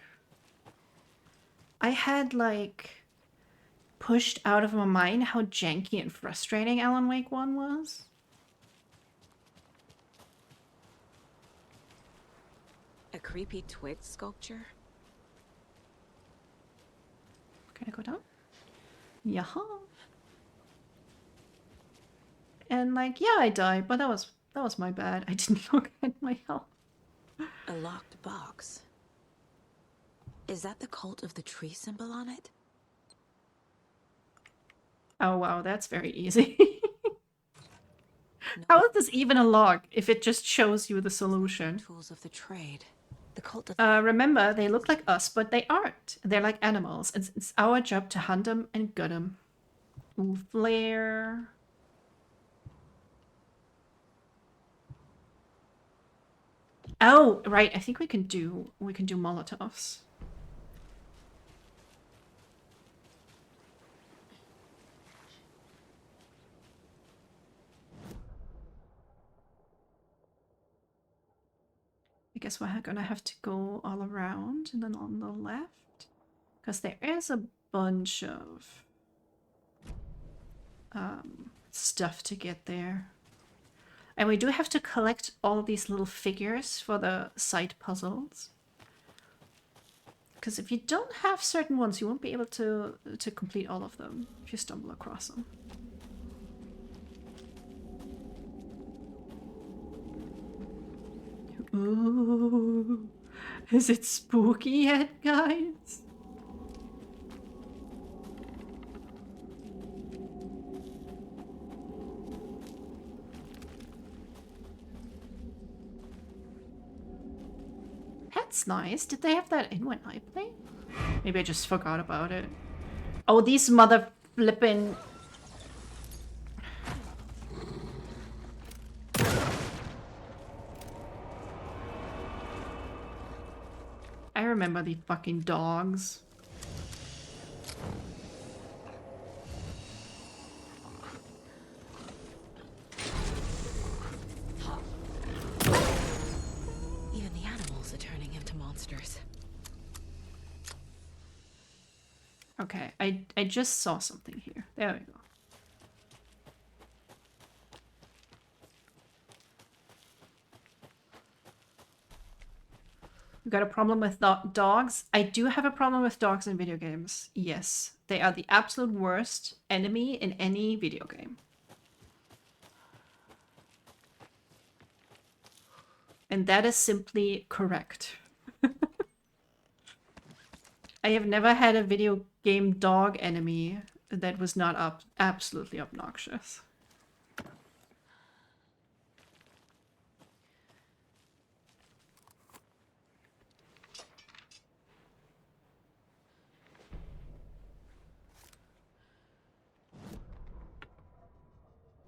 I had like pushed out of my mind how janky and frustrating Alan Wake 1 was. A creepy twig sculpture? Can I go down? Yaha. And like, yeah, I died, but that was my bad. I didn't look at my health. A locked box. Is that the cult of the tree symbol on it? Oh wow, that's very easy. How is this even a log if it just shows you the solution? Tools of the trade. The cult of Remember, they look like us, but they aren't. They're like animals. It's our job to hunt them and gut them. Ooh, flare. Oh, right. I think we can do Molotovs. I guess we're gonna have to go all around and then on the left. Because there is a bunch of stuff to get there. And we do have to collect all these little figures for the side puzzles. Because if you don't have certain ones, you won't be able to complete all of them if you stumble across them. Ooh, is it spooky yet, guys? That's nice. Did they have that in when I played? Maybe I just forgot about it. Oh, these mother flippin'... I remember the fucking dogs. even the animals are turning into monsters. Okay, I just saw something here. There we go. You got a problem with dogs? I do have a problem with dogs in video games. Yes, they are the absolute worst enemy in any video game. And that is simply correct. I have never had a video game dog enemy that was not absolutely obnoxious.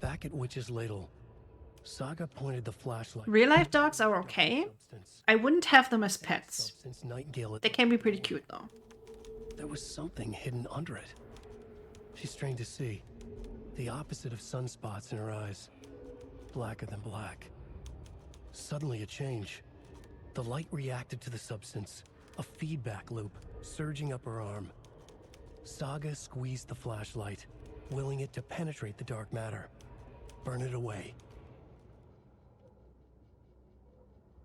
Back at Witch's Ladle, Saga pointed the flashlight. Real life dogs are okay. I wouldn't have them as pets. Nightingale. They can be pretty cute though. There was something hidden under it. She strained to see. The opposite of sunspots in her eyes. Blacker than black. Suddenly a change. The light reacted to the substance. A feedback loop surging up her arm. Saga squeezed the flashlight, willing it to penetrate the dark matter. Burn it away.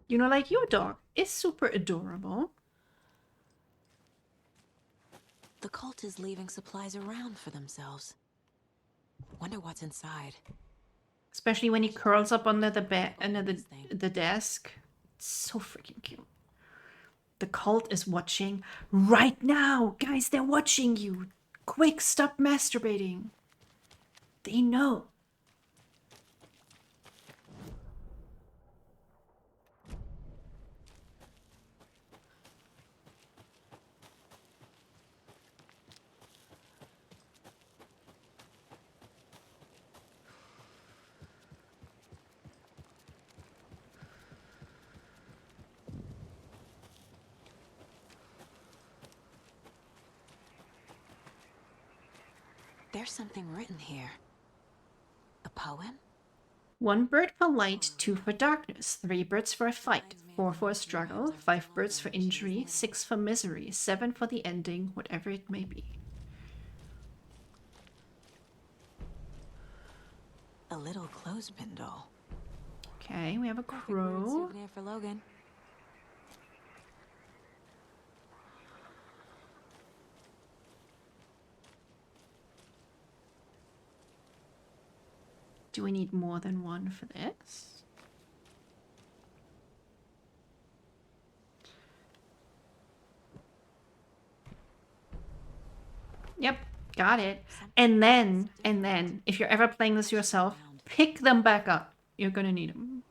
You know, like your dog is super adorable. The cult is leaving supplies around for themselves. Wonder what's inside. Especially when he curls up under the bed, under the desk. It's so freaking cute. The cult is watching right now. Guys, they're watching you. Quick, stop masturbating. They know. There's something written here. A poem? 1 bird for light, 2 for darkness, 3 birds for a fight, 4 for a struggle, 5 birds for injury, 6 for misery, 7 for the ending, whatever it may be. A little clothespin doll. Okay, we have a crow. Souvenir for Logan. Do we need more than one for this? Yep, got it. And then, if you're ever playing this yourself, pick them back up. You're gonna need them.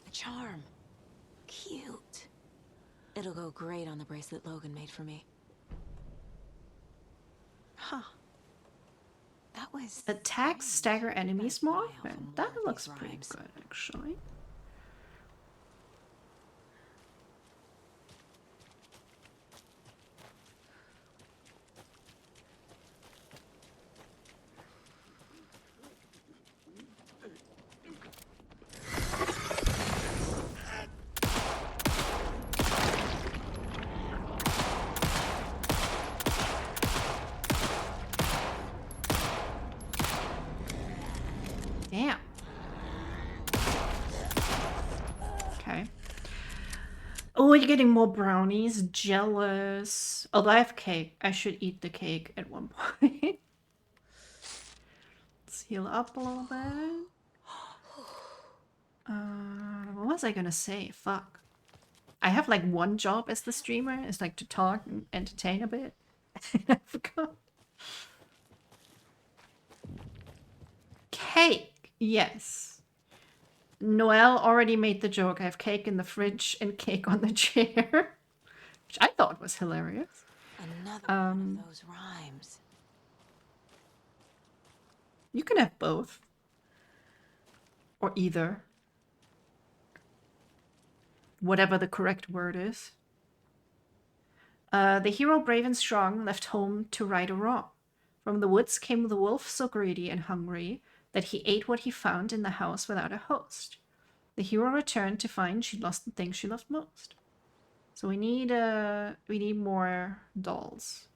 A charm. Cute. It'll go great on the bracelet Logan made for me. Huh. That was... Attack, stagger enemies more often. That looks pretty good, actually. Damn. Okay. Oh, you're getting more brownies. Jealous. Although I have cake. I should eat the cake at one point. Let's heal up a little bit. What was I gonna say? Fuck. I have like one job as the streamer. It's like to talk and entertain a bit. I forgot. Cake. Yes. Noelle already made the joke. I have cake in the fridge and cake on the chair. Which I thought was hilarious. Another one of those rhymes. You can have both. Or either. Whatever the correct word is. The hero brave and strong left home to right a wrong. From the woods came the wolf so greedy and hungry that he ate what he found in the house without a host. The hero returned to find she'd lost the thing she loved most. So we need more dolls.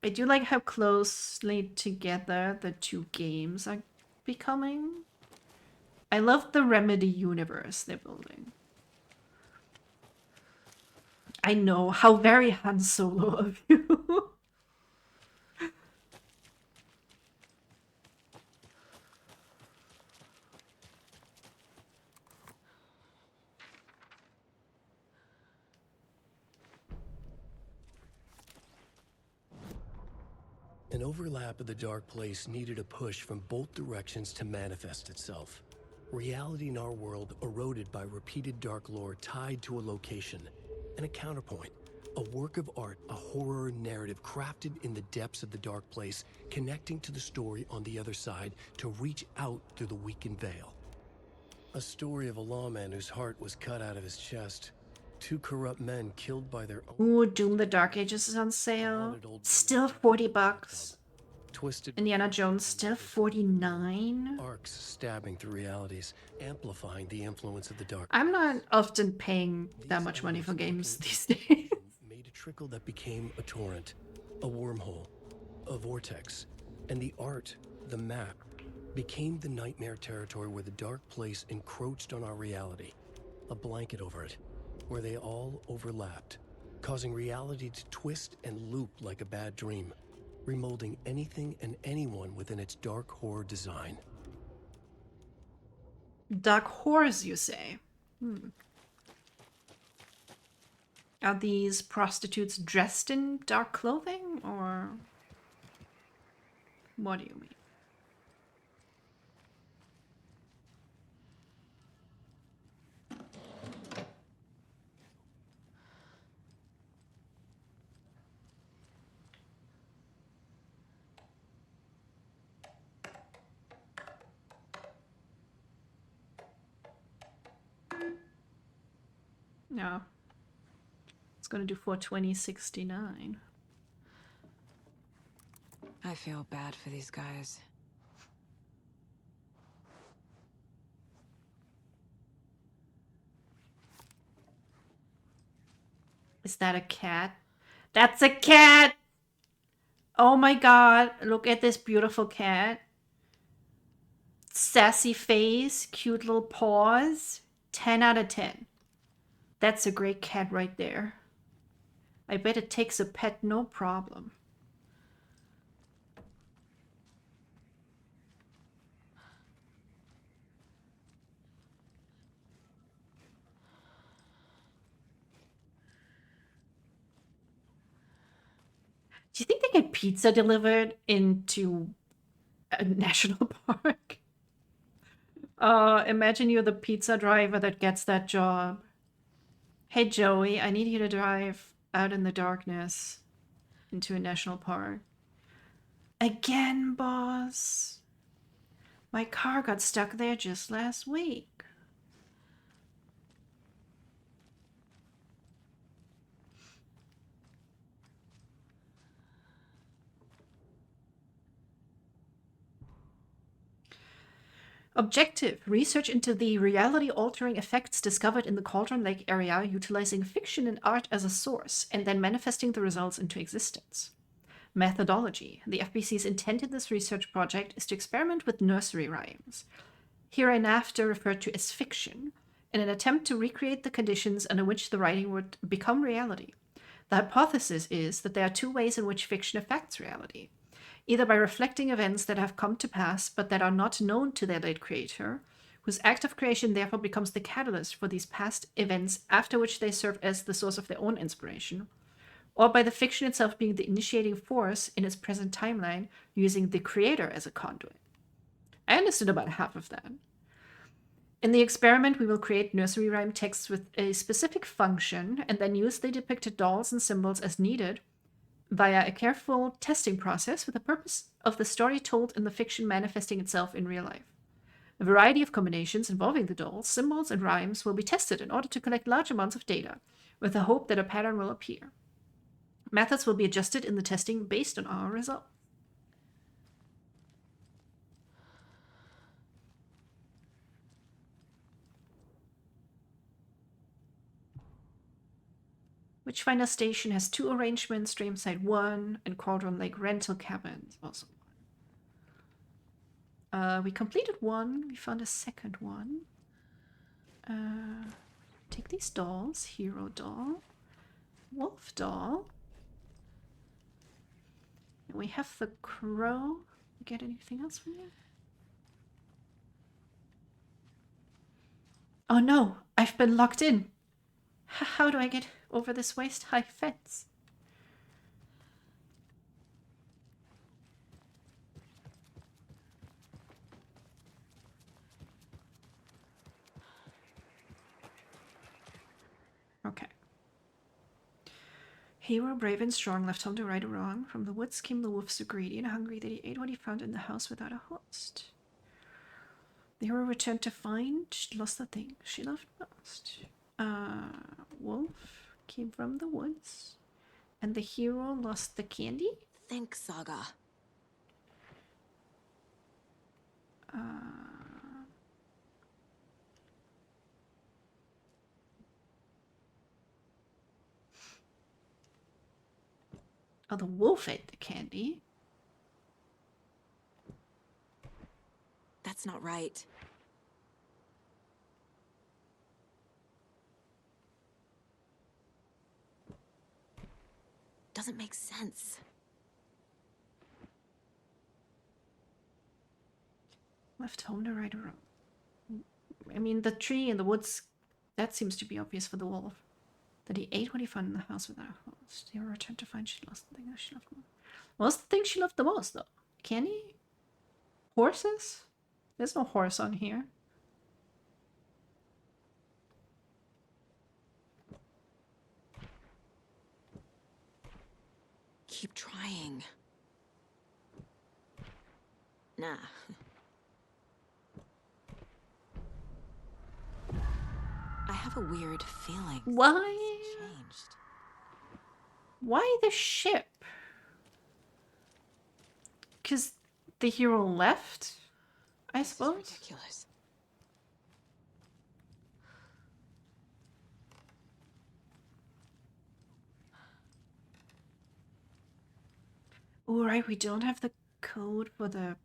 I do like how closely together the two games are becoming. I love the Remedy universe they're building. I know, how very Han Solo of you. An overlap of the dark place needed a push from both directions to manifest itself. Reality in our world eroded by repeated dark lore tied to a location, and a counterpoint, a work of art, a horror narrative crafted in the depths of the dark place, connecting to the story on the other side to reach out through the weakened veil. A story of a lawman whose heart was cut out of his chest. Two corrupt men killed by their own... Ooh, Doom the Dark Ages is on sale. Still 40 bucks. Twisted Indiana Jones still 49. arcs stabbing through realities, amplifying the influence of the dark. I'm not often paying that much money for games these days. Made a trickle that became a torrent, a wormhole, a vortex, and the art, the map, became the nightmare territory where the dark place encroached on our reality, a blanket over it, where they all overlapped, causing reality to twist and loop like a bad dream, remolding anything and anyone within its dark horror design. Dark horrors, you say? Are these prostitutes dressed in dark clothing, or what do you mean? No. It's gonna do 420.69. I feel bad for these guys. Is that a cat? That's a cat! Oh my god, look at this beautiful cat. Sassy face, cute little paws. 10 out of 10. That's a great cat right there. I bet it takes a pet no problem. you think they get pizza delivered into a national park? Imagine you're the pizza driver that gets that job. Hey Joey, I need you to drive out in the darkness into a national park. Again, boss. My car got stuck there just last week. Objective: research into the reality-altering effects discovered in the Cauldron Lake area utilizing fiction and art as a source, and then manifesting the results into existence. Methodology: the FBC's intent in this research project is to experiment with nursery rhymes, hereinafter referred to as fiction, in an attempt to recreate the conditions under which the writing would become reality. The hypothesis is that there are two ways in which fiction affects reality. Either by reflecting events that have come to pass but that are not known to their late creator, whose act of creation therefore becomes the catalyst for these past events after which they serve as the source of their own inspiration, or by the fiction itself being the initiating force in its present timeline, using the creator as a conduit. I understood about half of that. In the experiment, we will create nursery rhyme texts with a specific function and then use the depicted dolls and symbols as needed via a careful testing process with the purpose of the story told in the fiction manifesting itself in real life. A variety of combinations involving the dolls, symbols, and rhymes will be tested in order to collect large amounts of data, with the hope that a pattern will appear. Methods will be adjusted in the testing based on our results. Witchfinder Station has 2 arrangements, Dreamside 1 and Cauldron Lake Rental Cabins also 1. We completed 1, we found a second one. Take these dolls, Hero Doll, Wolf Doll. And we have the Crow. Get anything else from you? Oh no, I've been locked in. How do I get over this waist-high fence? Okay. Hero, brave and strong, left home to right or wrong. From the woods came the wolf, so greedy and hungry that he ate what he found in the house without a host. The hero returned to find she lost the thing she loved most. Wolf came from the woods, and the hero lost the candy? Think, Saga. Oh, the wolf ate the candy. That's not right. Doesn't make sense. Left home to right or wrong. I mean, the tree in the woods, that seems to be obvious for the wolf. That he ate what he found in the house without a host. He returned to find she lost the thing that she loved most. What's the thing she loved the most, though? Candy? Horses? There's no horse on here. Keep trying. Nah. I have a weird feeling. Why? Changed. Why the ship? Because the hero left, I suppose? This is ridiculous. Oh, right, we don't have the code for the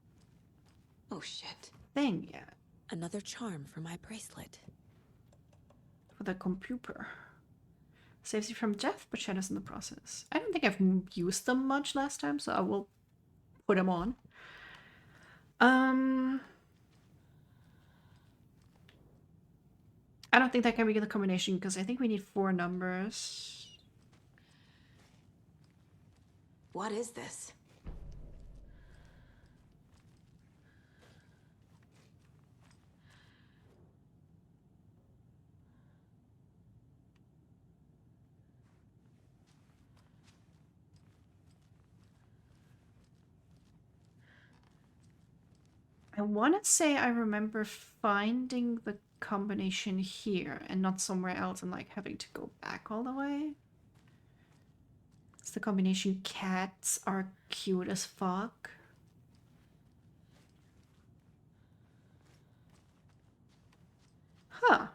Oh shit. thing yet. Another charm for my bracelet. For the computer. Saves you from death, but shadows in the process. I don't think I've used them much last time, so I will put them on. I don't think that can be the combination because I think we need 4 numbers. What is this? I want to say I remember finding the combination here and not somewhere else and like having to go back all the way. It's the combination cats are cute as fuck. Huh.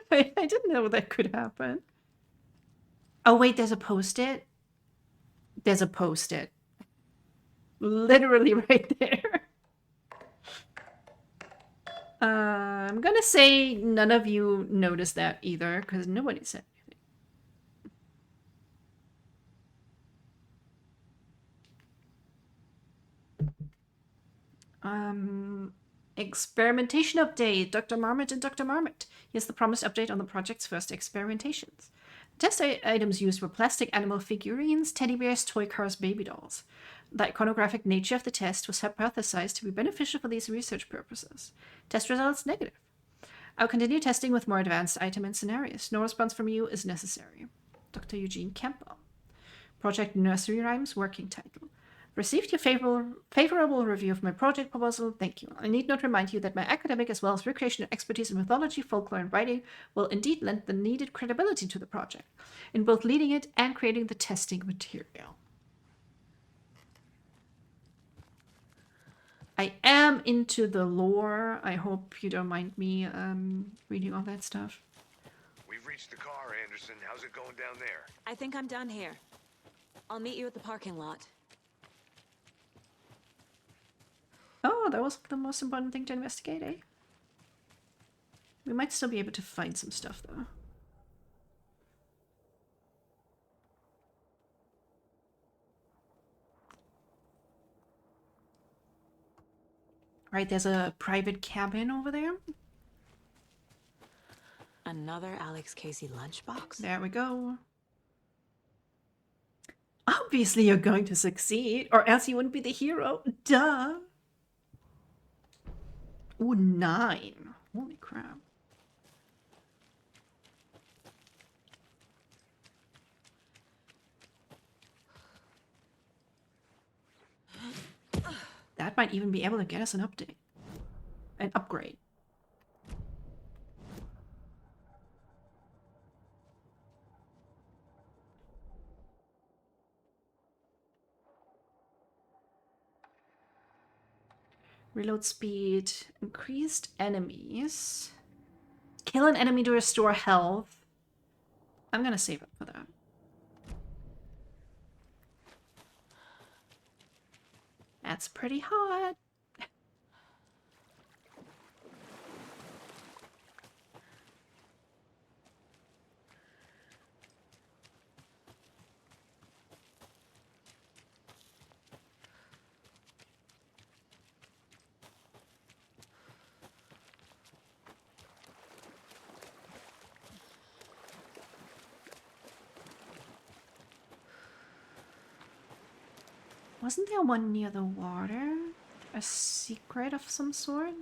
I didn't know that could happen. Oh wait, there's a post-it. There's a post-it. Literally right there. I'm gonna say none of you noticed that either, because nobody said anything. Experimentation update. Dr. Marmot and Dr. Marmot. Here's the promised update on the project's first experimentations. Test items used were plastic animal figurines, teddy bears, toy cars, baby dolls. The iconographic nature of the test was hypothesized to be beneficial for these research purposes. Test results negative. I'll continue testing with more advanced item and scenarios. No response from you is necessary. Dr. Eugene Campbell. Project Nursery Rhymes working title. Received your favorable review of my project proposal. Thank you. I need not remind you that my academic as well as recreational expertise in mythology, folklore, and writing will indeed lend the needed credibility to the project, in both leading it and creating the testing material. I am into the lore. I hope you don't mind me reading all that stuff. We've reached the car, Anderson. How's it going down there? I think I'm done here. I'll meet you at the parking lot. Oh, that was the most important thing to investigate, eh? We might still be able to find some stuff, though. Right, there's a private cabin over there. Another Alex Casey lunchbox? There we go. Obviously you're going to succeed, or else you wouldn't be the hero. Duh. Ooh, 9. Holy crap. That might even be able to get us an update. An upgrade. Reload speed. Increased enemies. Kill an enemy to restore health. I'm gonna save up for that. That's pretty hot. Wasn't there one near the water? A secret of some sort?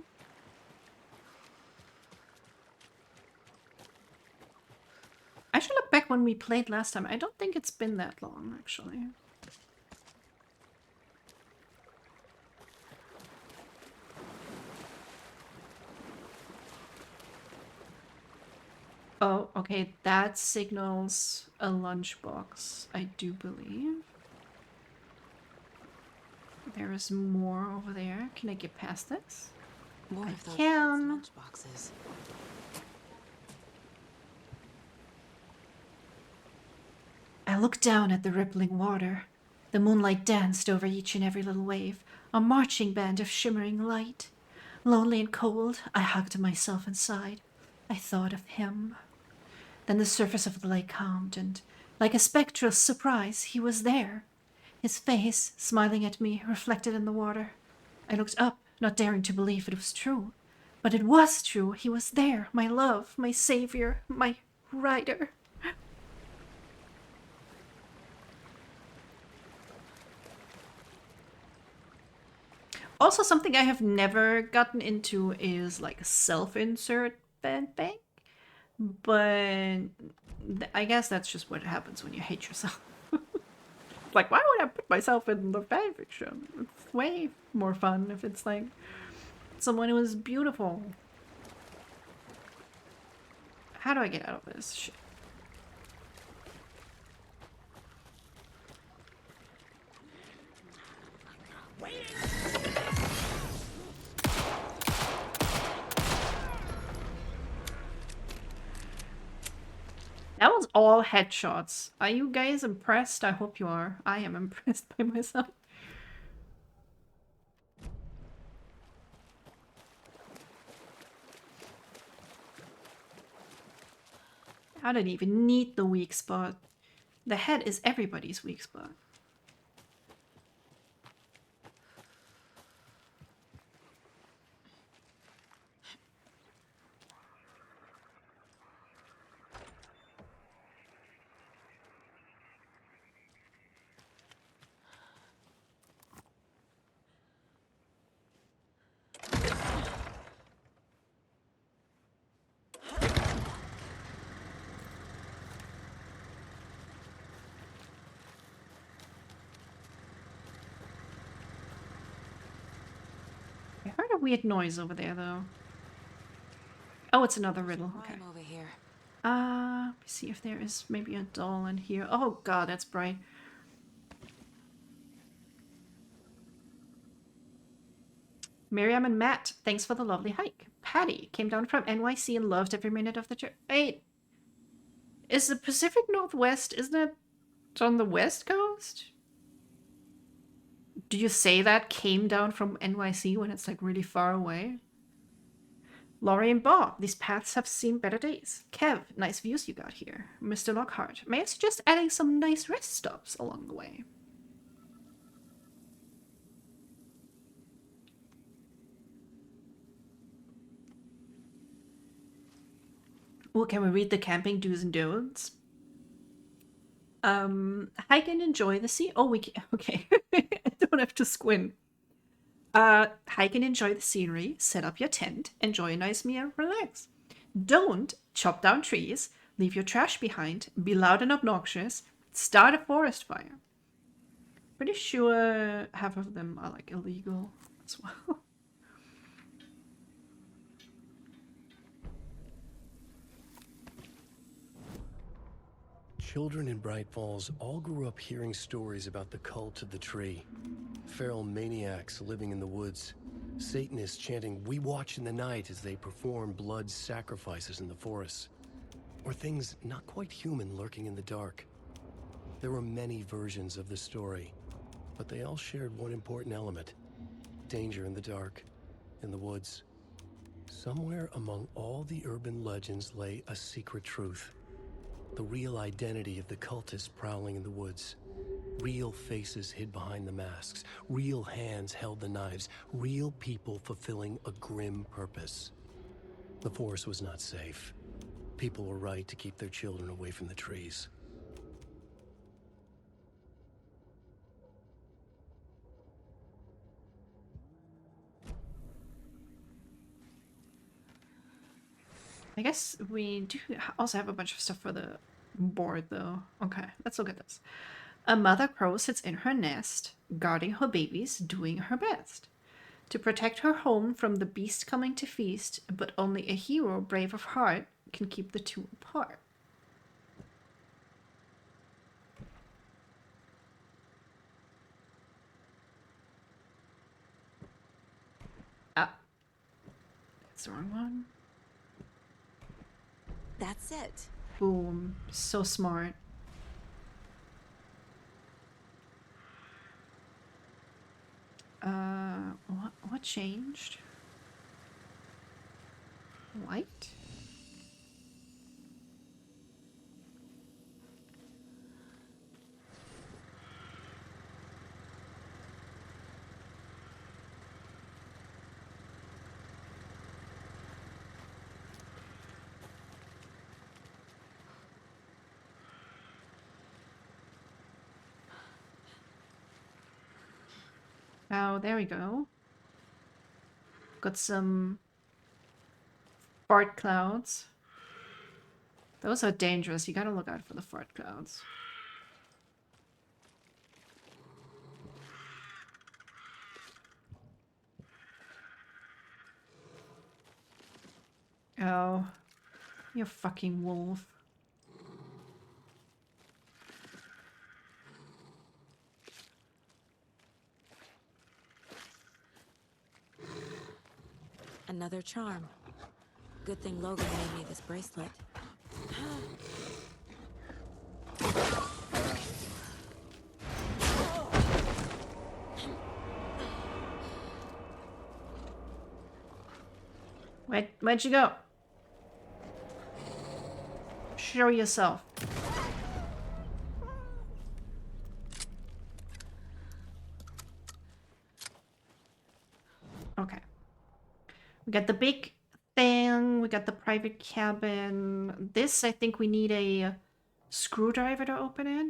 I should look back when we played last time. I don't think it's been that long, actually. Oh, okay, that signals a lunchbox, I do believe. There is more over there. Can I get past this? More I of those can. lunchboxes. I looked down at the rippling water. The moonlight danced over each and every little wave, a marching band of shimmering light. Lonely and cold, I hugged myself and sighed. I thought of him. Then the surface of the lake calmed, and, like a spectral surprise, he was there. His face, smiling at me, reflected in the water. I looked up, not daring to believe it was true. But it was true. He was there, my love, my savior, my rider. Also, something I have never gotten into is like a self-insert bank, but I guess that's just what happens when you hate yourself. Like, why would I put myself in the fanfiction? It's way more fun if it's like someone who is beautiful. How do I get out of this shit? That was all headshots. Are you guys impressed? I hope you are. I am impressed by myself. I don't even need the weak spot. The head is everybody's weak spot. I heard a weird noise over there, though. Oh, it's another riddle. Okay. Over here. Let me see if there is maybe a doll in here. Oh god, that's bright. Miriam and Matt, thanks for the lovely hike. Patty came down from NYC and loved every minute of the trip. Wait, is the Pacific Northwest, isn't it on the West Coast? Do you say that came down from NYC when it's like really far away? Laurie and Bob, these paths have seen better days. Kev, nice views you got here. Mr. Lockhart, may I suggest adding some nice rest stops along the way? Oh, can we read the camping do's and don'ts? Hike and enjoy the sea. Oh, we can. Okay. I don't have to squint. Hike and enjoy the scenery. Set up your tent. Enjoy a nice meal. Relax. Don't chop down trees. Leave your trash behind. Be loud and obnoxious. Start a forest fire. Pretty sure half of them are like illegal as well. Children in Bright Falls all grew up hearing stories about the cult of the tree. Feral maniacs living in the woods. Satanists chanting, "We watch in the night," as they perform blood sacrifices in the forests. Or things not quite human lurking in the dark. There were many versions of the story, but they all shared one important element. Danger in the dark, in the woods. Somewhere among all the urban legends lay a secret truth. The real identity of the cultists prowling in the woods. Real faces hid behind the masks. Real hands held the knives. Real people fulfilling a grim purpose. The forest was not safe. People were right to keep their children away from the trees. I guess we do also have a bunch of stuff for the board, though. Okay, let's look at this. A mother crow sits in her nest, guarding her babies, doing her best to protect her home from the beast coming to feast, but only a hero brave of heart can keep the two apart. Ah, that's the wrong one. That's it. Boom. So smart. What changed? White? Oh, there we go. Got some fart clouds. Those are dangerous. You gotta look out for the fart clouds. Oh, you fucking wolf. Another charm. Good thing Logan made me this bracelet. Where'd you go? Show yourself. Okay. We got the big thing. We got the private cabin. This, I think we need a screwdriver to open it.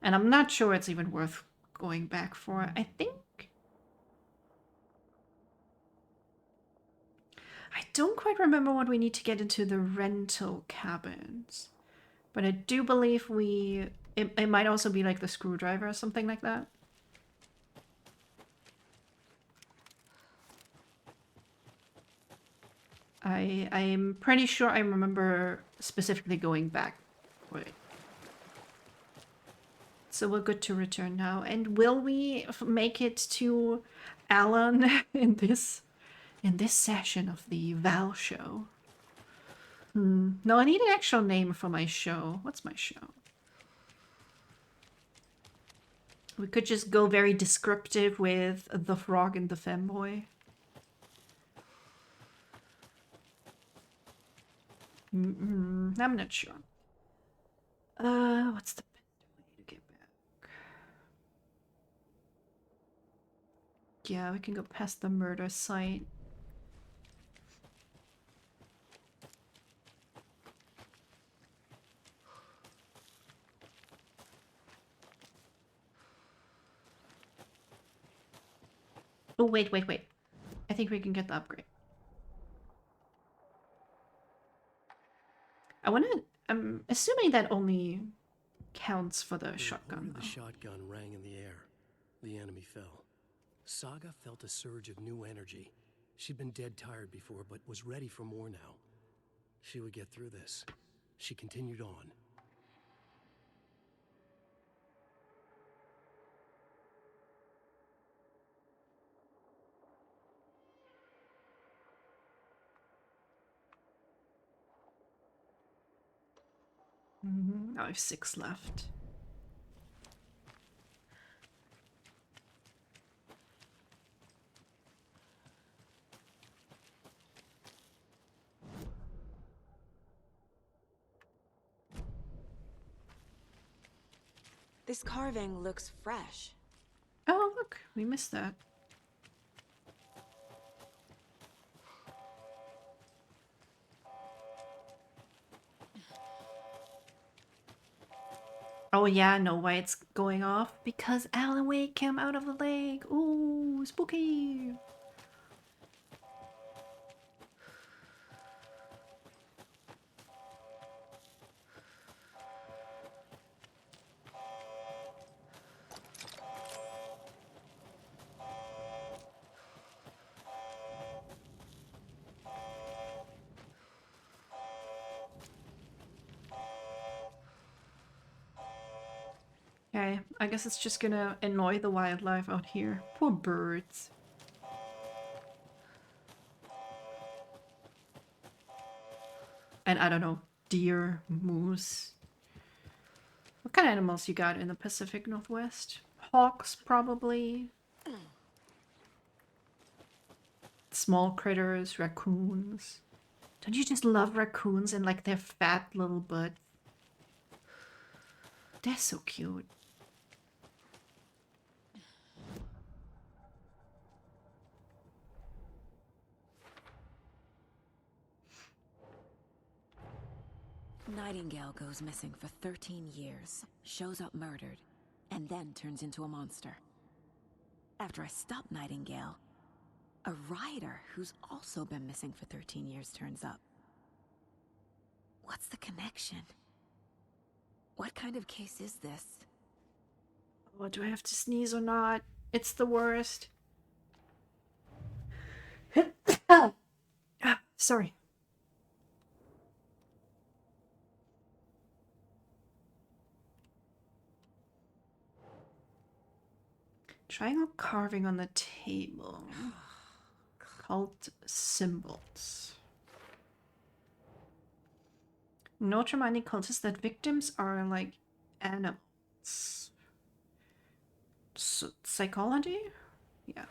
And I'm not sure it's even worth going back for. I think... I don't quite remember what we need to get into the rental cabins. But I do believe we... It might also be like the screwdriver or something like that. I'm pretty sure I remember specifically going back. Wait. So we're good to return now. And will we make it to Alan in this session of the Val show? No, I need an actual name for my show. What's my show? We could just go very descriptive with the frog and the femboy. I'm not sure. What's the best way to get back? Yeah, we can go past the murder site. Oh, wait. I think we can get the upgrade. I'm assuming that only counts for the shotgun. The shotgun rang in the air. The enemy fell. Saga felt a surge of new energy. She'd been dead tired before, but was ready for more now. She would get through this. She continued on. I have 6 left. This carving looks fresh. Oh, look, we missed that. Oh yeah, I know why it's going off. Because Alan Wake came out of the lake. Ooh, spooky. Okay, I guess it's just gonna annoy the wildlife out here. Poor birds. And I don't know, deer, moose. What kind of animals you got in the Pacific Northwest? Hawks, probably. Small critters, raccoons. Don't you just love raccoons and like their fat little butts? They're so cute. Nightingale goes missing for 13 years, shows up murdered, and then turns into a monster. After I stop Nightingale, A rider who's also been missing for 13 years turns up. What's the connection? What kind of case is this? Oh, do I have to sneeze or not? It's the worst. Sorry. Triangle carving on the table. Cult symbols. Note reminding cultists that victims are like animals. Psychology? Yeah.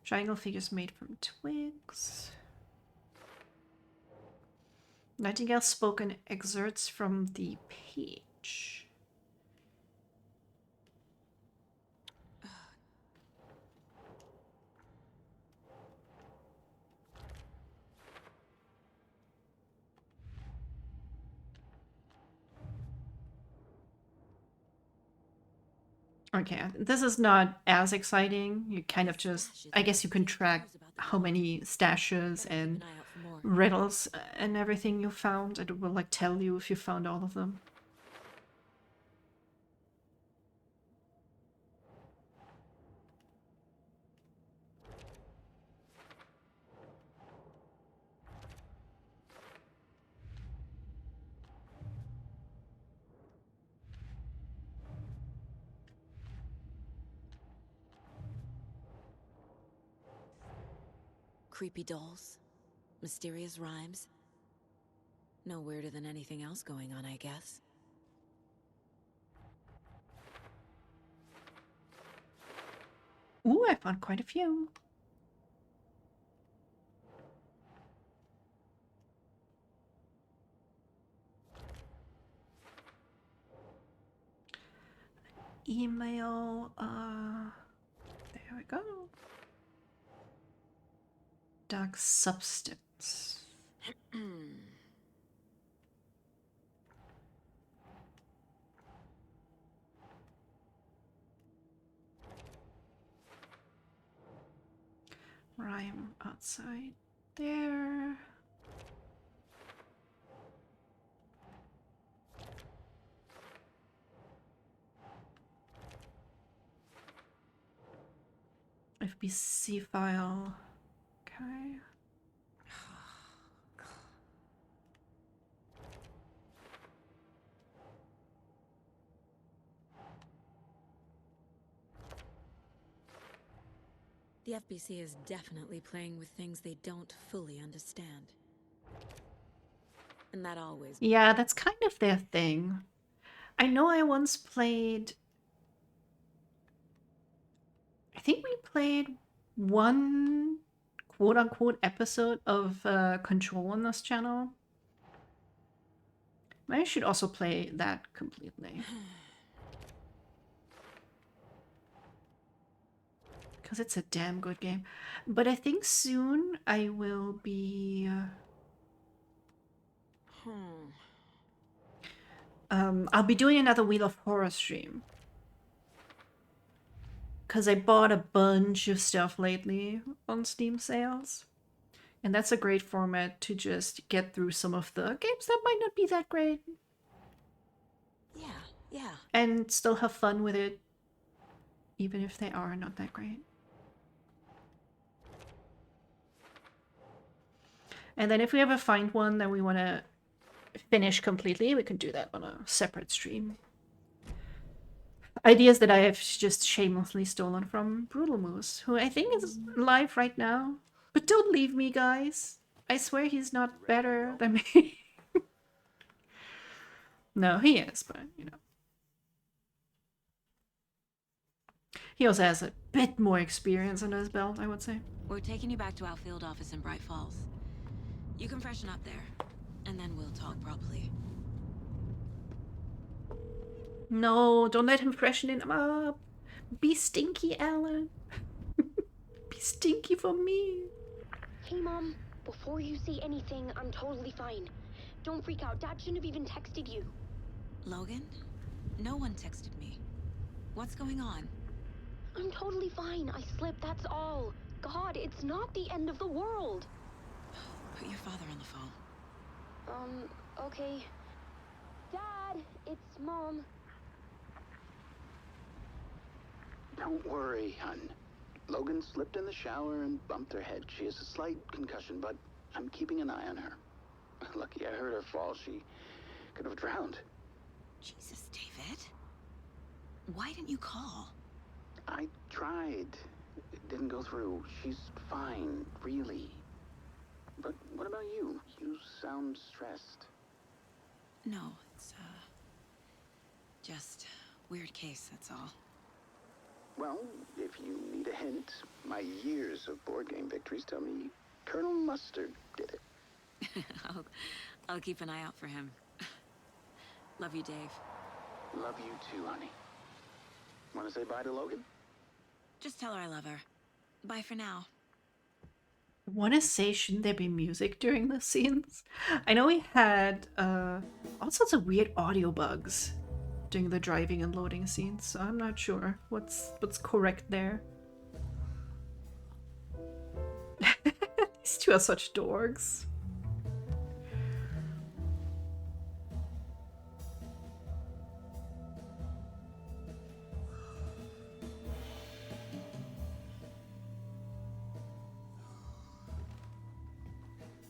Triangle figures made from twigs. Nightingale spoken excerpts from the page. Okay, this is not as exciting. You kind of just, I guess you can track how many stashes and riddles and everything you found. It will like tell you if you found all of them. Creepy dolls? Mysterious rhymes? No weirder than anything else going on, I guess. Ooh, I found quite a few. Email, there we go. Dark substance. Rhyme outside there. FBC file. Okay. The FBC is definitely playing with things they don't fully understand. And that always... Yeah, that's kind of their thing. I know I once played... I think we played one quote-unquote episode of Control on this channel. I should also play that completely. Because it's a damn good game. But I think soon I will be... I'll be doing another Wheel of Horror stream. Because I bought a bunch of stuff lately on Steam sales. And that's a great format to just get through some of the games that might not be that great. Yeah. And still have fun with it. Even if they are not that great. And then if we ever find one that we want to finish completely, we can do that on a separate stream. Ideas that I have just shamelessly stolen from Brutal Moose, who I think is live right now. But don't leave me, guys. I swear he's not better than me. No, he is, but, you know. He also has a bit more experience under his belt, I would say. We're taking you back to our field office in Bright Falls. You can freshen up there, and then we'll talk properly. No, don't let him freshen him up. Be stinky, Alan. Be stinky for me. Hey, Mom. Before you say anything, I'm totally fine. Don't freak out. Dad shouldn't have even texted you. Logan? No one texted me. What's going on? I'm totally fine. I slipped, that's all. God, it's not the end of the world. Put your father on the phone. Okay. Dad, it's Mom. Don't worry, hun. Logan slipped in the shower and bumped her head. She has a slight concussion, but I'm keeping an eye on her. Lucky I heard her fall. She could have drowned. Jesus, David. Why didn't you call? I tried. It didn't go through. She's fine, really. But what about you? You sound stressed. No, it's, just weird case, that's all. Well, if you need a hint, my years of board game victories tell me Colonel Mustard did it. I'll keep an eye out for him. Love you, Dave. Love you too, honey. Want to say bye to Logan? Just tell her I love her. Bye for now. Want to say, shouldn't there be music during the scenes? I know we had all sorts of weird audio bugs during the driving and loading scenes, so I'm not sure what's correct there. These two are such dorks.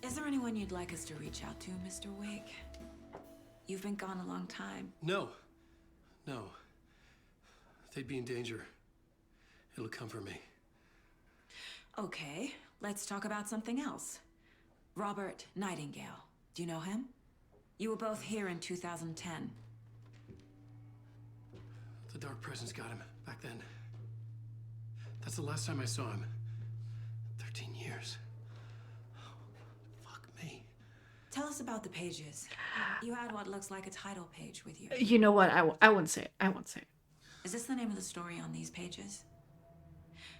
Is there anyone you'd like us to reach out to, Mr. Wake? You've been gone a long time. No. They'd be in danger. It'll come for me. Okay, let's talk about something else. Robert Nightingale. Do you know him? You were both here in 2010. The Dark Presence got him back then. That's the last time I saw him. 13 years. Fuck me. Tell us about the pages. You had what looks like a title page with you. You know what? I won't say it. I won't say it. Is this the name of the story on these pages?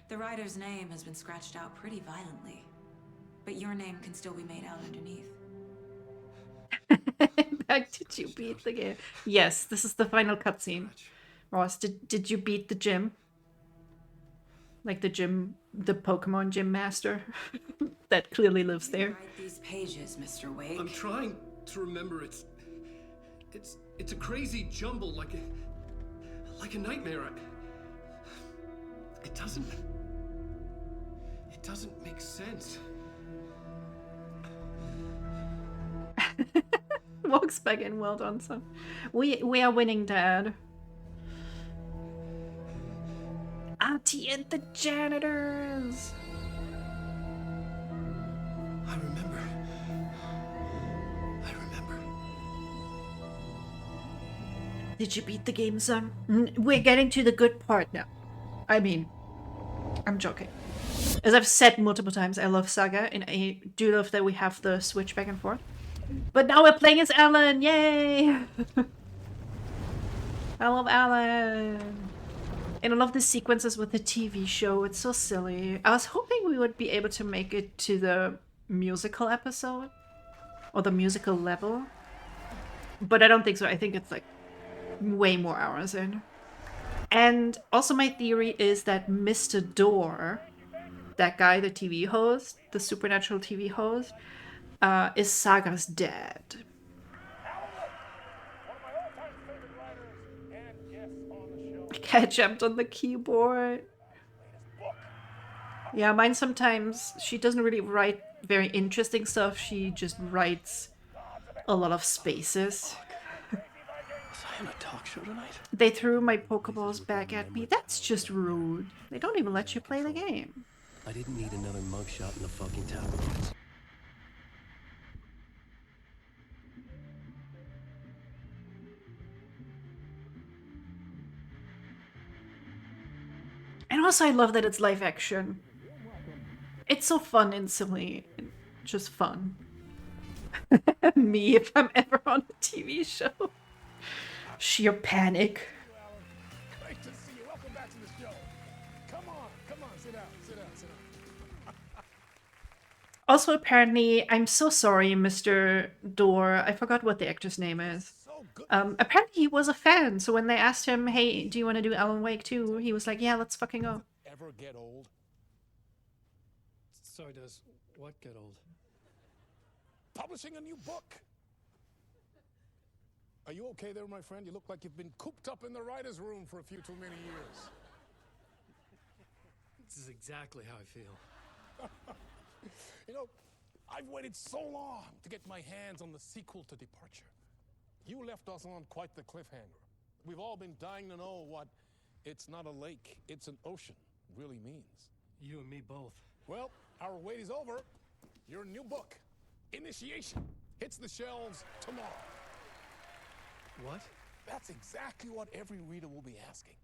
The writer's name has been scratched out pretty violently, but your name can still be made out underneath. Did you beat the game? Yes, this is the final cutscene. Ross, did you beat the gym? Like the Pokemon gym master that clearly lives there. Write these pages, Mr. Wake. I'm trying to remember. It's a crazy jumble, like a nightmare. It doesn't make sense. Walks back in. Well done, son. We are winning, Dad. Auntie and the janitors. I remember. Did you beat the game, son? We're getting to the good part now. I mean, I'm joking. As I've said multiple times, I love Saga, and I do love that we have the switch back and forth. But now we're playing as Alan! Yay! I love Alan! And I love the sequences with the TV show. It's so silly. I was hoping we would be able to make it to the musical episode. Or the musical level. But I don't think so. I think it's like way more hours in. And also my theory is that Mr. Door, that guy, the TV host, the supernatural TV host, is Saga's dad. Cat jumped on the keyboard. Yeah, mine sometimes, she doesn't really write very interesting stuff. She just writes a lot of spaces. Was I on a talk show tonight? They threw my Pokeballs back at me. That's just rude. They don't even let you play the game. I didn't need another mugshot in the fucking tablet. And also I love that it's live action. It's so fun and silly. And just fun. Me if I'm ever on a TV show. Sheer panic. Great to see you. Welcome back to the show. Come on, sit down. Also, apparently, I'm so sorry, Mr. Door. I forgot what the actor's name is. So Apparently he was a fan, so when they asked him, hey, do you want to do Alan Wake 2? He was like, yeah, let's fucking go. Ever get old? So does what get old? Publishing a new book. Are you okay there, my friend? You look like you've been cooped up in the writer's room for a few too many years. This is exactly how I feel. You know, I've waited so long to get my hands on the sequel to Departure. You left us on quite the cliffhanger. We've all been dying to know what "it's not a lake, it's an ocean" really means. You and me both. Well, our wait is over. Your new book, Initiation, hits the shelves tomorrow. What? That's exactly what every reader will be asking.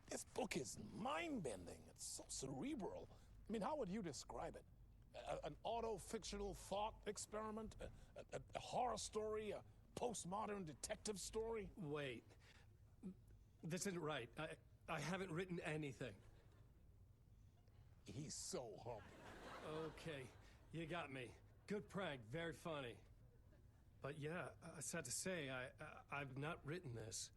This book is mind-bending. It's so cerebral. I mean, how would you describe it? An auto-fictional thought experiment? A horror story? A postmodern detective story? Wait. This isn't right. I haven't written anything. He's so humble. Okay, you got me. Good prank, very funny. But yeah, sad to say, I've not written this.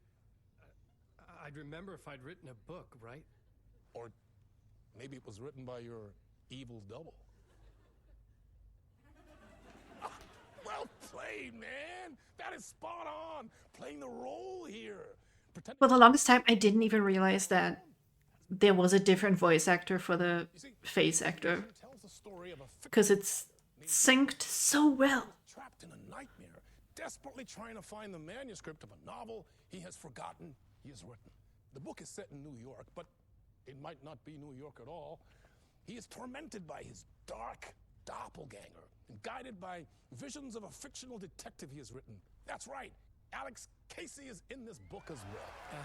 I'd remember if I'd written a book, right? Or maybe it was written by your evil double. Well played, man! That is spot on! Playing the role here. For the longest time, I didn't even realize that there was a different voice actor for the face actor. Because it's synced so well. Trapped in a nightmare, desperately trying to find the manuscript of a novel he has forgotten he has written. The book is set in New York, but it might not be New York at all. He is tormented by his dark doppelganger and guided by visions of a fictional detective he has written. That's right, Alex Casey is in this book as well.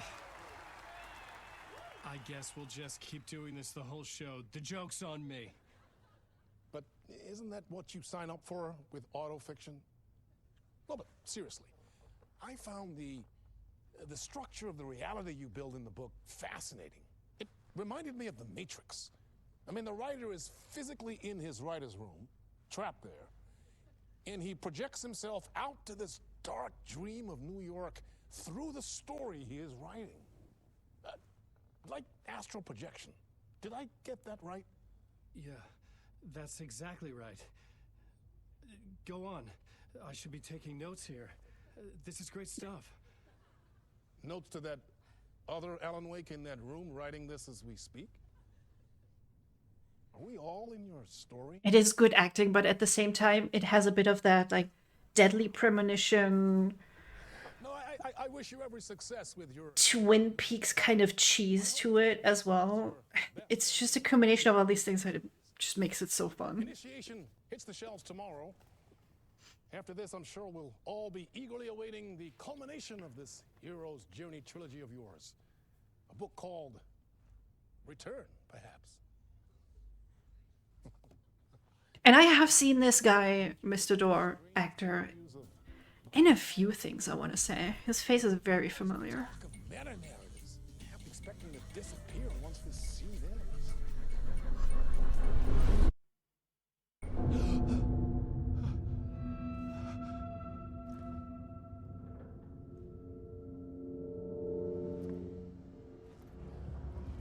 I guess we'll just keep doing this the whole show. The joke's on me. But isn't that what you sign up for with autofiction? No, but seriously, I found the structure of the reality you build in the book fascinating. It reminded me of The Matrix. I mean, the writer is physically in his writer's room, trapped there, and he projects himself out to this dark dream of New York through the story he is writing. Like astral projection. Did I get that right? Yeah, that's exactly right. Go on. I should be taking notes here. This is great stuff. Notes to that other Alan Wake in that room writing this as we speak? Are we all in your story? It is good acting, but at the same time, it has a bit of that, like, deadly premonition. No, I wish you every success with your Twin Peaks kind of cheese to it as well. It's just a combination of all these things that it just makes it so fun. Initiation hits the shelves tomorrow. After this, I'm sure we'll all be eagerly awaiting the culmination of this hero's journey trilogy of yours. A book called Return, perhaps. And I have seen this guy, Mr. Door, actor, in a few things, I want to say. His face is very familiar. Meta-narratives. Expecting to disappear once this scene ends.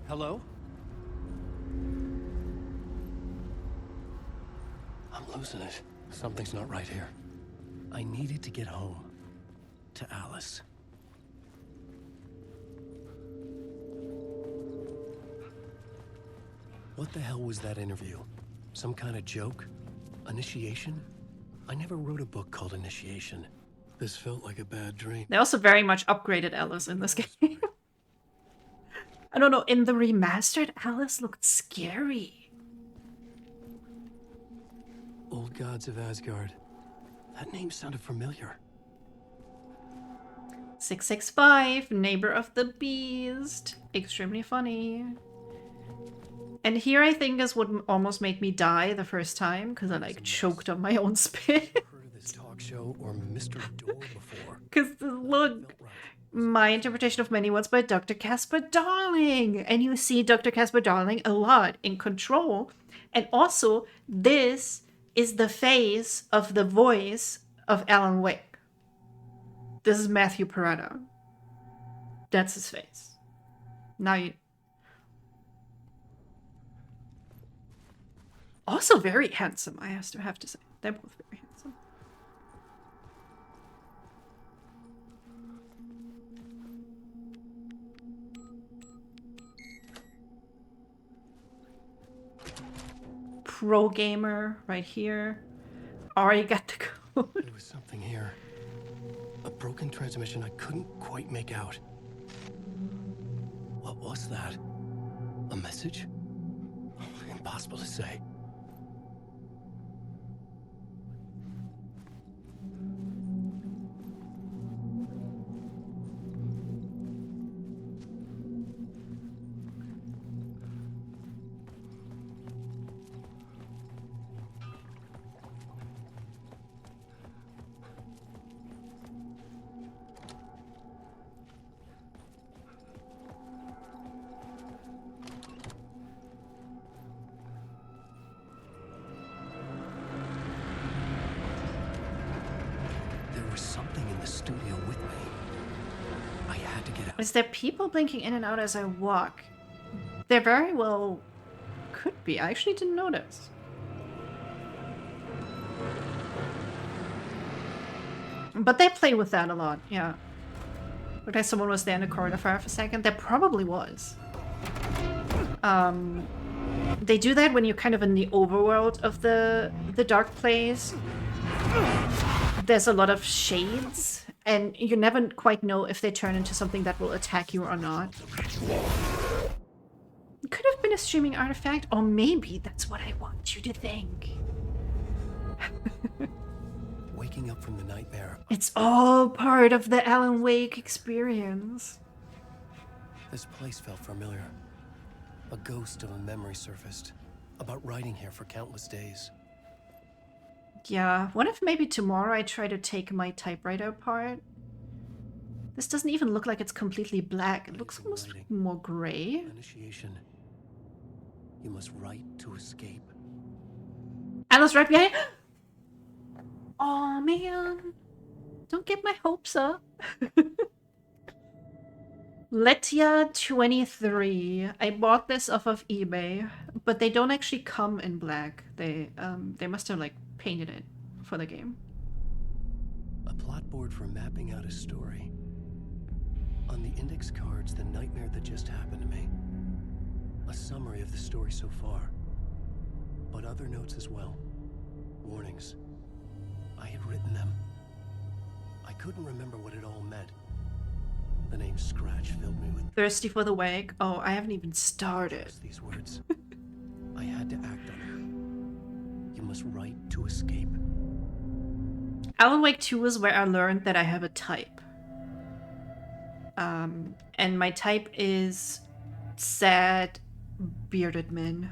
Hello? I'm losing it. Something's not right here. I needed to get home. To Alice. What the hell was that interview? Some kind of joke? Initiation? I never wrote a book called Initiation. This felt like a bad dream. They also very much upgraded Alice in this game. I don't know, in the remastered, Alice looked scary. Old Gods of Asgard. That name sounded familiar. 665, Neighbor of the Beast. Extremely funny. And here I think is what almost made me die the first time, because I like choked on my own spit. Heard of this talk show or Mr. Door before? Because look, my interpretation of Many Worlds by Dr. Casper Darling. And you see Dr. Casper Darling a lot in Control. And also, this is the face of the voice of Alan Wake. This is Matthew Peretta. That's his face. Now you... Also very handsome, I have to say. They're both very handsome. Pro gamer right here. Already got the code. There was something here. A broken transmission I couldn't quite make out. What was that? A message? Impossible to say. Is there people blinking in and out as I walk? There very well could be. I actually didn't notice. But they play with that a lot, yeah. Looked like someone was there in the corridor for half a second. There probably was. They do that when you're kind of in the overworld of the dark place. There's a lot of shades. And you never quite know if they turn into something that will attack you or not. It could have been a streaming artifact, or maybe that's what I want you to think. Waking up from the nightmare. It's all part of the Alan Wake experience. This place felt familiar. A ghost of a memory surfaced. About writing here for countless days. Yeah, what if maybe tomorrow I try to take my typewriter apart? This doesn't even look like it's completely black. It looks almost more gray. Initiation. You must write to escape. Alice right behind. Oh man. Don't get my hopes up. Letia 23. I bought this off of eBay, but they don't actually come in black. They must have like painted it for the game. A plot board for mapping out a story. On the index cards, the nightmare that just happened to me. A summary of the story so far. But other notes as well. Warnings. I had written them. I couldn't remember what it all meant. The name Scratch filled me with... Thirsty for the wake? Oh, I haven't even started. These words. I had to act on them. You must write to escape. Alan Wake 2 is where I learned that I have a type. And my type is sad, bearded men.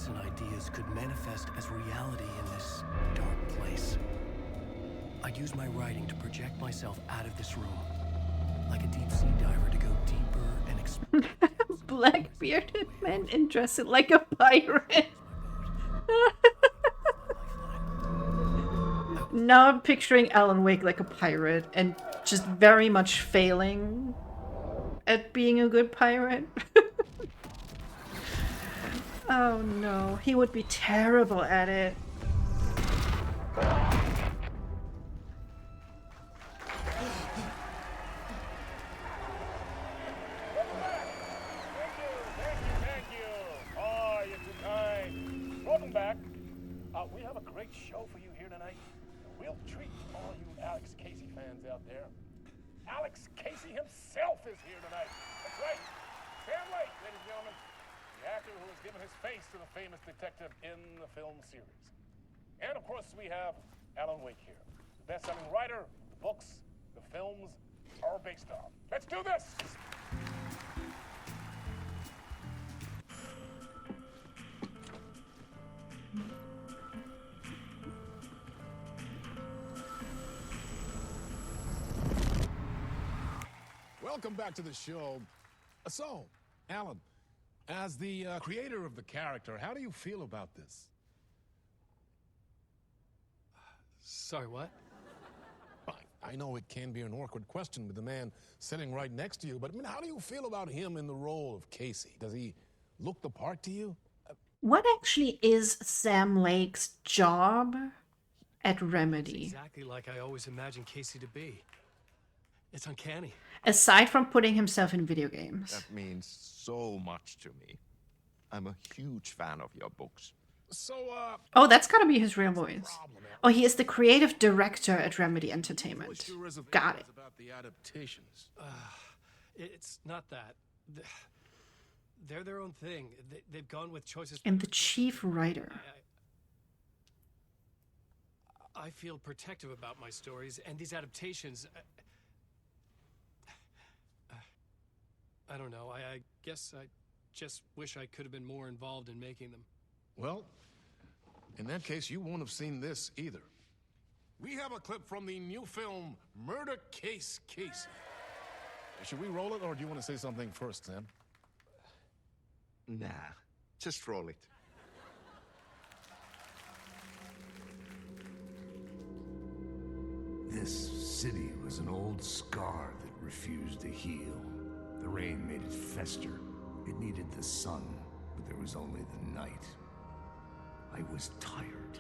And ideas could manifest as reality in this dark place. I'd use my writing to project myself out of this room, like a deep sea diver to go deeper and explore. Black bearded men and dress it like a pirate. Now I'm picturing Alan Wake like a pirate and just very much failing at being a good pirate. Oh no, he would be terrible at it. Thank you. Oh, you're too kind. Welcome back. We have a great show for you here tonight. A real treat for all you Alex Casey fans out there. Alex Casey himself is here tonight. That's right. Sam Lake, ladies and gentlemen. The actor who has given his face to the famous detective in the film series. And of course we have Alan Wake here. The best-selling writer, the books, the films are based on. Let's do this! welcome back to the show. So, Alan, as the creator of the character, how do you feel about this? Sorry, what? I know it can be an awkward question with the man sitting right next to you, but I mean, how do you feel about him in the role of Casey? Does he look the part to you? What actually is Sam Lake's job at Remedy? Exactly like I always imagined Casey to be. It's uncanny. Aside from putting himself in video games. That means so much to me. I'm a huge fan of your books. So, Oh, that's gotta be his real voice. Oh, he is the creative director at Remedy Entertainment. Got it. About the adaptations. It's not that. They're their own thing. They've gone with choices. And the chief writer. I feel protective about my stories, and these adaptations. I don't know. I guess I just wish I could have been more involved in making them. Well, in that case, you won't have seen this either. We have a clip from the new film, Murder Case Casey. Should we roll it, or do you want to say something first, Sam? Nah, just roll it. This city was an old scar that refused to heal. The rain made it fester. It needed the sun, but there was only the night. I was tired.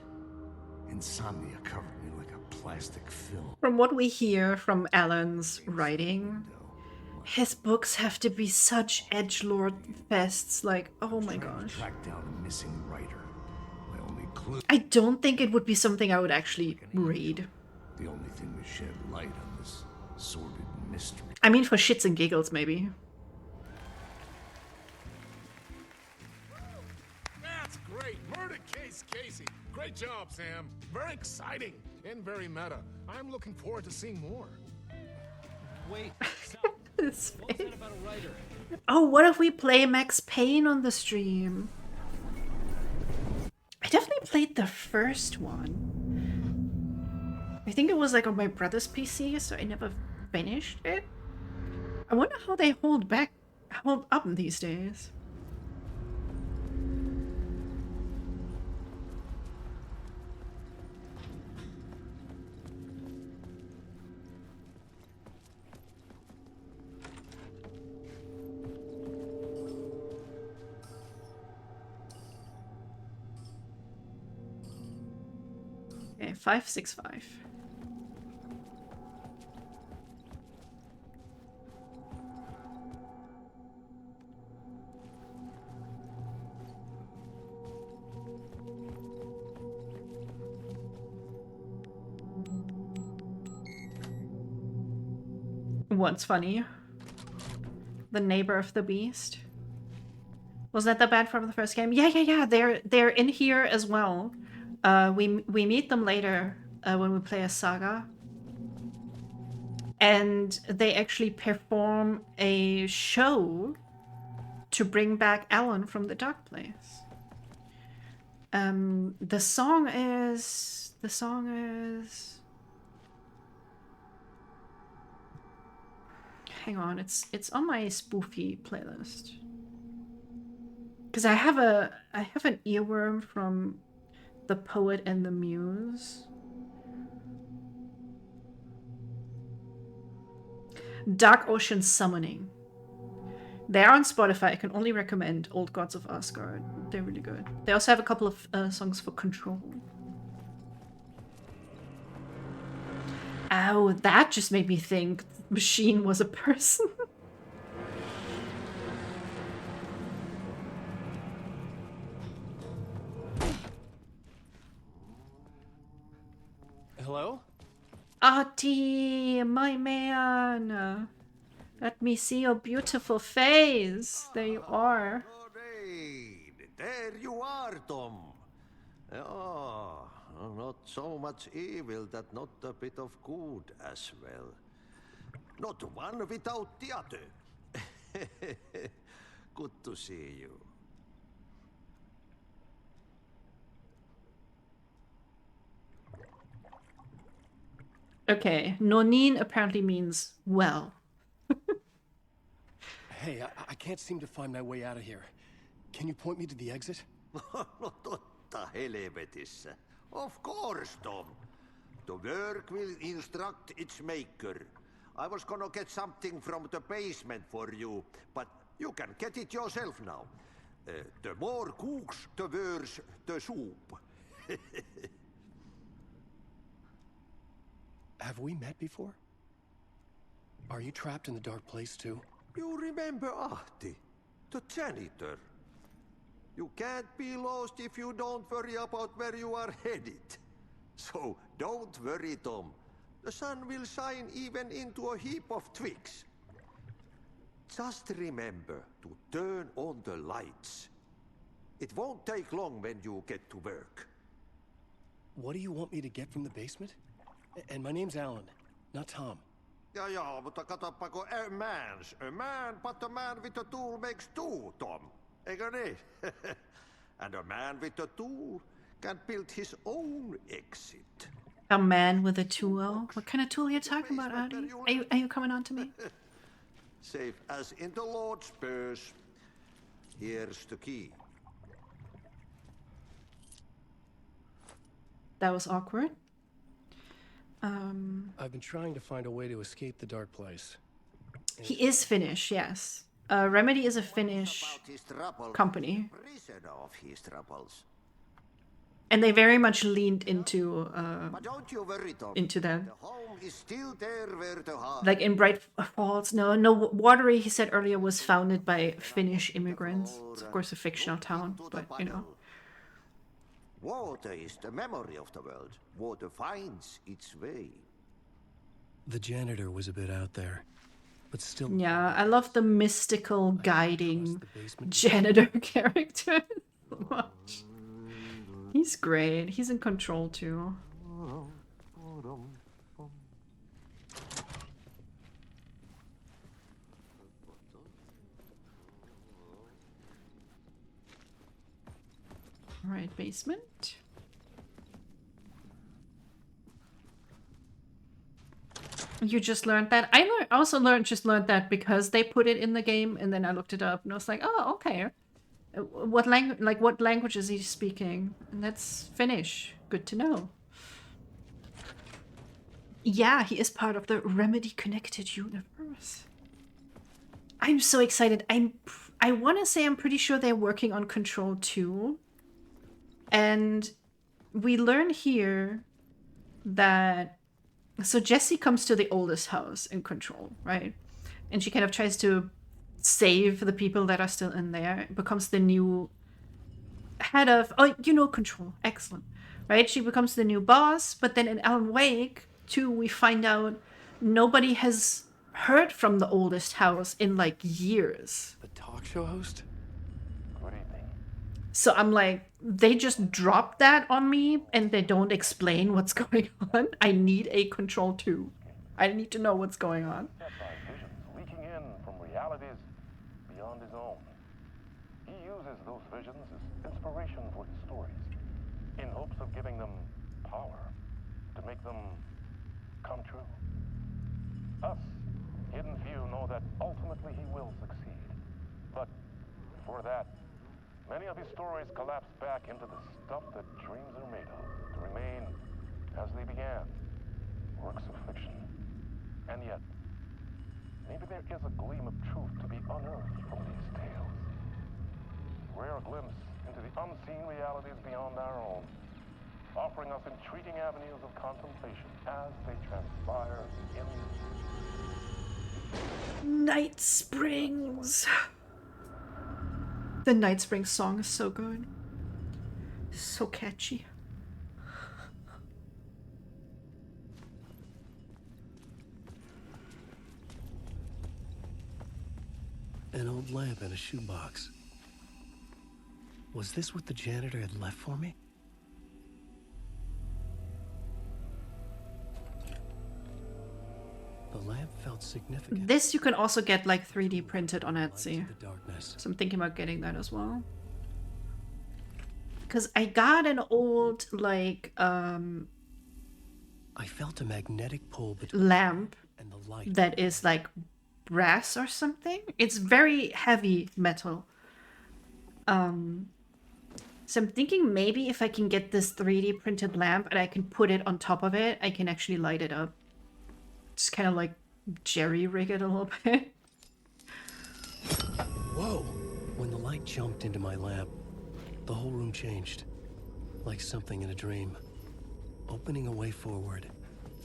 Insomnia covered me like a plastic film. From what we hear from Alan's writing, his books have to be such edgelord fests. Like, oh my gosh. Track down a missing writer. My only clue. I don't think it would be something I would actually read. The only thing to shed light on this sordid mystery. I mean, for shits and giggles, maybe. That's great. Murder Case Casey. Great job, Sam. Very exciting and very meta. I'm looking forward to seeing more. Wait. His What's face. that about a writer? Oh, what if we play Max Payne on the stream? I definitely played the first one. I think it was like on my brother's PC, so I never finished it. I wonder how they hold up these days. Okay, 565. What's funny? The neighbor of the beast. Was that the bad from the first game? Yeah. They're in here as well. We meet them later when we play a saga. And they actually perform a show to bring back Alan from the dark place. The song is hang on, it's on my spoofy playlist. Because I have an earworm from The Poet and the Muse. Dark Ocean Summoning. They are on Spotify. I can only recommend Old Gods of Asgard. They're really good. They also have a couple of songs for Control. Ow, that just made me think Machine was a person. Hello? Artie, my man. Let me see your beautiful face. There you are. There you are, Tom. Oh, not so much evil that not a bit of good as well. Not one without the other. Good to see you. Okay, Nonin apparently means well. Hey, I can't seem to find my way out of here. Can you point me to the exit? No totta helvetissä. Of course, Tom. The work will instruct its maker. I was gonna get something from the basement for you, but you can get it yourself now. The more cooks, the worse the soup. Have we met before? Are you trapped in the dark place too? You remember Ahti, the janitor. You can't be lost if you don't worry about where you are headed. So don't worry, Tom. The sun will shine even into a heap of twigs. Just remember to turn on the lights. It won't take long when you get to work. What do you want me to get from the basement? And my name's Alan, not Tom. Ja, mutta katsopako a man, but a man with a tool makes two, Tom. Eikö niin? And a man with a tool can build his own exit. A man with a tool? What kind of tool are you talking about, Audi? Are you coming on to me? Safe as in the Lord's purse. Here's the key. That was awkward. I've been trying to find a way to escape the dark place. He is Finnish, yes. Remedy is a Finnish company. Of his troubles. And they very much leaned into that. The home is still there where the heart. Like in Bright Falls, no, Watery, he said earlier, was founded by Finnish immigrants. It's of course a fictional town, but you know. Water is the memory of the world. Water finds its way. The janitor was a bit out there, but still... Yeah, I love the mystical guiding janitor character so much. He's great. He's in control too. All right, basement. You just learned that? I also learned that because they put it in the game, and then I looked it up and I was like, oh, okay. What language is he speaking? And that's Finnish. Good to know. Yeah, he is part of the Remedy connected universe. I'm so excited. I want to say I'm pretty sure they're working on Control 2. And we learn here that... So Jessie comes to the oldest house in Control, right? And she kind of tries to save the people that are still in there. Becomes the new head of... Oh, you know Control. Excellent. Right? She becomes the new boss. But then in Alan Wake 2, we find out nobody has heard from the oldest house in like years. The talk show host? So I'm like, they just dropped that on me and they don't explain what's going on. I need a Control 2. I need to know what's going on. Leaking in from realities beyond his own. He uses those visions as inspiration for his stories, in hopes of giving them power, to make them come true. Us, hidden few, know that ultimately he will succeed. But for that, many of his stories collapse back into the stuff that dreams are made of, to remain as they began, works of fiction. And yet, maybe there is a gleam of truth to be unearthed from these tales. Rare glimpse into the unseen realities beyond our own, offering us intriguing avenues of contemplation as they transpire in Night Springs. The Night Springs song is so good. So catchy. An old lamp in a shoebox. Was this what the janitor had left for me? The lamp felt significant. This you can also get like 3D printed on Etsy. The darkness. So I'm thinking about getting that as well. Because I got an old like I felt a magnetic pull between lamp and the light that is like brass or something. It's very heavy metal. So I'm thinking maybe if I can get this 3D printed lamp and I can put it on top of it, I can actually light it up. Just kind of like jerry-rig it a little bit. Whoa! When the light jumped into my lamp, the whole room changed. Like something in a dream. Opening a way forward.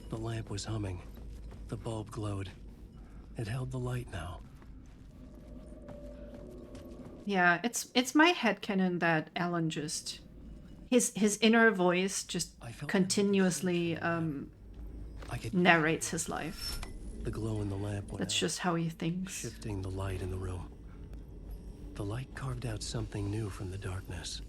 The lamp was humming. The bulb glowed. It held the light now. Yeah, it's my headcanon that Alan just his inner voice just continuously narrates his life. The glow in the lamp went That's out, just how he thinks. shifting the light in the room. The light carved out something new from the darkness.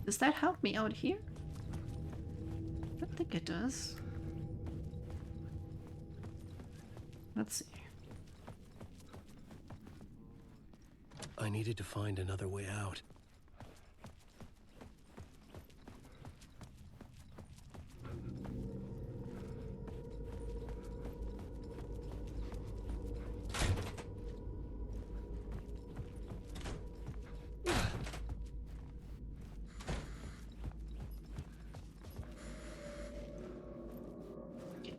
Does that help me out here? I don't think it does. Let's see. I needed to find another way out.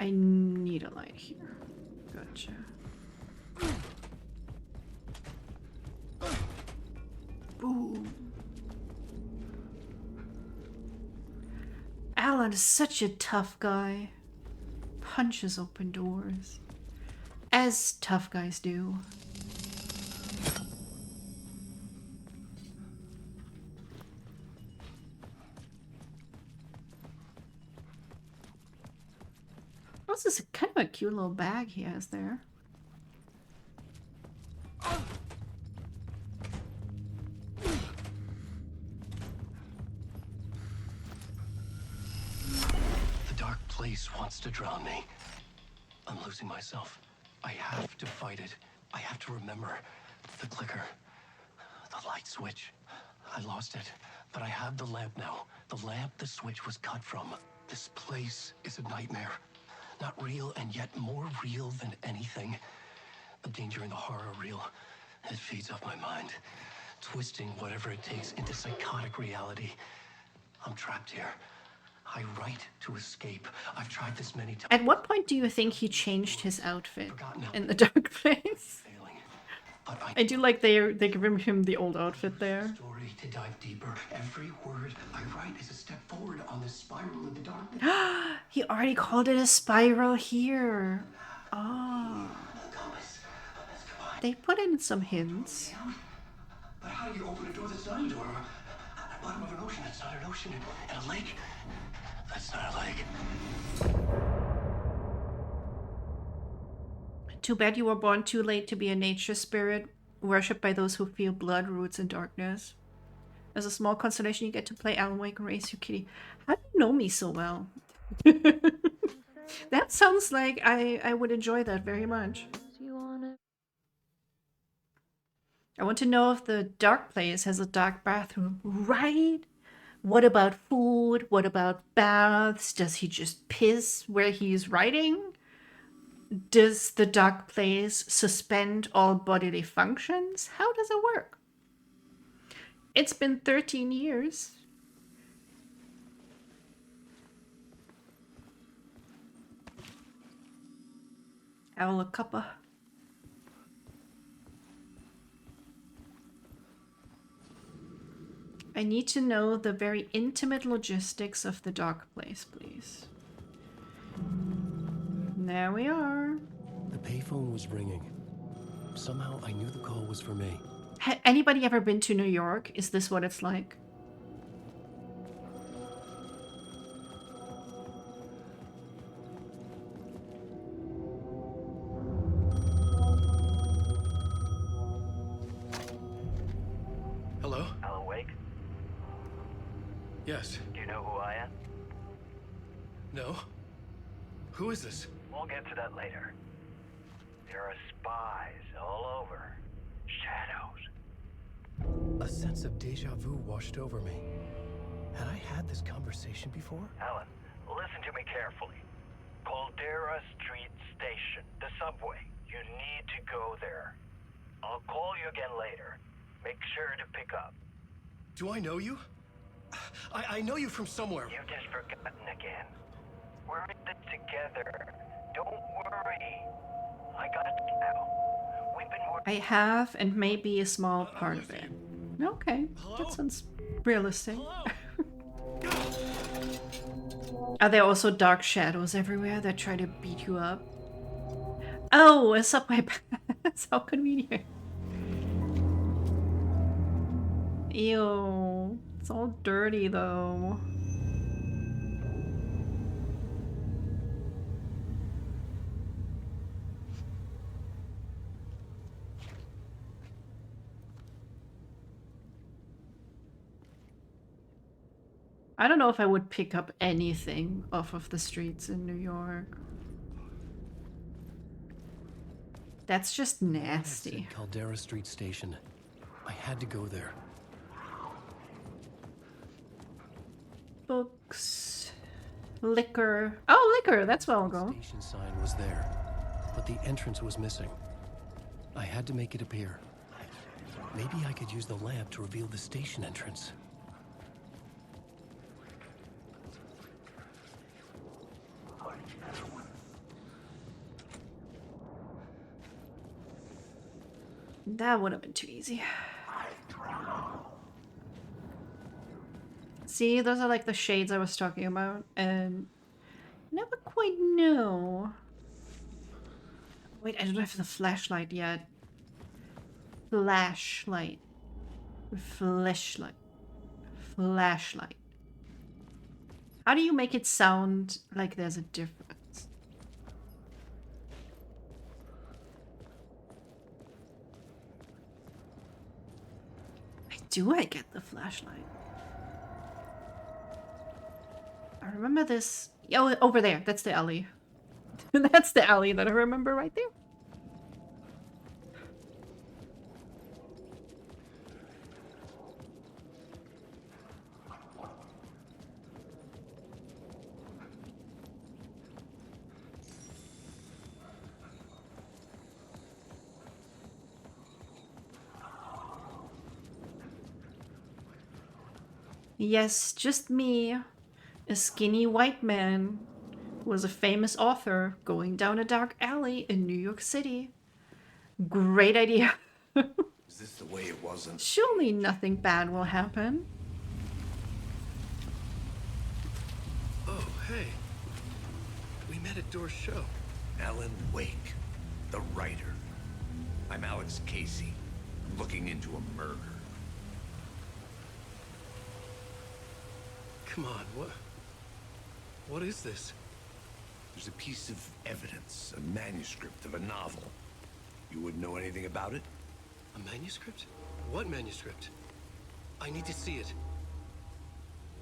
I need a light here. Gotcha. Boom. Alan is such a tough guy. Punches open doors. As tough guys do. This is kind of a cute little bag he has there. The dark place wants to drown me. I'm losing myself. I have to fight it. I have to remember. The clicker. The light switch. I lost it. But I have the lamp now. The lamp the switch was cut from. This place is a nightmare. Not real, and yet more real than anything. The danger and the horror are real. It feeds off my mind. Twisting whatever it takes into psychotic reality. I'm trapped here. I write to escape. I've tried this many times. At what point do you think he changed his outfit in the dark place? I do like they give him the old outfit there. Story to dive deeper. Every word I write is a step forward on this spiral of the darkness. He already called it a spiral here. Oh. They put in some hints. But how do you open a door that's not a door? At the bottom of an ocean that's not an ocean. And a lake that's not a lake. Too bad you were born too late to be a nature spirit, worshipped by those who feel blood, roots, and darkness. As a small consolation, you get to play Alan Wake and race your kitty. How do you know me so well? That sounds like I would enjoy that very much. I want to know if the dark place has a dark bathroom, right? What about food? What about baths? Does he just piss where he's writing? Does the dark place suspend all bodily functions? How does it work? It's been 13 years. Owl a cuppa. I need to know the very intimate logistics of the dark place, please. There we are. The payphone was ringing. Somehow I knew the call was for me. Anybody ever been to New York? Is this what it's like? Yes. Do you know who I am? No? Who is this? We'll get to that later. There are spies all over. Shadows. A sense of deja vu washed over me. Had I had this conversation before? Alan, listen to me carefully. Caldera Street Station, the subway. You need to go there. I'll call you again later. Make sure to pick up. Do I know you? I know you from somewhere. You've just forgotten again. We're in this together. Don't worry. I got you now. We've been working. I have, and maybe a small part of it. Okay, that sounds realistic. Are there also dark shadows everywhere that try to beat you up? Oh, a subway pass. How convenient. Ew. It's all dirty though. I don't know if I would pick up anything off of the streets in New York. That's just nasty. Caldera Street Station. I had to go there. Books. Liquor. Oh, liquor! That's where I'll go. The station sign was there, but the entrance was missing. I had to make it appear. Maybe I could use the lamp to reveal the station entrance. That would have been too easy. See, those are like the shades I was talking about, and never quite know. Wait, I don't have the flashlight yet. Flashlight. Flashlight. Flashlight. How do you make it sound like there's a difference? Do I get the flashlight? I remember this. Oh, over there. That's the alley. That's the alley that I remember right there. Yes, just me, a skinny white man who was a famous author going down a dark alley in New York City. Great idea. Is this the way it wasn't? Surely nothing bad will happen. Oh, hey. We met at Door's show. Alan Wake, the writer. I'm Alex Casey, looking into a murder. Come on, what is this? There's a piece of evidence, a manuscript of a novel. You wouldn't know anything about it? A manuscript? What manuscript? I need to see it.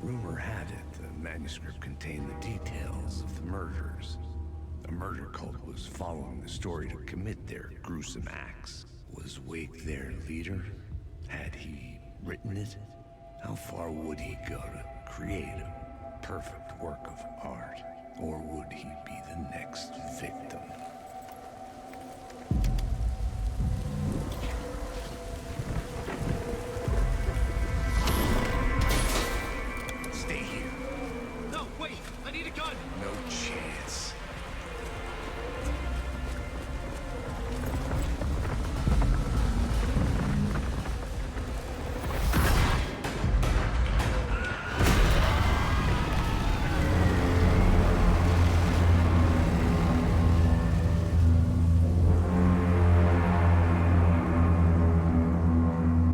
Rumor had it the manuscript contained the details of the murders. A murder cult was following the story to commit their gruesome acts. Was Wake their leader? Had he written it? How far would he go to create a perfect work of art? Or would he be the next victim? Stay here. No, wait! I need a gun! No chance.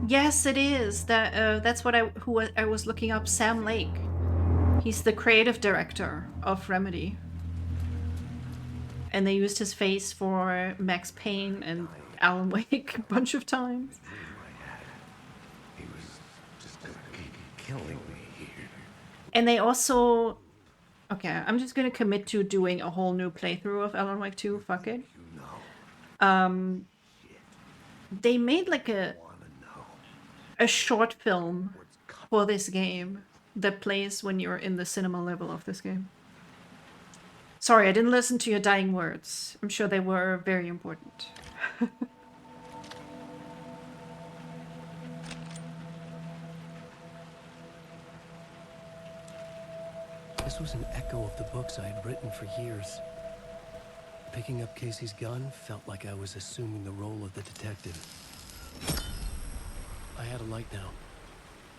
Yes, it is. That's what I was looking up. Sam Lake. He's the creative director of Remedy. And they used his face for Max Payne and Alan Wake a bunch of times. He was just gonna keep killing me here. And they also... Okay, I'm just gonna commit to doing a whole new playthrough of Alan Wake 2. Fuck it. They made like a short film for this game that plays when you're in the cinema level of this game. Sorry, I didn't listen to your dying words. I'm sure they were very important. This was an echo of the books I had written for years. Picking up Casey's gun felt like I was assuming the role of the detective. I had a light now.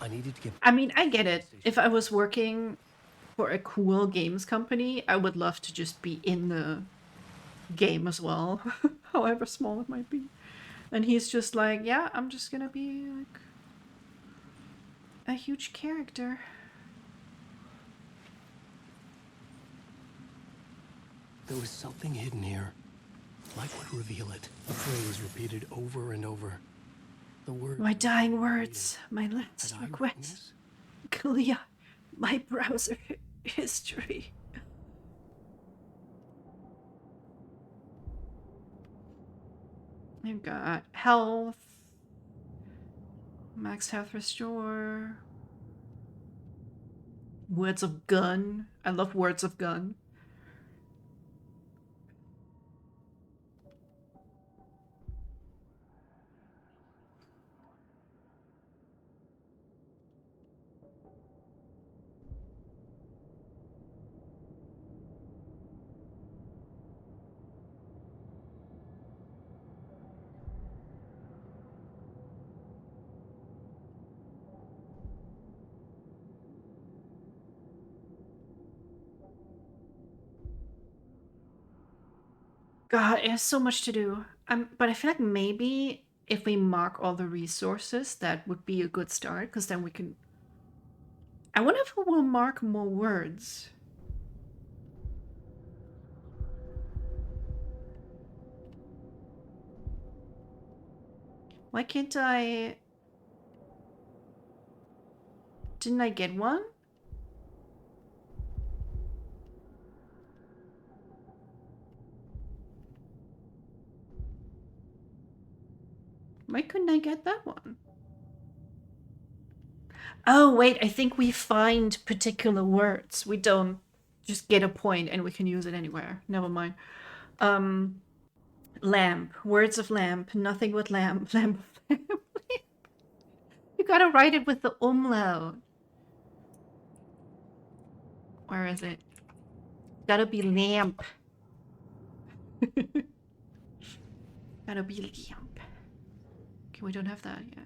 I needed to get... I mean, I get it. If I was working for a cool games company, I would love to just be in the game as well, however small it might be. And he's just like, yeah, I'm just gonna be like a huge character. There was something hidden here. Light would reveal it. The phrase repeated over and over. The word... My dying words, my last regret. Clear my browser history. You've got health, max health restore, words of gun. I love words of gun. God, it has so much to do. But I feel like maybe if we mark all the resources, that would be a good start, because then we can... I wonder if we'll mark more words. Why can't I... Didn't I get one? Why couldn't I get that one? Oh, wait, I think we find particular words. We don't just get a point and we can use it anywhere. Never mind. Lamp. Words of lamp. Nothing but lamp. Lamp of lamp. You gotta write it with the umlaut. Where is it? Gotta be lamp. Gotta be lamp. Okay, we don't have that yet.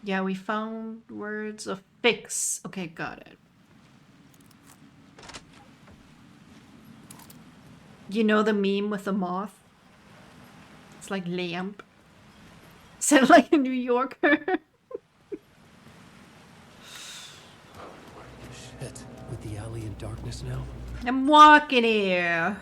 Yeah, we found words of fix. Okay, got it. You know the meme with the moth? It's like lamp. Sound like a New Yorker. Shit. With the alley in darkness now? I'm walking here.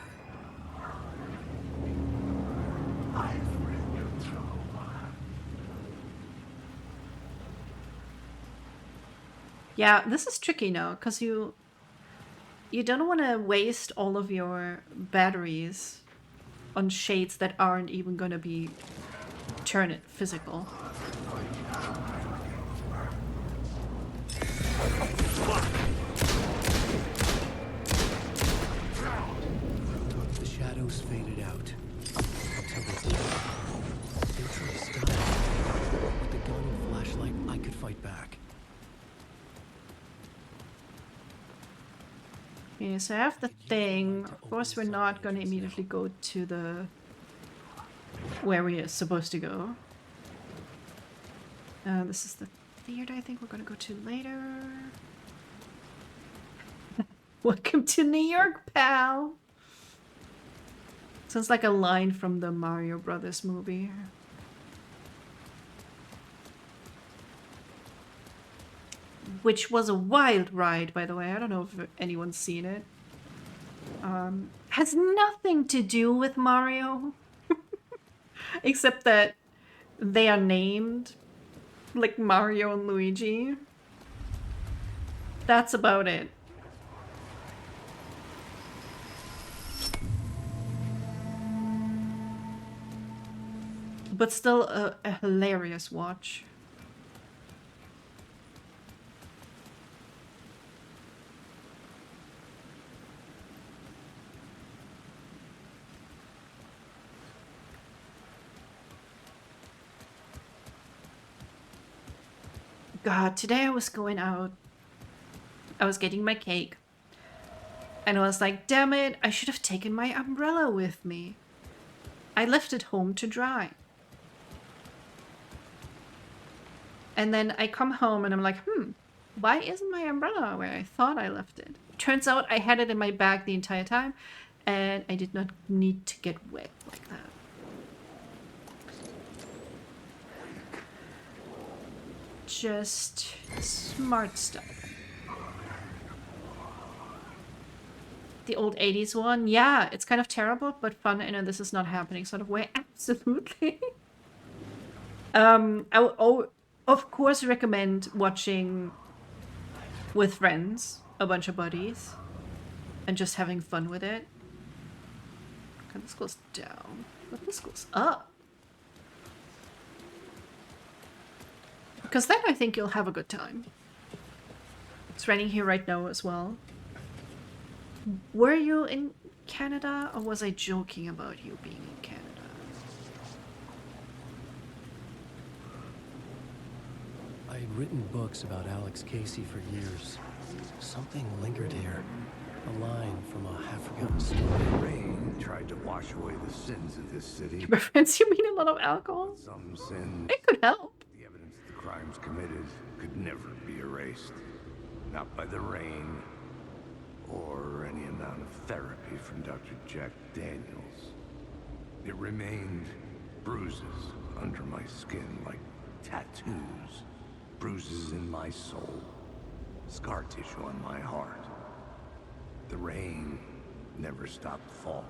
Yeah, this is tricky now, because you don't want to waste all of your batteries on shades that aren't even going to be turn it physical. The shadows faded out. Until they did. They tried to stop me. With the gun and flashlight, I could fight back. Okay, so I have the thing. Of course, we're not going to immediately go to the... where we are supposed to go. This is the theater I think we're going to go to later. Welcome to New York, pal! Sounds like a line from the Mario Brothers movie. Which was a wild ride, by the way. I don't know if anyone's seen it. Has nothing to do with Mario. Except that they are named like Mario and Luigi. That's about it. But still a hilarious watch. God, today I was going out. I was getting my cake. And I was like, damn it, I should have taken my umbrella with me. I left it home to dry. And then I come home and I'm like, why isn't my umbrella where I thought I left it? Turns out I had it in my bag the entire time and I did not need to get wet like that. Just smart stuff. The old 80s one, yeah, it's kind of terrible, but fun in a this is not happening sort of way. Absolutely. I would, of course, recommend watching with friends, a bunch of buddies, and just having fun with it. Okay, this goes down, but this goes up. Because then I think you'll have a good time. It's raining here right now as well. Were you in Canada, or was I joking about you being in Canada? I had written books about Alex Casey for years. Something lingered here. A line from a half-forgotten story. Rain tried to wash away the sins of this city. My friends, you mean a lot of alcohol? Some sins. It could help. The evidence of the crimes committed could never be erased. Not by the rain, or any amount of therapy from Dr. Jack Daniels. It remained bruises under my skin, like tattoos. Bruises in my soul. Scar tissue on my heart. The rain never stopped falling.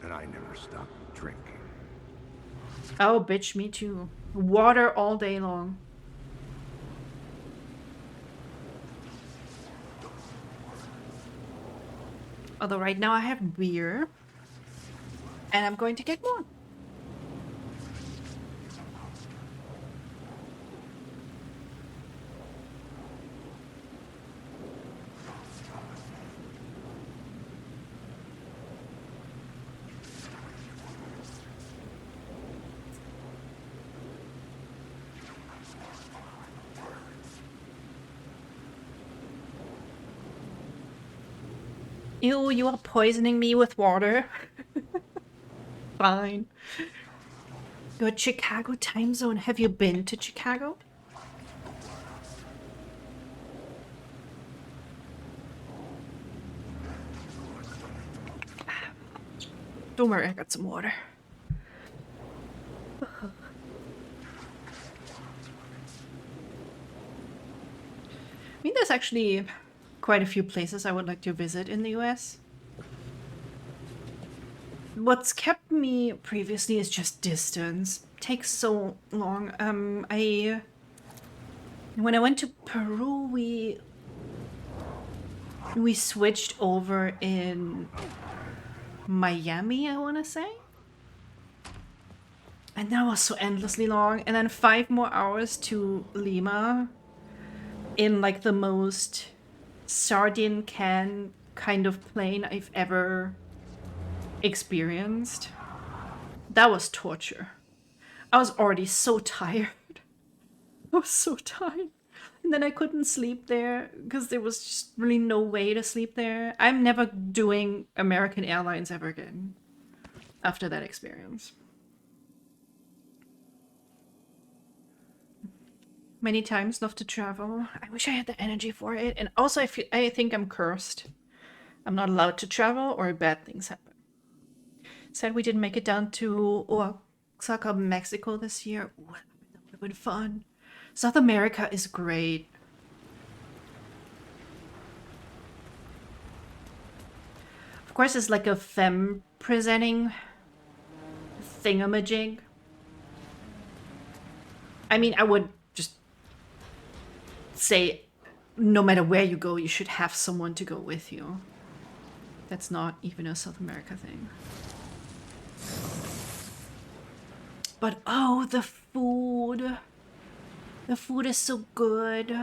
And I never stopped drinking. Oh, bitch, me too. Water all day long. Although right now I have beer. And I'm going to get more. Ew, you are poisoning me with water. Fine. Good Chicago time zone. Have you been to Chicago? Don't worry, I got some water. I mean, there's actually quite a few places I would like to visit in the US. What's kept me previously is just distance. It takes so long. When I went to Peru, we switched over in Miami, I want to say. And that was so endlessly long. And then 5 more hours to Lima in like the most sardine can kind of plane I've ever experienced. That was torture. I was already so tired. I was so tired. And then I couldn't sleep there because there was just really no way to sleep there. I'm never doing American Airlines ever again after that experience. Many times love to travel. I wish I had the energy for it. And also I think I'm cursed. I'm not allowed to travel or bad things happen. Said we didn't make it down to Oaxaca, Mexico this year. Ooh, that would have been fun. South America is great. Of course, it's like a femme presenting thingamajig. I mean, I would just say no matter where you go, you should have someone to go with you. That's not even a South America thing. But oh, the food. The food is so good.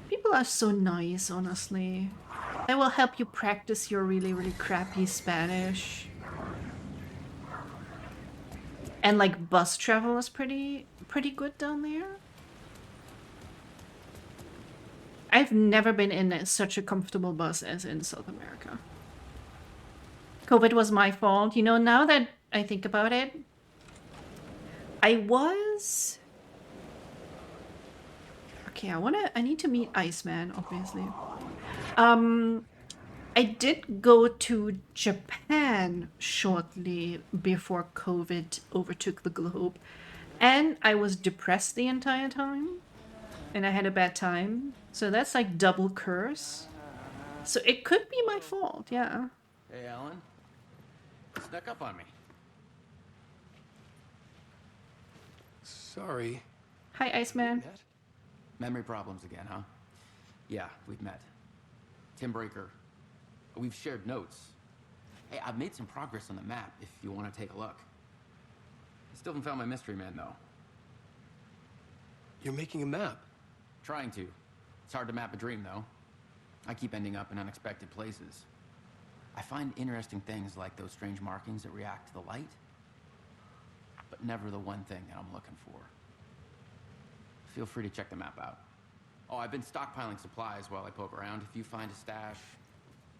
People are so nice, honestly. They will help you practice your really, really crappy Spanish. And like bus travel is pretty good down there. I've never been in such a comfortable bus as in South America. COVID was my fault. You know, now that I think about it, okay, I need to meet Iceman, obviously. I did go to Japan shortly before COVID overtook the globe, and I was depressed the entire time, and I had a bad time. So that's like double curse. So it could be my fault, yeah. Hey, Alan. Snuck up on me. Sorry. Hi, Iceman. Memory problems again, huh? Yeah, we've met. Tim Breaker. We've shared notes. Hey, I've made some progress on the map if you want to take a look. I still haven't found my mystery man, though. You're making a map? Trying to. It's hard to map a dream, though. I keep ending up in unexpected places. I find interesting things like those strange markings that react to the light, but never the one thing that I'm looking for. Feel free to check the map out. Oh, I've been stockpiling supplies while I poke around. If you find a stash,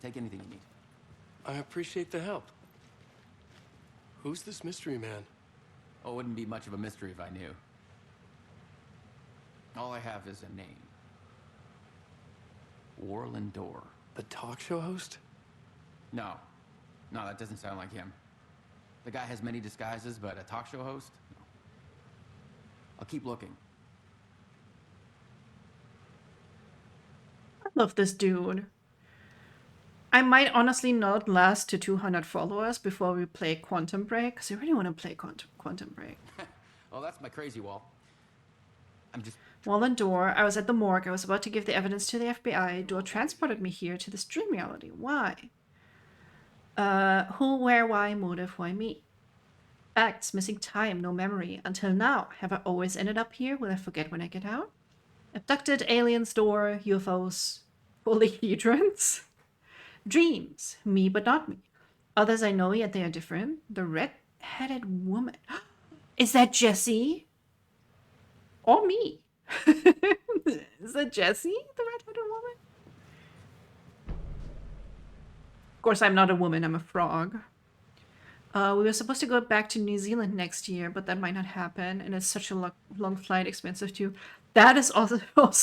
take anything you need. I appreciate the help. Who's this mystery man? Oh, it wouldn't be much of a mystery if I knew. All I have is a name. Warland Dorr. The talk show host? No. No, that doesn't sound like him. The guy has many disguises, but a talk show host? No. I'll keep looking. I love this dude. I might honestly not last to 200 followers before we play Quantum Break, because I really want to play Quantum Break. Well, that's my crazy wall. I'm just... Warland Dorr, I was at the morgue. I was about to give the evidence to the FBI. Dorr transported me here to this dream reality. Why? Who, where, why, motive, why me? Facts, missing time, no memory. Until now, have I always ended up here? Will I forget when I get out? Abducted, aliens, Dorr, UFOs, polyhedrons. Dreams, me but not me. Others I know, yet they are different. The red-headed woman. Is that Jessie? Or me? Is that Jessie, the red-headed woman? Of course, I'm not a woman, I'm a frog. We were supposed to go back to New Zealand next year, but that might not happen, and it's such a long flight, expensive too. That is also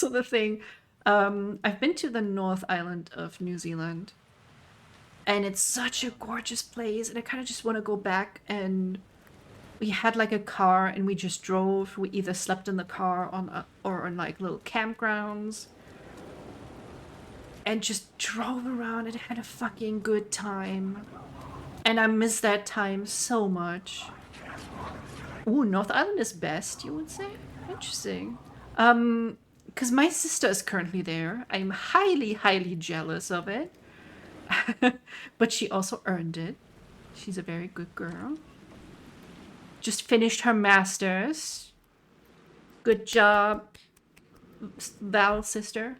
the thing. I've been to the North Island of New Zealand, and it's such a gorgeous place, and I kind of just want to go back. And we had like a car, and we just drove. We either slept in the car or on like little campgrounds, and just drove around and had a fucking good time. And I miss that time so much. Ooh, North Island is best, you would say? Interesting. Because my sister is currently there. I'm highly, highly jealous of it. But she also earned it. She's a very good girl. Just finished her master's. Good job, Val sister.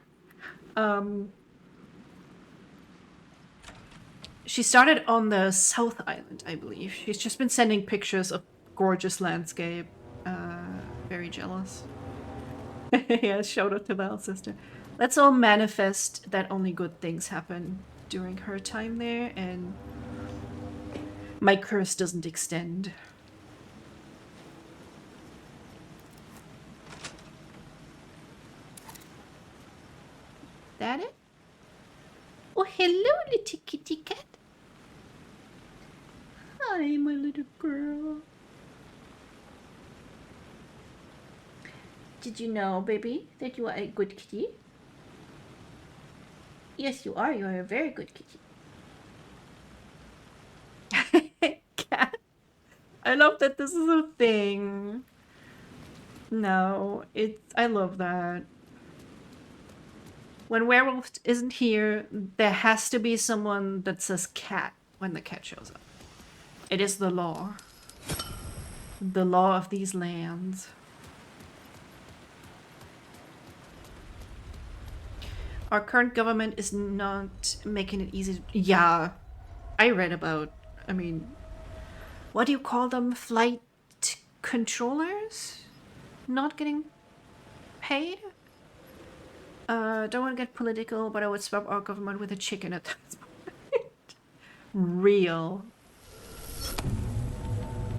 She started on the South Island, I believe. She's just been sending pictures of gorgeous landscape. Very jealous. Yeah, shout out to Val sister. Let's all manifest that only good things happen during her time there, and my curse doesn't extend. That it? Oh, hello, little kitty cat. Hi, my little girl. Did you know, baby, that you are a good kitty? Yes, you are. You are a very good kitty. Cat. I love that this is a thing. No, I love that. When Werewolf isn't here, there has to be someone that says cat when the cat shows up. It is the law. The law of these lands. Our current government is not making it easy. Yeah, I read about, I mean, what do you call them? Flight controllers? Not getting paid? Don't want to get political, but I would swap our government with a chicken at this point. Real.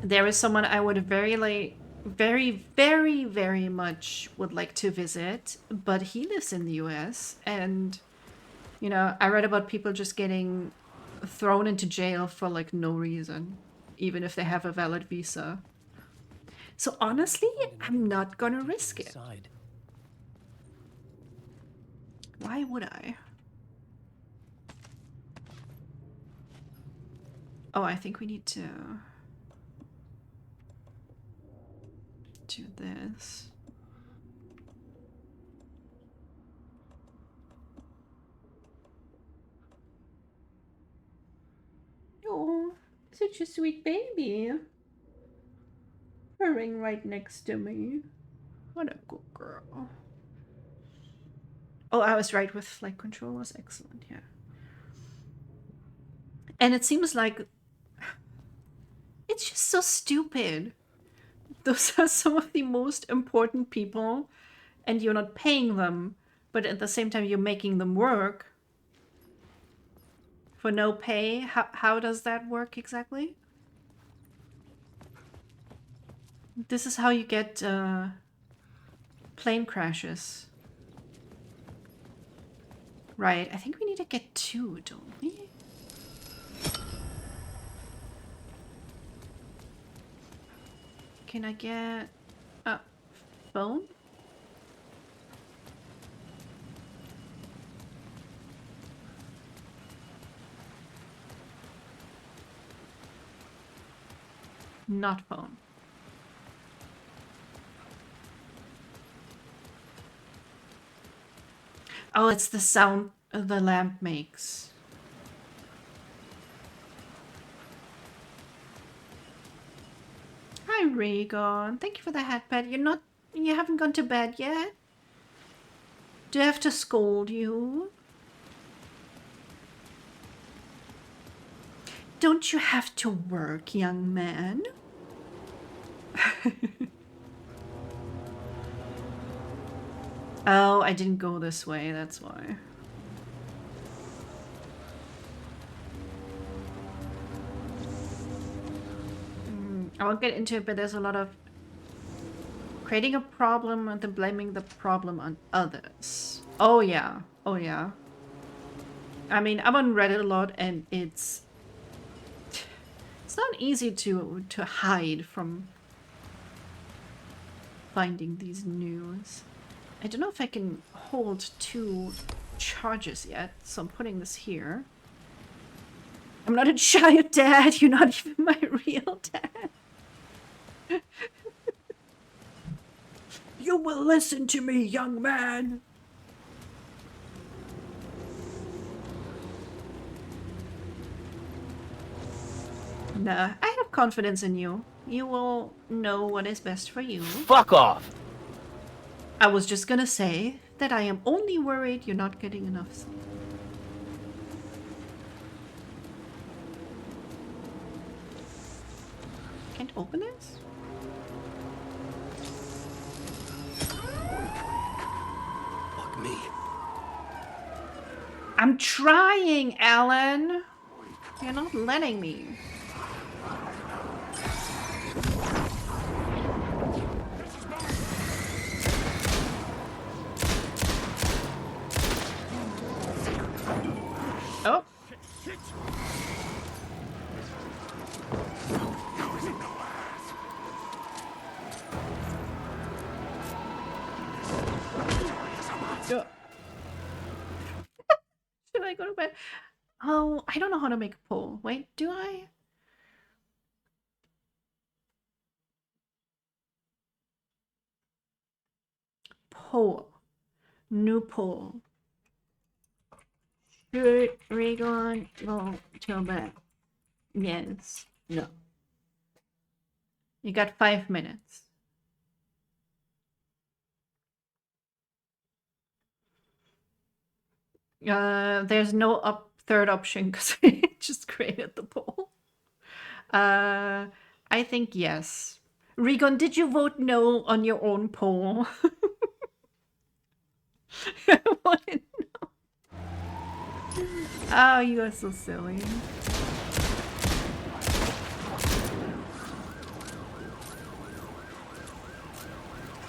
There is someone I would very, very much would like to visit, but he lives in the US, and, you know, I read about people just getting thrown into jail for, like, no reason, even if they have a valid visa. So honestly, I'm not gonna risk it. Why would I? Oh, I think we need to do this. Oh, such a sweet baby. Purring right next to me. What a good girl. Oh, I was right with flight controllers. Excellent, yeah. And it seems like it's just so stupid. Those are some of the most important people, and you're not paying them, but at the same time you're making them work for no pay. How does that work exactly? This is how you get plane crashes. Right, I think we need to get 2, don't we? Can I get a phone? Not phone. Oh, it's the sound the lamp makes. Hi, Rhaegon. Thank you for the hat pet. You haven't gone to bed yet? Do I have to scold you? Don't you have to work, young man? Oh, I didn't go this way, that's why. I won't get into it, but there's a lot of creating a problem and then blaming the problem on others. Oh yeah, oh yeah. I mean, I'm on Reddit a lot, and it's not easy to hide from finding these news. I don't know if I can hold 2 charges yet, so I'm putting this here. I'm not a giant dad, you're not even my real dad. You will listen to me, young man. Nah, I have confidence in you. You will know what is best for you. Fuck off! I was just gonna say that I am only worried you're not getting enough sleep. Can't open this? Fuck me. I'm trying, Alan. You're not letting me. Oh. Should I go to bed? Oh, I don't know how to make a poll. Wait, do I? poll. New poll. Should Raygon go to bed? Yes. No. You got 5 minutes. There's no third option because I just created the poll. I think yes. Regan, did you vote no on your own poll? I want to know. Oh, you are so silly.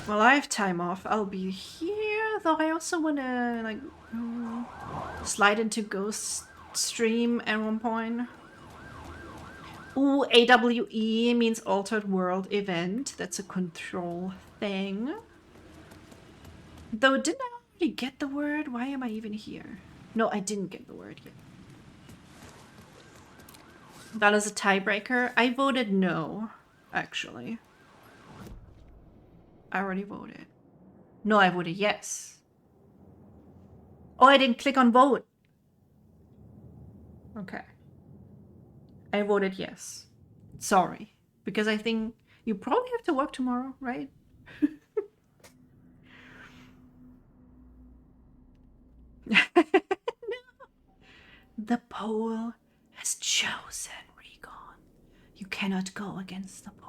Well, I have time off. I'll be here, though I also want to, like, slide into Ghost Stream at one point. Ooh, AWE means Altered World Event. That's a control thing. Though, didn't I already get the word? Why am I even here? No, I didn't get the word yet. That is a tiebreaker. I voted no, actually. I already voted. No, I voted yes. Oh, I didn't click on vote. Okay. I voted yes. Sorry. Because I think you probably have to work tomorrow, right? No. The poll has chosen Regon. You cannot go against the poll.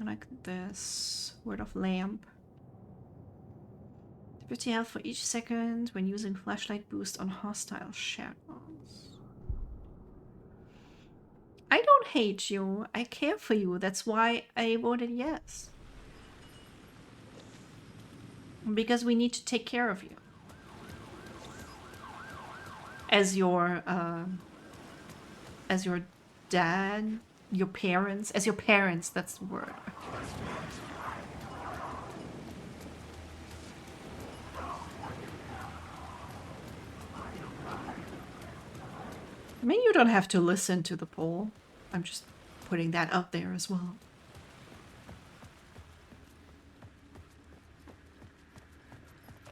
Like this. Word of lamp. 50 health for each second when using flashlight boost on hostile shadows. I don't hate you. I care for you. That's why I voted yes. Because we need to take care of you. As your dad, your parents, as your parents, that's the word. I mean, you don't have to listen to the poll. I'm just putting that out there as well.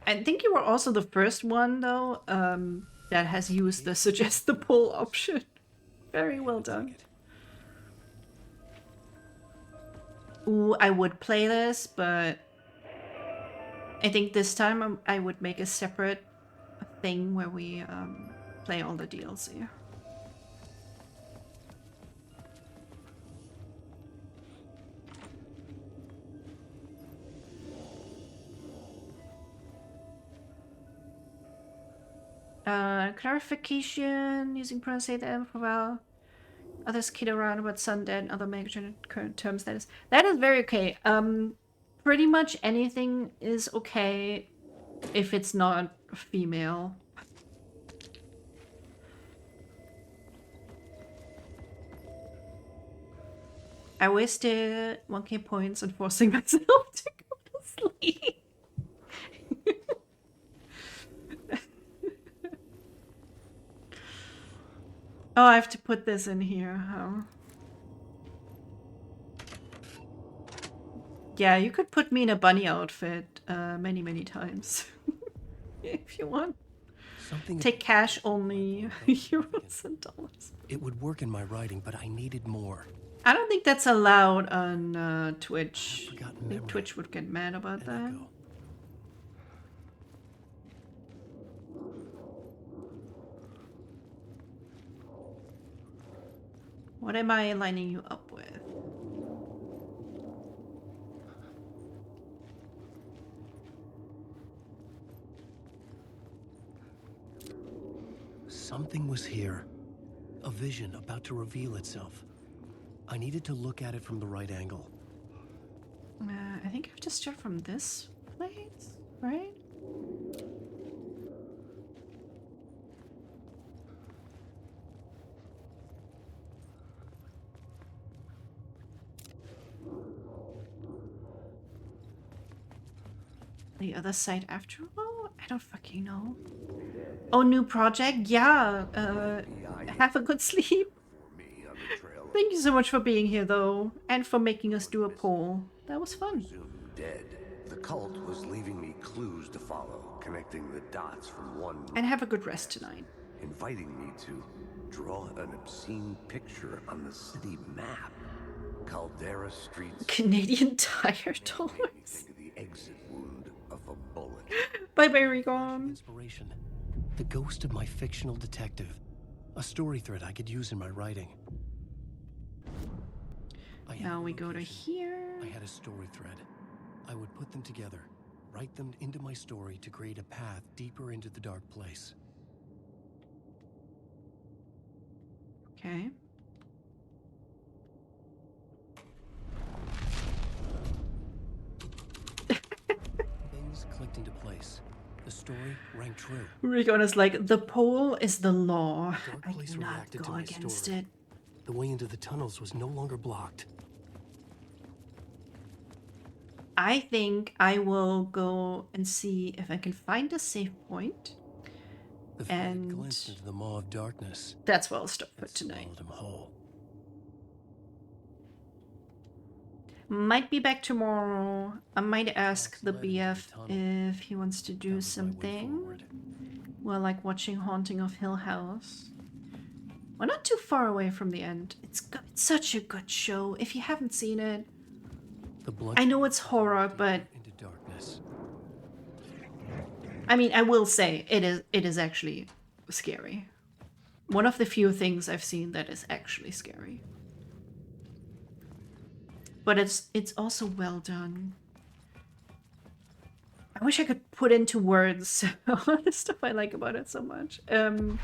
I think you were also the first one, though, that has used the suggest the poll option. Very well done. Ooh, I would play this, but I think this time I would make a separate thing where we play all the DLC. Clarification, using pronunciate for a while. Others kid around about Sunday and other major current terms. That is very okay. Pretty much anything is okay if it's not female. I wasted 1k points on forcing myself to go to sleep. Oh, I have to put this in here, huh? Yeah, you could put me in a bunny outfit many, many times. If you want. Take cash only, euros and dollars. It would work in my writing, but I needed more. I don't think that's allowed on Twitch. I think Twitch would get mad about that. What am I lining you up with? Something was here. A vision about to reveal itself. I needed to look at it from the right angle. I think I have to start from this place, right? The other side after all? I don't fucking know. Oh, new project? Yeah. Have a good sleep. Me on the trail Thank you so much for being here, though, and for making us do a poll. That was fun. Presumed dead. The cult was leaving me clues to follow, connecting the dots from one And have a good rest tonight. inviting me to draw an obscene picture on the city map. Caldera Street's Canadian Tire dollars. the exit wound of a bullet. Bye bye, Recon. Inspiration. The ghost of my fictional detective. A story thread I could use in my writing. Now we go to here. I had a story thread. I would put them together, write them into my story to create a path deeper into the dark place. Okay. Things clicked into place. The story rang true. Recon is like, the poll is the law. Dark I place cannot reacted to go my against story. it. The way into the tunnels was no longer blocked. I think I will go and see if I can find a save point. The And glimpsed into the maw of darkness. That's where I'll stop for tonight. Swallowed him whole. Might be back tomorrow. I might ask the BF if he wants to do something. Well, like watching Haunting of Hill House. We're not too far away from the end. It's such a good show. If you haven't seen it, I know it's horror, but into darkness. I mean, I will say it is actually scary. One of the few things I've seen that is actually scary. But it's also well done. I wish I could put into words all the stuff I like about it so much. It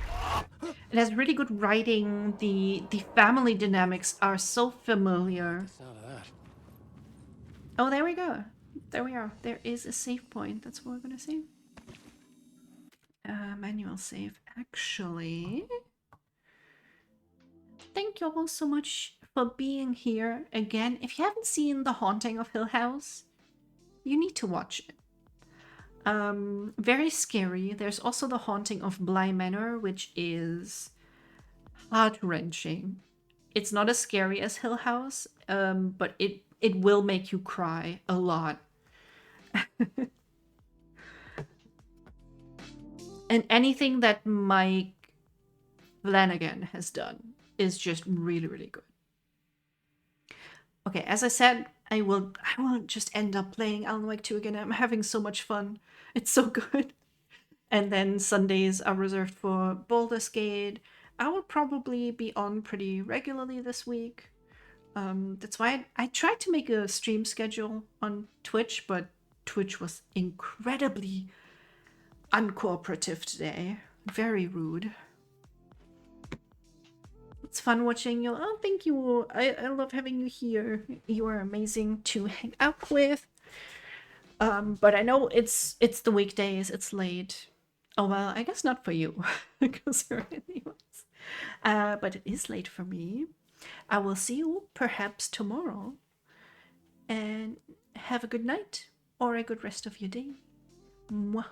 has really good writing. The family dynamics are so familiar. Oh, there we go. There we are. There is a save point. That's what we're gonna save. Manual save. Actually, thank you all so much for being here again. If you haven't seen The Haunting of Hill House, you need to watch it. Very scary. There's also The Haunting of Bly Manor, which is heart-wrenching. It's not as scary as Hill House, but it will make you cry a lot. And anything that Mike Flanagan has done is just really, really good. Okay, as I said, I will just end up playing Alan Wake 2 again. I'm having so much fun. It's so good. And then Sundays are reserved for Baldur's Gate. I will probably be on pretty regularly this week. That's why I tried to make a stream schedule on Twitch, but Twitch was incredibly uncooperative today. Very rude. It's fun watching you. Oh, thank you. I love having you here. You are amazing to hang out with. But I know it's the weekdays. It's late. Oh, well, I guess not for you. Because you're in the US. But it is late for me. I will see you perhaps tomorrow. And have a good night. Or a good rest of your day. Mwah.